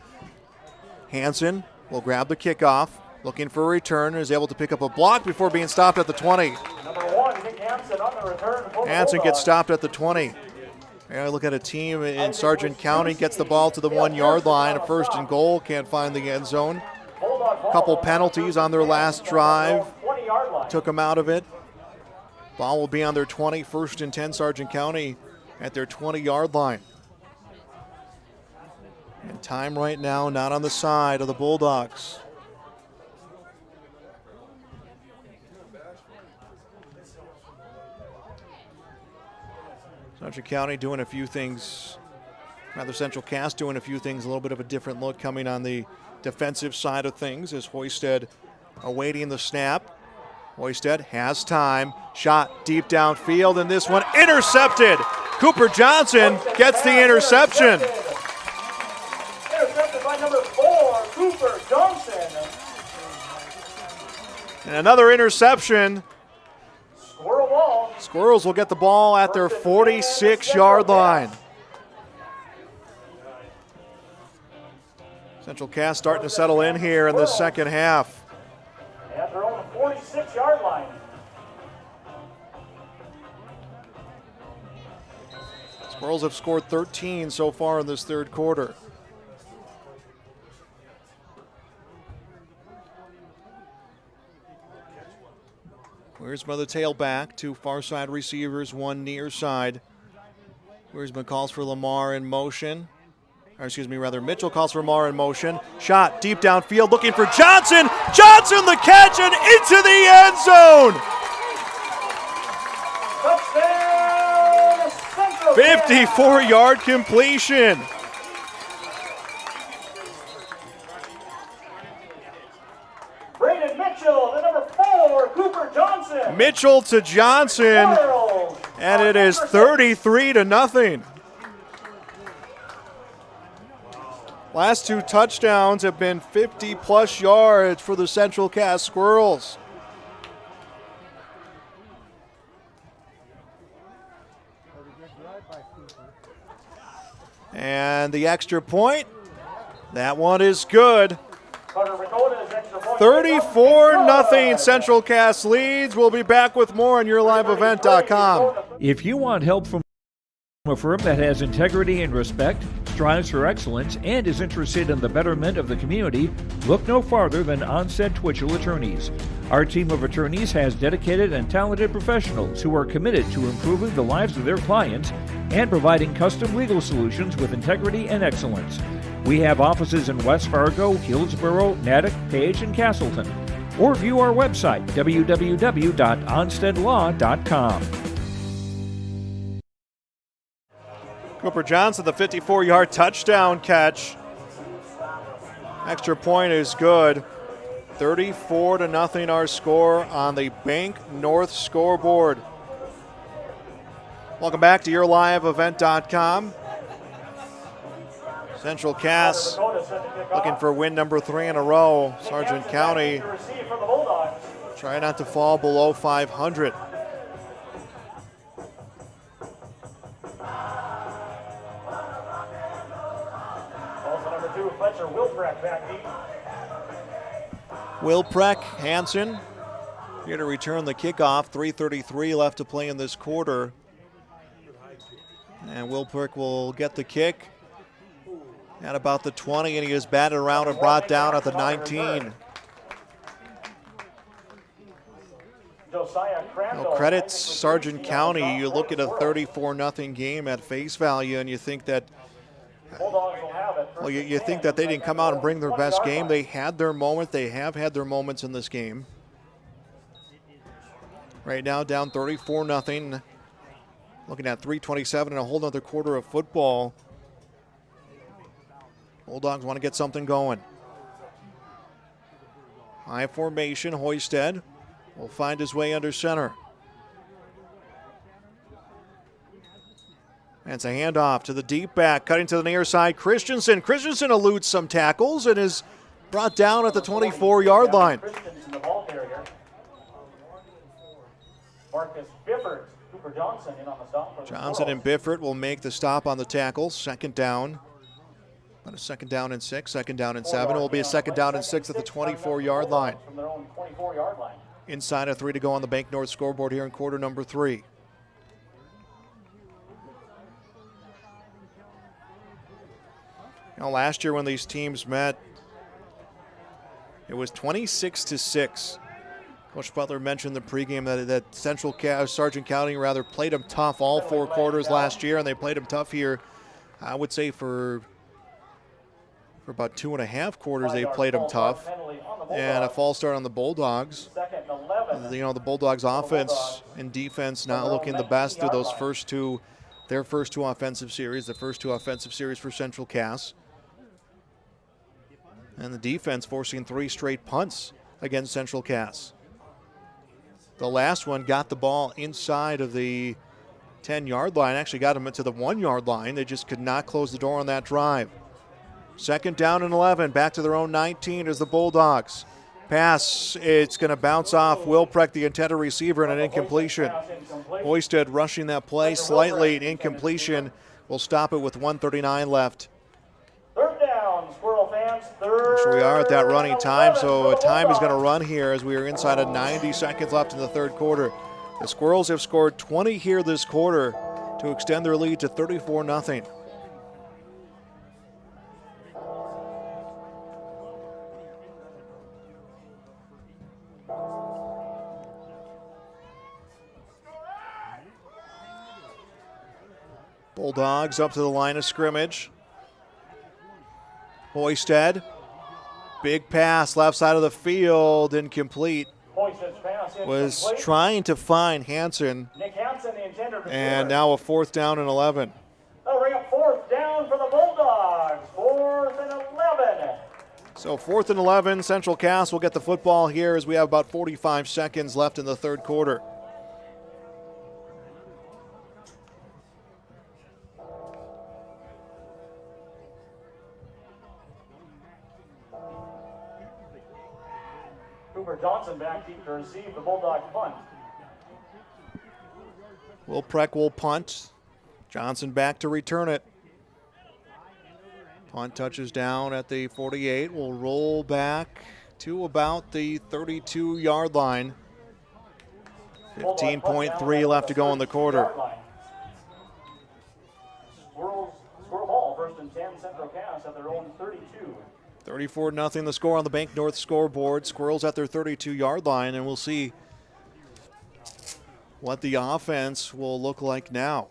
Hansen will grab the kickoff. Looking for a return, is able to pick up a block before being stopped at the 20. Number 1, Nick Hansen on the return. Hansen gets stopped at the 20. And I look at a team in Sargent County, gets the ball to the 1 yard line, a first and goal, can't find the end zone. Couple penalties on their last drive, took them out of it. Ball will be on their 20, first and 10 Sargent County at their 20-yard line. And time right now not on the side of the Bulldogs. Sargent County doing a few things, rather Central Cass doing a few things, a little bit of a different look coming on the defensive side of things as Hoisted awaiting the snap. Hoisted has time, shot deep downfield, and this one intercepted. Cooper Johnson gets the interception. Intercepted by number 4, Cooper Johnson. And another interception. Squirrel ball. Squirrels will get the ball at their 46-yard line. Central Cass starting to settle in here in the second half. At their own 46-yard line. Squirrels have scored 13 so far in this third quarter. Where's the tailback? 2 far side receivers, 1 near side. Where's calls for Lamar in motion. Mitchell calls for Lamar in motion. Shot deep downfield looking for Johnson. Johnson the catch and into the end zone. Touchdown, Central 54-yard completion. Braden Mitchell, the number 4, Cooper Johnson. Mitchell to Johnson, and it is 33-0. Last 2 touchdowns have been 50-plus yards for the Central Cass Squirrels. And the extra point, that one is good. 34-0 Central Cass leads. We'll be back with more on YourLiveEvent.com. If you want help from a firm that has integrity and respect, strives for excellence, and is interested in the betterment of the community, look no farther than Onstead Twitchell Attorneys. Our team of attorneys has dedicated and talented professionals who are committed to improving the lives of their clients and providing custom legal solutions with integrity and excellence. We have offices in West Fargo, Hillsborough, Natick, Page, and Castleton. Or view our website, www.onsteadlaw.com. Cooper Johnson, the 54-yard touchdown catch. Extra point is good. 34-0 our score on the Bank North scoreboard. Welcome back to YourLiveEvent.com. Central Cass looking for win number 3 in a row. Sargent County trying not to fall below 500. Also number 2, Fletcher Wilpreck back deep. Wilpreck, Hansen here to return the kickoff. 3:33 left to play in this quarter. And Wilpreck will get the kick at about the 20, and he is batted around and brought down at the 19. No credits Sargent County. You look at a 34-0 game at face value, and you think that, well, you think that they didn't come out and bring their best game. They had their moment. They have had their moments in this game. Right now, down 34-0. Looking at 3:27 and a whole nother quarter of football. Bulldogs want to get something going. High formation, Hoisted will find his way under center. And it's a handoff to the deep back, cutting to the near side, Christensen. Christensen eludes some tackles and is brought down at the 24-yard line. Marcus Bifford, Cooper Johnson in on the stop. Johnson and Bifford will make the stop on the tackle. Second down. On a 2nd down and 6, 2nd down and 7. It will be a 2nd down and 6 at the 24-yard line. From their own 24-yard line. Inside of 3 to go on the Bank North scoreboard here in quarter number 3. Last year when these teams met, it was 26-6. Coach Butler mentioned in the pregame that Sargent County played them tough all 4 quarters last year, and they played them tough here. I would say for about 2.5 quarters they played them tough, and a false start on the Bulldogs. The Bulldogs' offense and defense not looking the best through their first two offensive series, the first 2 offensive series for Central Cass. And the defense forcing 3 straight punts against Central Cass. The last one got the ball inside of the 10-yard line, actually got them to the 1-yard line. They just could not close the door on that drive. 2nd down and 11, back to their own 19 as the Bulldogs. Pass, it's going to bounce off Wilprecht, the intended receiver, and an incompletion. Hoisted rushing that play slightly, an incompletion. Will stop it with 1:39 left. 3rd down, Squirrel fans. So we are at that running time, so a time is going to run here as we are inside of 90 seconds left in the 3rd quarter. The Squirrels have scored 20 here this quarter to extend their lead to 34-0. Bulldogs up to the line of scrimmage. Hoisted, big pass, left side of the field, incomplete. Was trying to find Hansen, and now a 4th down and 11. They'll bring up 4th down for the Bulldogs, 4th and 11. So 4th and 11, Central Cass will get the football here as we have about 45 seconds left in the 3rd quarter. Johnson back deep to receive the Bulldog punt. Wilprecht will punt. Johnson back to return it. Punt touches down at the 48. Will roll back to about the 32-yard line. 15.3 left to go in the quarter. Squirrel ball, 1st and 10, Central Cass at their own 32. 34-0 the score on the Bank North scoreboard. Squirrels at their 32-yard line, and we'll see what the offense will look like now.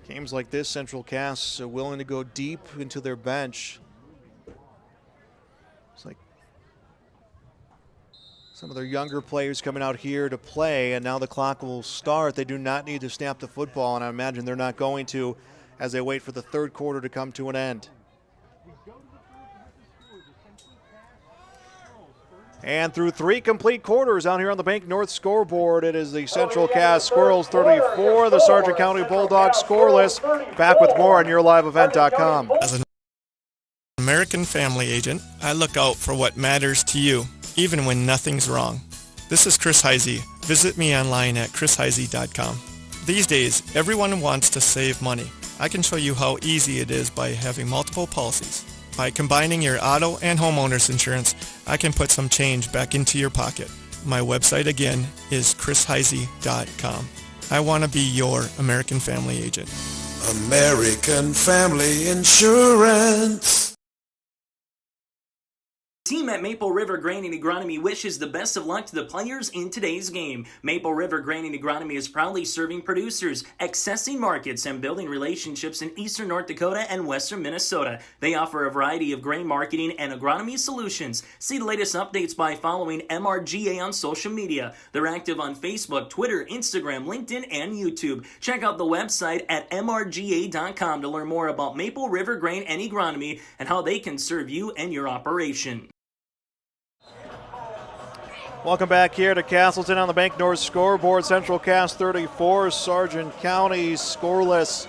Games like this, Central Cass willing to go deep into their bench. It's like some of their younger players coming out here to play, and now the clock will start. They do not need to snap the football, and I imagine they're not going to as they wait for the 3rd quarter to come to an end. And through 3 complete quarters out here on the Bank North scoreboard, it is the Central Cass Squirrels 34, the Sargent County Bulldogs scoreless. Back with more on YourLiveEvent.com. As an American family agent, I look out for what matters to you, even when nothing's wrong. This is Chris Heisey. Visit me online at chrisheisey.com. These days, everyone wants to save money. I can show you how easy it is by having multiple policies. By combining your auto and homeowner's insurance, I can put some change back into your pocket. My website again is chrisheisey.com. I want to be your American family agent. American Family Insurance. Team at Maple River Grain and Agronomy wishes the best of luck to the players in today's game. Maple River Grain and Agronomy is proudly serving producers, accessing markets, and building relationships in eastern North Dakota and western Minnesota. They offer a variety of grain marketing and agronomy solutions. See the latest updates by following MRGA on social media. They're active on Facebook, Twitter, Instagram, LinkedIn, and YouTube. Check out the website at mrga.com to learn more about Maple River Grain and Agronomy and how they can serve you and your operation. Welcome back here to Castleton on the Bank North scoreboard. Central Cass 34, Sargent County scoreless.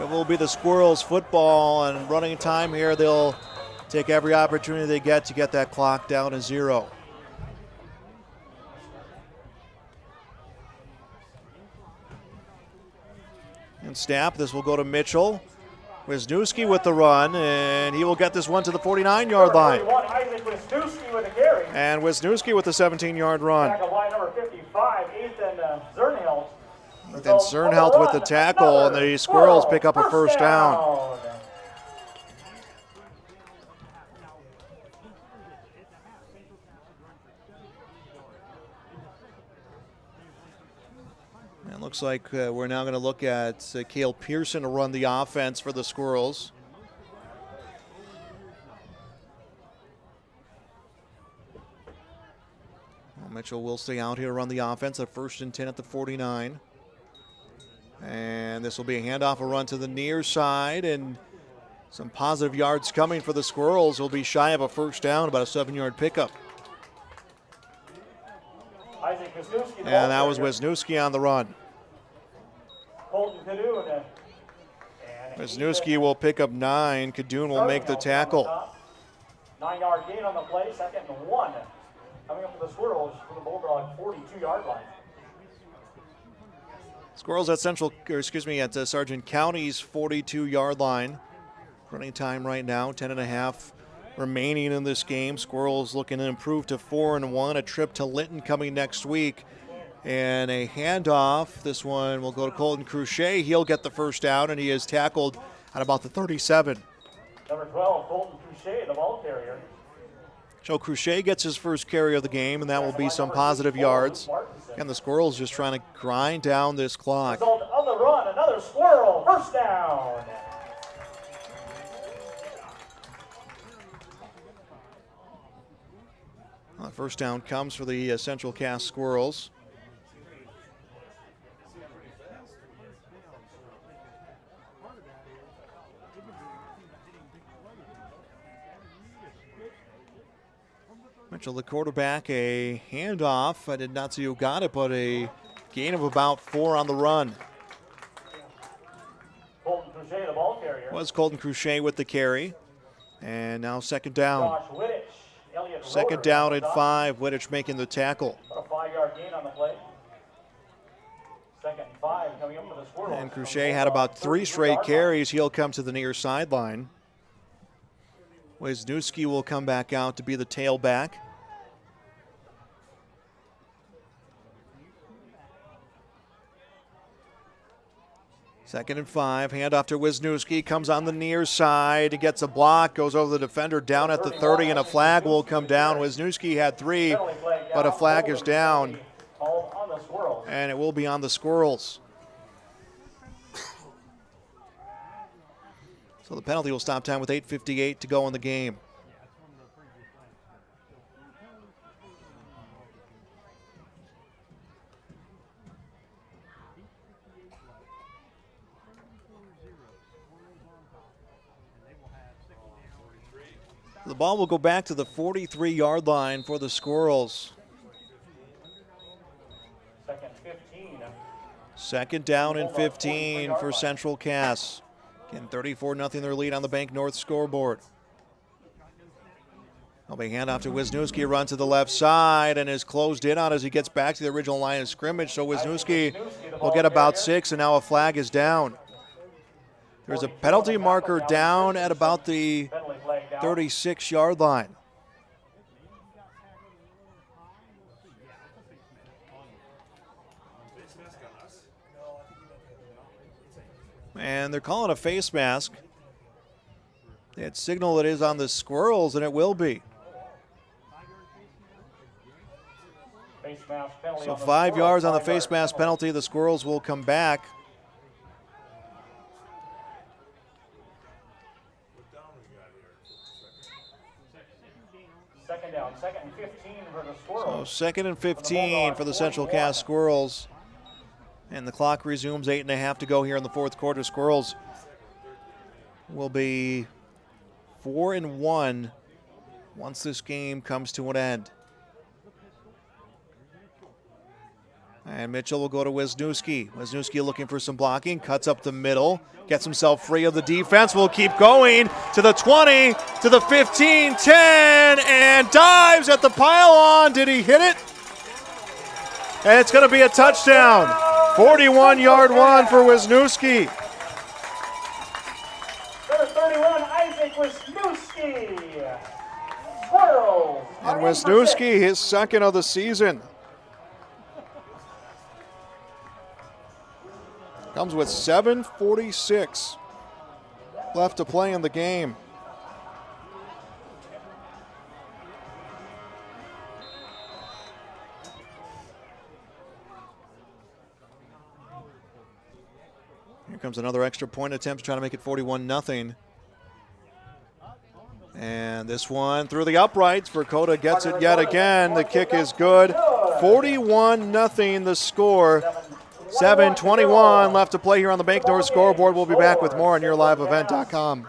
It will be the Squirrels football, and running time here. They'll take every opportunity they get to get that clock down to 0. And snap, this will go to Mitchell. Wisniewski with the run, and he will get this one to the 49-yard line. And Wisniewski with the 17-yard run. Ethan Zernhelt with the tackle, and the Squirrels pick up a first down. It looks like we're now going to look at Cale Pearson to run the offense for the Squirrels. Well, Mitchell will stay out here to run the offense at 1st and 10 at the 49. And this will be a handoff, a run to the near side, and some positive yards coming for the Squirrels. Will be shy of a first down, about a 7-yard pickup. And that was Wisniewski on the run. Wisniewski will pick up 9. Kadoun will make the tackle. 9-yard gain on the play, 2nd and 1. Coming up for the Squirrels for the Bulldog 42-yard line. Squirrels at Sargent County's 42-yard line. Running time right now, 10.5 remaining in this game. Squirrels looking to improve to 4-1. A trip to Linton coming next week. And a handoff. This one will go to Colton Cruchet. He'll get the first down, and he is tackled at about the 37. Number 12, Colton Cruchet, the ball carrier. Joe Cruchet gets his first carry of the game, and that will be some positive yards. And the Squirrels just trying to grind down this clock. Result of the run, another Squirrel, first down. First down comes for the Central Cass Squirrels. Mitchell, the quarterback, a handoff. I did not see who got it, but a gain of about 4 on the run. Colton Cruchet, the ball carrier. Was Colton Cruchet with the carry. And now second down. Second down at 5. Wittich making the tackle. A 5-yard gain on the play. 2nd and 5 coming up for the Squirrels. And Cruchet had about 3 straight carries. He'll come to the near sideline. Wisniewski will come back out to be the tailback. Second and 5, handoff to Wisniewski, comes on the near side, gets a block, goes over the defender down at the 30, and a flag will come down. Wisniewski had 3, but a flag is down, and it will be on the Squirrels. So the penalty will stop time with 8:58 to go in the game. The ball will go back to the 43-yard line for the Squirrels. 2nd 15. Second down and 15 for Central Cass. Again, 34-0 their lead on the Bank North scoreboard. They'll be handoff to Wisniewski, run to the left side, and is closed in on as he gets back to the original line of scrimmage. So Wisniewski will get about 6, and now a flag is down. There's a penalty marker down at about the 36-yard line. And they're calling a face mask. They had signal that it is on the Squirrels, and it will be. So 5 yards on the face mask penalty. The Squirrels will come back. Second down, 2nd and 15 for the Squirrels. So 2nd and 15 for the Central Cass Squirrels. And the clock resumes, 8.5 to go here in the fourth quarter. Squirrels will be 4-1 once this game comes to an end. And Mitchell will go to Wisniewski. Wisniewski looking for some blocking, cuts up the middle, gets himself free of the defense, will keep going to the 20, to the 15, 10, and dives at the pylon. Did he hit it? And it's going to be a touchdown. 41-yard run for Wisniewski. Wisniewski, his second of the season. Comes with 7:46 left to play in the game. Here comes another extra point attempt to try to make it 41-0. And this one through the uprights. Verkota gets it yet again. The kick is good. 41-0 the score. 7:21 left to play here on the Bank North scoreboard. We'll be back with more on YourLiveEvent.com.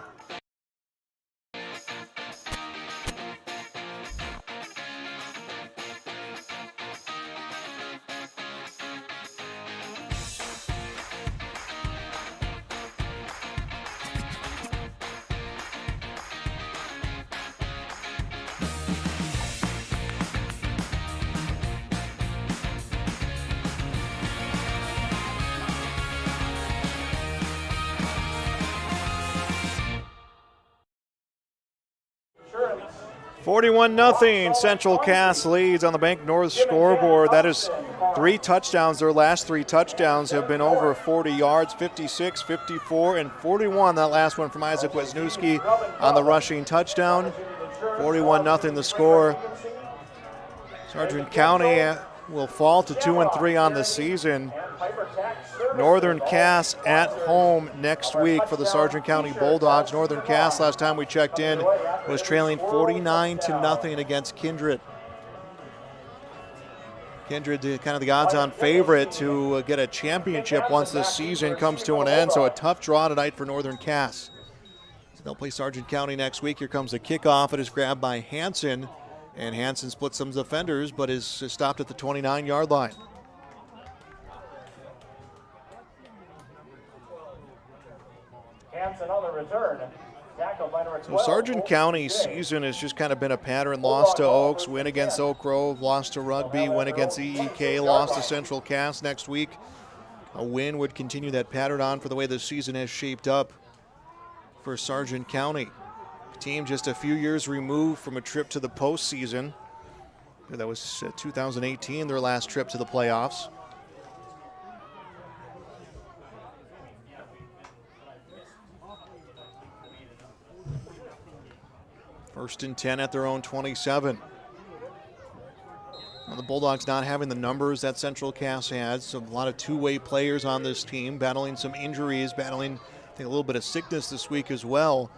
Sure. 41-0. Central Cass leads on the Bank North scoreboard. That is 3 touchdowns. Their last 3 touchdowns have been over 40 yards, 56, 54, and 41. That last one from Isaac Wisniewski on the rushing touchdown. 41-0 the score. Sargent County will fall to 2-3 on the season. Northern Cass at home next week for the Sargent County Bulldogs. Northern Cass, last time we checked in, was trailing 49-0 against Kindred. Kindred, kind of the odds-on favorite to get a championship once this season comes to an end, so a tough draw tonight for Northern Cass. So they'll play Sargent County next week. Here comes the kickoff. It is grabbed by Hansen, and Hansen splits some defenders, but is stopped at the 29-yard line. Hansen on the return. Tackled by number 12. So Sargent County's season has just kind of been a pattern. Lost to Oaks, win against Oak Grove, lost to Rugby, win against EEK, lost to Central Cass next week. A win would continue that pattern on for the way the season has shaped up for Sargent County. A team just a few years removed from a trip to the postseason. That was 2018, their last trip to the playoffs. First and 10 at their own 27. Now the Bulldogs not having the numbers that Central Cass has, so a lot of two-way players on this team, battling some injuries, battling I think a little bit of sickness this week as well.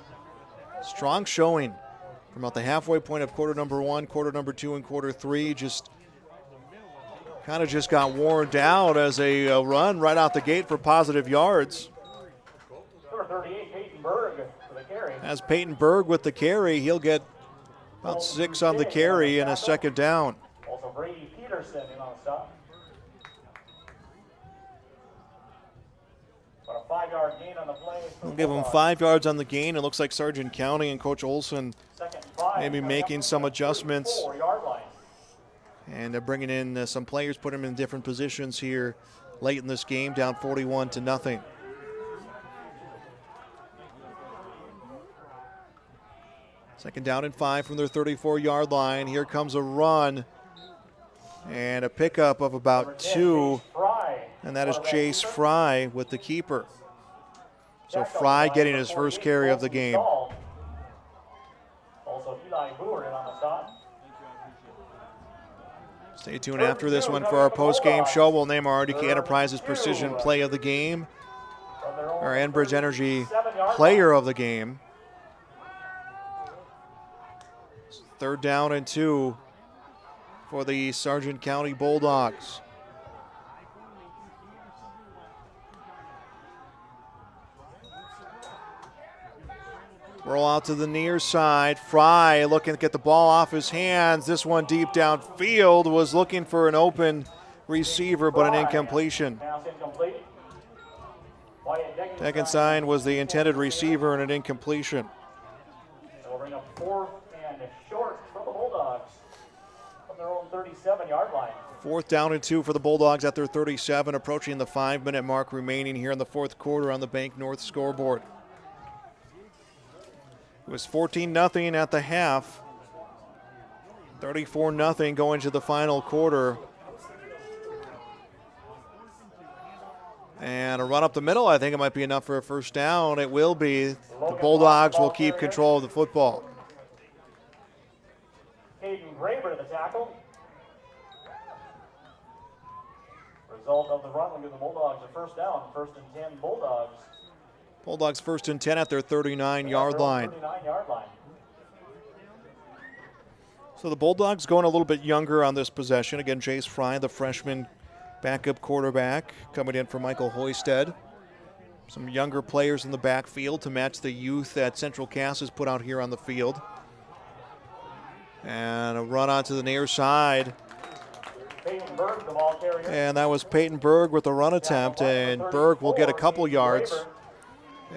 Strong showing from about the halfway point of quarter number 1, quarter number 2, and quarter 3. Just kind of just got worn down as a run right out the gate for positive yards. Number 38, Peyton Berg for the carry. As Peyton Berg with the carry, he'll get about 6 on the carry and a second down. Also Brady Peterson in on the stop. About a 5-yard gain on the play. We'll give them 5 yards on the gain. It looks like Sargent County and Coach Olson maybe making some adjustments. 4-yard line. And they're bringing in some players, putting them in different positions here late in this game, down 41-0. Second down and 5 from their 34-yard line. Here comes a run and a pickup of about 2. And that is Jace Fry with the keeper. So Fry getting his first carry of the game. Also Eli Boer in on the stop. Stay tuned after this one for our post-game show. We'll name our RDK Enterprises Precision Play of the Game, our Enbridge Energy Player of the Game. Third down and 2 for the Sargent County Bulldogs. Roll out to the near side. Fry looking to get the ball off his hands. This one deep downfield, was looking for an open receiver, but an incompletion. Deckenstein was the intended receiver and an incompletion. They'll bring up 4th and short for the Bulldogs from their own 37-yard line. 4th down and 2 for the Bulldogs at their 37, approaching the 5-minute mark remaining here in the fourth quarter on the Bank North scoreboard. It was 14-0 at the half. 34-0 going to the final quarter. And a run up the middle, I think it might be enough for a first down. It will be. The Bulldogs will keep control of the football. Hayden Graber to the tackle. Result of the run will give the Bulldogs a first down. 1st and 10 Bulldogs. Bulldogs 1st and 10 at their 39-yard line. 39-yard line. So the Bulldogs going a little bit younger on this possession. Again, Jace Fry, the freshman backup quarterback, coming in for Michael Hoisted. Some younger players in the backfield to match the youth that Central Cass has put out here on the field. And a run onto the near side. Peyton Berg, the ball carrier. And that was Peyton Berg with the run attempt, and Berg will get a couple yards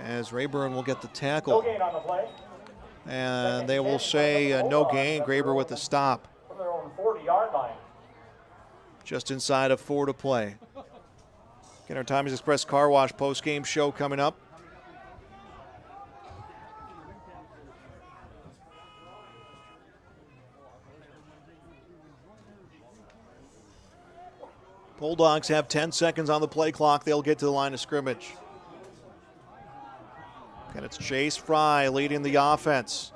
as Rayburn will get the tackle. No gain on the play. And they will say no gain. Graber with the stop. From their own 40-yard line. Just inside of 4 to play. Again, our Tommy's Express Car Wash post-game show coming up. Bulldogs have 10 seconds on the play clock. They'll get to the line of scrimmage. And it's Jace Fry leading the offense.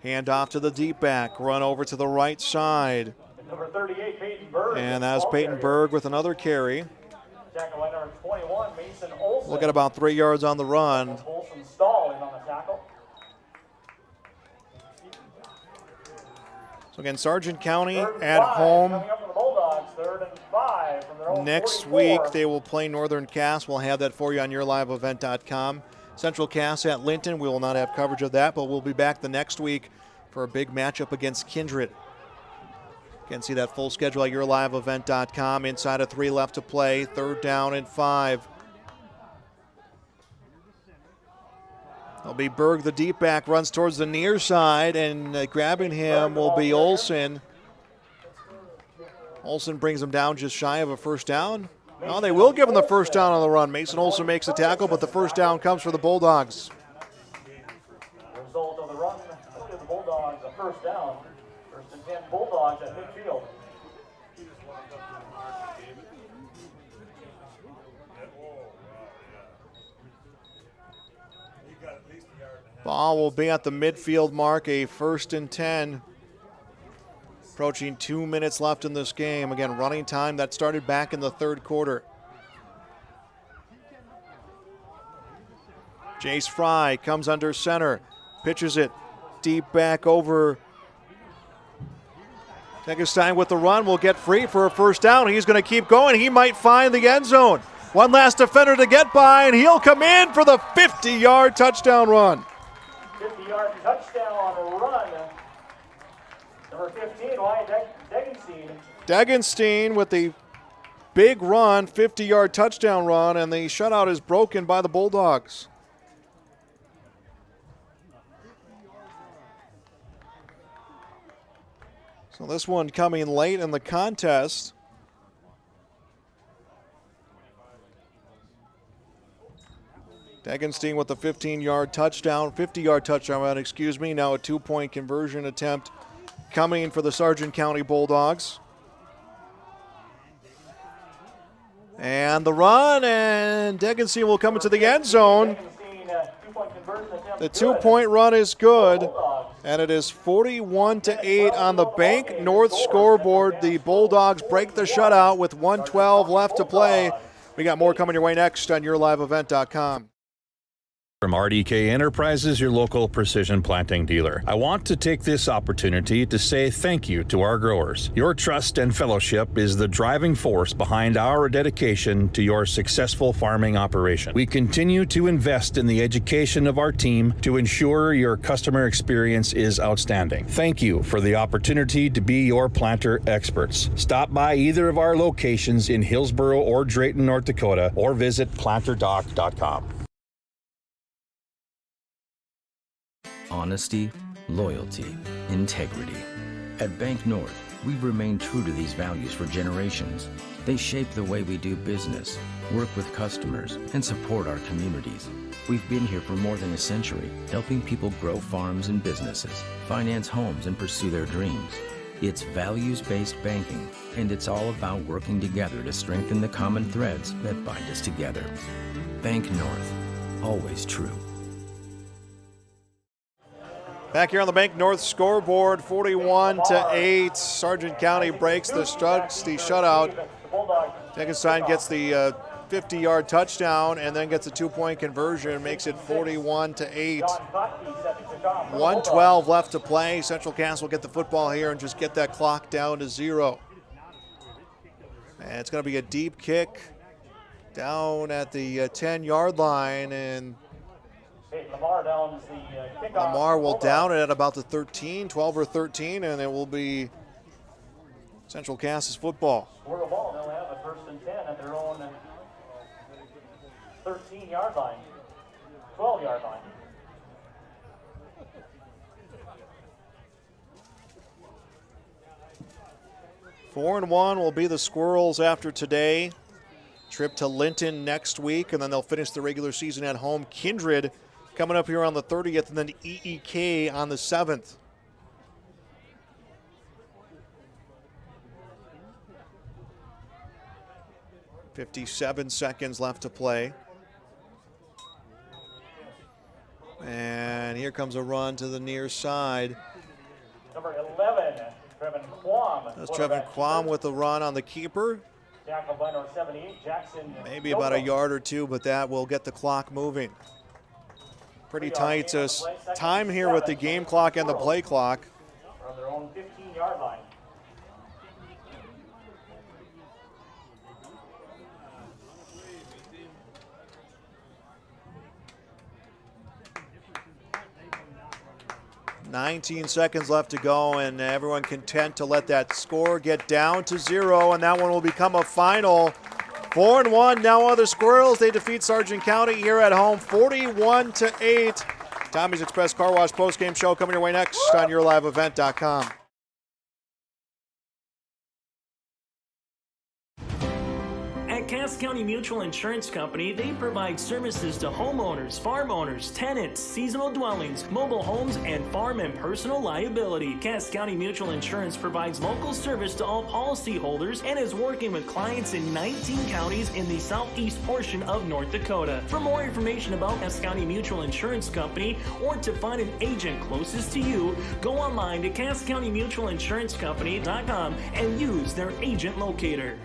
Hand off to the deep back. Run over to the right side. Number 38, Peyton Berg. And that's Peyton Berg with another carry. Tackle by number 21, Mason Olson. We'll get about 3 yards on the run. Olson stalling on the tackle. So again, Sargent County 3rd and at 5 home. coming up for the Bulldogs. 3rd and 5 from their own Next 44. week, they will play Northern Cass. We'll have that for you on yourliveevent.com. Central Cass at Linton. We will not have coverage of that, but we'll be back the next week for a big matchup against Kindred. You can see that full schedule at yourliveevent.com. Inside of 3 left to play. 3rd down and 5. It'll be Berg, the deep back, runs towards the near side, and grabbing him will be Olson. Olson brings him down just shy of a first down. No, they will give him the first down on the run. Mason Olson makes the tackle, but the first down comes for the Bulldogs. Result of the run will give the Bulldogs a first down. 1st and 10 Bulldogs at midfield. Ball will be at the midfield mark, a 1st and 10. Approaching 2 minutes left in this game. Again, running time that started back in the 3rd quarter. Jace Fry comes under center, pitches it deep back over. Tegestein with the run will get free for a first down. He's going to keep going. He might find the end zone. One last defender to get by, and he'll come in for the 50-yard touchdown run. 50-yard touchdown run. Number 15, Wyatt Degenstein. Degenstein with the big run, 50-yard touchdown run, and the shutout is broken by the Bulldogs. So this one coming late in the contest. Degenstein with the 50-yard touchdown run, excuse me. Now a 2-point conversion attempt coming for the Sargent County Bulldogs. And the run, and Degenstein will come into the end zone. The 2-point run is good, and it is 41-8 on the Bank North scoreboard. The Bulldogs break the shutout with 1:12 left to play. We got more coming your way next on yourliveevent.com. From RDK Enterprises, your local precision planting dealer. I want to take this opportunity to say thank you to our growers. Your trust and fellowship is the driving force behind our dedication to your successful farming operation. We continue to invest in the education of our team to ensure your customer experience is outstanding. Thank you for the opportunity to be your planter experts. Stop by either of our locations in Hillsboro or Drayton, North Dakota, or visit planterdoc.com. Honesty, loyalty, integrity. At Bank North, we've remained true to these values for generations. They shape the way we do business, work with customers, and support our communities. We've been here for more than a century, helping people grow farms and businesses, finance homes, and pursue their dreams. It's values-based banking, and it's all about working together to strengthen the common threads that bind us together. Bank North, always true. Back here on the Bank North scoreboard, 41-8. Sargent County breaks the shutout. Dickinson gets the 50-yard touchdown and then gets a 2-point conversion, makes it 41-8. 1:12 left to play. Central Cass will get the football here and just get that clock down to 0. And it's going to be a deep kick down at the 10-yard line, and Lamar will down it at about the 12 or 13, and it will be Central Cass's football. Score the ball, they'll have a 1st and 10 at their own 13-yard line, 12-yard line. Four and 1 will be the Squirrels after today. Trip to Linton next week, and then they'll finish the regular season at home. Kindred coming up here on the 30th, and then EEK on the 7th. .57 seconds left to play. And here comes a run to the near side. Number 11, Trevin Quam. That's Trevin Quam with the run on the keeper. Tackle by number 78, Jackson. Maybe about a yard or two, but that will get the clock moving. Pretty tight time here with the game clock and the play clock. From their own 15-yard line. .19 seconds left to go, and everyone content to let that score get down to 0, and that one will become a final. 4-1 now are the Squirrels. They defeat Sargent County here at home, 41-8. Tommy's Express Car Wash postgame show coming your way next on YourLiveEvent.com. At Cass County Mutual Insurance Company, they provide services to homeowners, farm owners, tenants, seasonal dwellings, mobile homes, and farm and personal liability. Cass County Mutual Insurance provides local service to all policyholders and is working with clients in 19 counties in the southeast portion of North Dakota. For more information about Cass County Mutual Insurance Company or to find an agent closest to you, go online to CassCountyMutualInsuranceCompany.com and use their agent locator.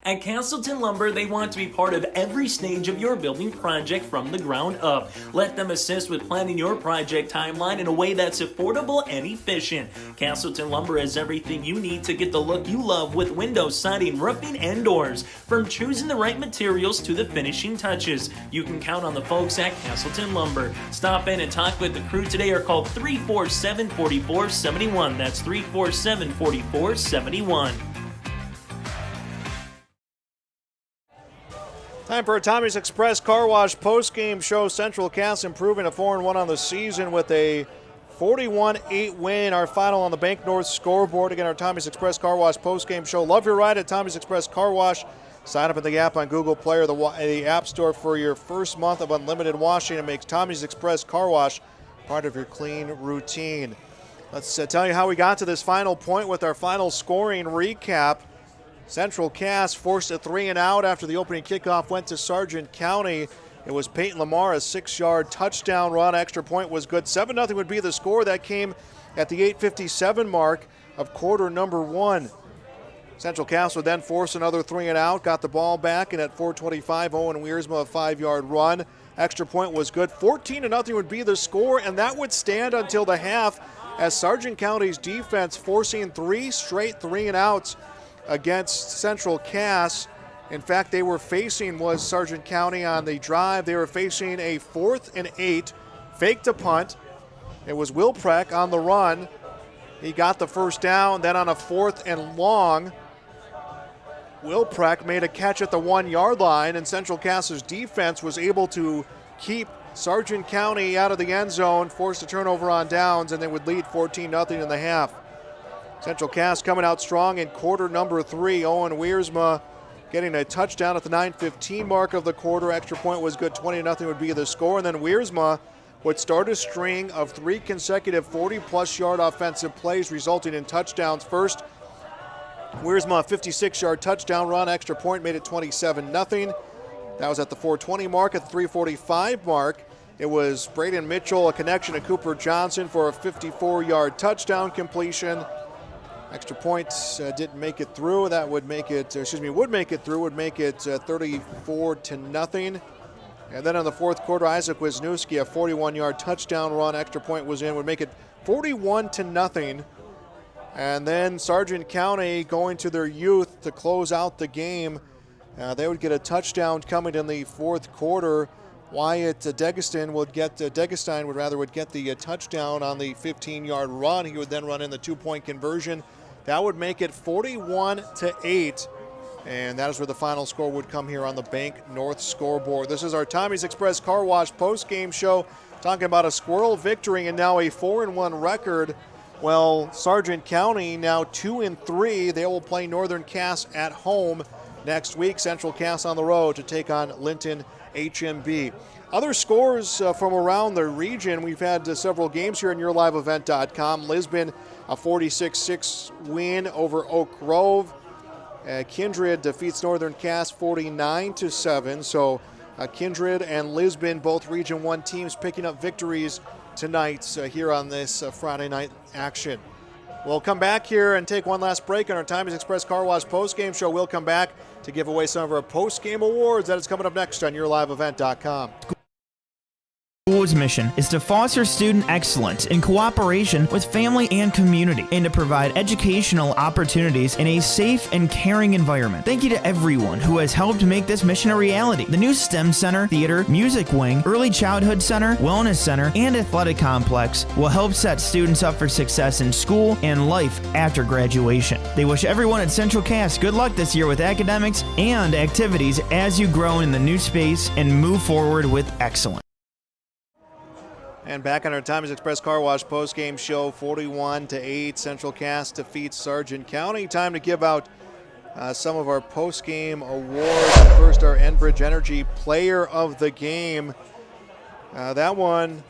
At Castleton Lumber, they want to be part of every stage of your building project from the ground up. Let them assist with planning your project timeline in a way that's affordable and efficient. Castleton Lumber has everything you need to get the look you love with windows, siding, roofing, and doors. From choosing the right materials to the finishing touches, you can count on the folks at Castleton Lumber. Stop in and talk with the crew today or call 347-4471. That's 347-4471. Time for a Tommy's Express Car Wash post-game show. Central Cass improving to 4-1 on the season with a 41-8 win. Our final on the Bank North scoreboard. Again, our Tommy's Express Car Wash post-game show. Love your ride at Tommy's Express Car Wash. Sign up at the app on Google Play or the App Store for your first month of unlimited washing. It makes Tommy's Express Car Wash part of your clean routine. Let's tell you how we got to this final point with our final scoring recap. Central Cass forced a 3-and-out after the opening kickoff went to Sargent County. It was Peyton Lamar, a 6-yard touchdown run. Extra point was good. 7-0 would be the score. That came at the 8:57 mark of quarter number 1. Central Cass would then force another 3-and-out, got the ball back, and at 4:25, Owen Wiersma, a 5-yard run. Extra point was good. 14-0 would be the score, and that would stand until the half as Sargent County's defense forcing 3 straight 3-and-outs against Central Cass. In fact, they were facing, was Sargent County on the drive, they were facing a 4th and 8, fake to punt. It was Will Preck on the run. He got the first down. Then on a 4th and long, Will Preck made a catch at the 1-yard line, and Central Cass's defense was able to keep Sargent County out of the end zone, forced a turnover on downs, and they would lead 14-0 in the half. Central Cass coming out strong in quarter number 3. Owen Wiersma getting a touchdown at the 9:15 mark of the quarter. Extra point was good. 20-0 would be the score. And then Wiersma would start a string of 3 consecutive 40-plus yard offensive plays resulting in touchdowns. First, Wiersma, a 56-yard touchdown run, extra point made it 27-0. That was at the 4:20 mark. At the 3:45 mark, it was Braden Mitchell, a connection to Cooper Johnson for a 54-yard touchdown completion. Extra points didn't make it through. That would make it, would make it 34-0. And then in the fourth quarter, Isaac Wisniewski, a 41-yard touchdown run, extra point was in, would make it 41-0. And then Sargent County going to their youth to close out the game. They would get a touchdown coming in the fourth quarter. Wyatt Degestein would get the touchdown on the 15-yard run. He would then run in the 2-point conversion. That would make it 41-8. And that is where the final score would come here on the Bank North scoreboard. This is our Tommy's Express Car Wash post-game show, talking about a Squirrel victory and now a 4-1 record. Well, Sargent County now 2-3. They will play Northern Cass at home next week. Central Cass on the road to take on Linton HMB. Other scores from around the region. We've had several games here on YourLiveEvent.com. Lisbon, a 46-6 win over Oak Grove. Kindred defeats Northern Cass 49-7. So Kindred and Lisbon, both Region 1 teams, picking up victories tonight here on this Friday night action. We'll come back here and take one last break on our Tommy's Express Car Wash post-game show. We'll come back to give away some of our post-game awards. That is coming up next on YourLiveEvent.com. School's mission is to foster student excellence in cooperation with family and community, and to provide educational opportunities in a safe and caring environment. Thank you to everyone who has helped make this mission a reality. The new STEM Center, Theater, Music Wing, Early Childhood Center, Wellness Center, and Athletic Complex will help set students up for success in school and life after graduation. They wish everyone at Central Cass good luck this year with academics and activities as you grow in the new space and move forward with excellence. And back on our Tommy's Express Car Wash post-game show, 41-8, Central Cass defeats Sargent County. Time to give out some of our post-game awards. First, our Enbridge Energy Player of the Game. That one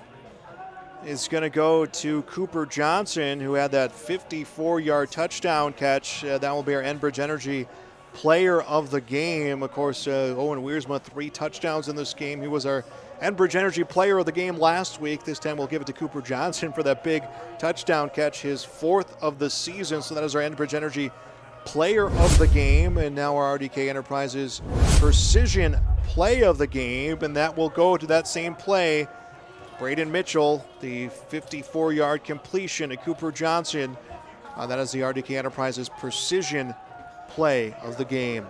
is going to go to Cooper Johnson, who had that 54-yard touchdown catch. That will be our Enbridge Energy Player of the Game. Of course, Owen Wiersma, 3 touchdowns in this game. He was our Enbridge Energy Player of the Game last week. This time we'll give it to Cooper Johnson for that big touchdown catch, his 4th of the season. So that is our Enbridge Energy Player of the Game. And now our RDK Enterprises Precision Play of the Game. And that will go to that same play. Braden Mitchell, the 54-yard completion to Cooper Johnson. That is the RDK Enterprises Precision Play of the Game.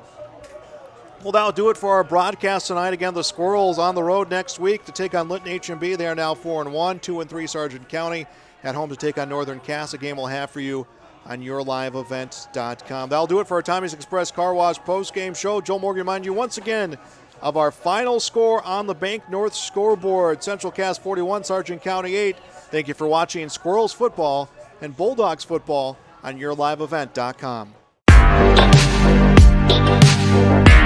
Well, that'll do it for our broadcast tonight. Again, the Squirrels on the road next week to take on Linton HMB. They are now 4-1, 2-3 Sargent County at home to take on Northern Cass. A game we'll have for you on YourLiveEvent.com. That'll do it for our Tommy's Express Car Wash post-game show. Joel Morgan remind you once again of our final score on the Bank North scoreboard. Central Cass 41, Sargent County 8. Thank you for watching Squirrels football and Bulldogs football on YourLiveEvent.com. We'll be right back.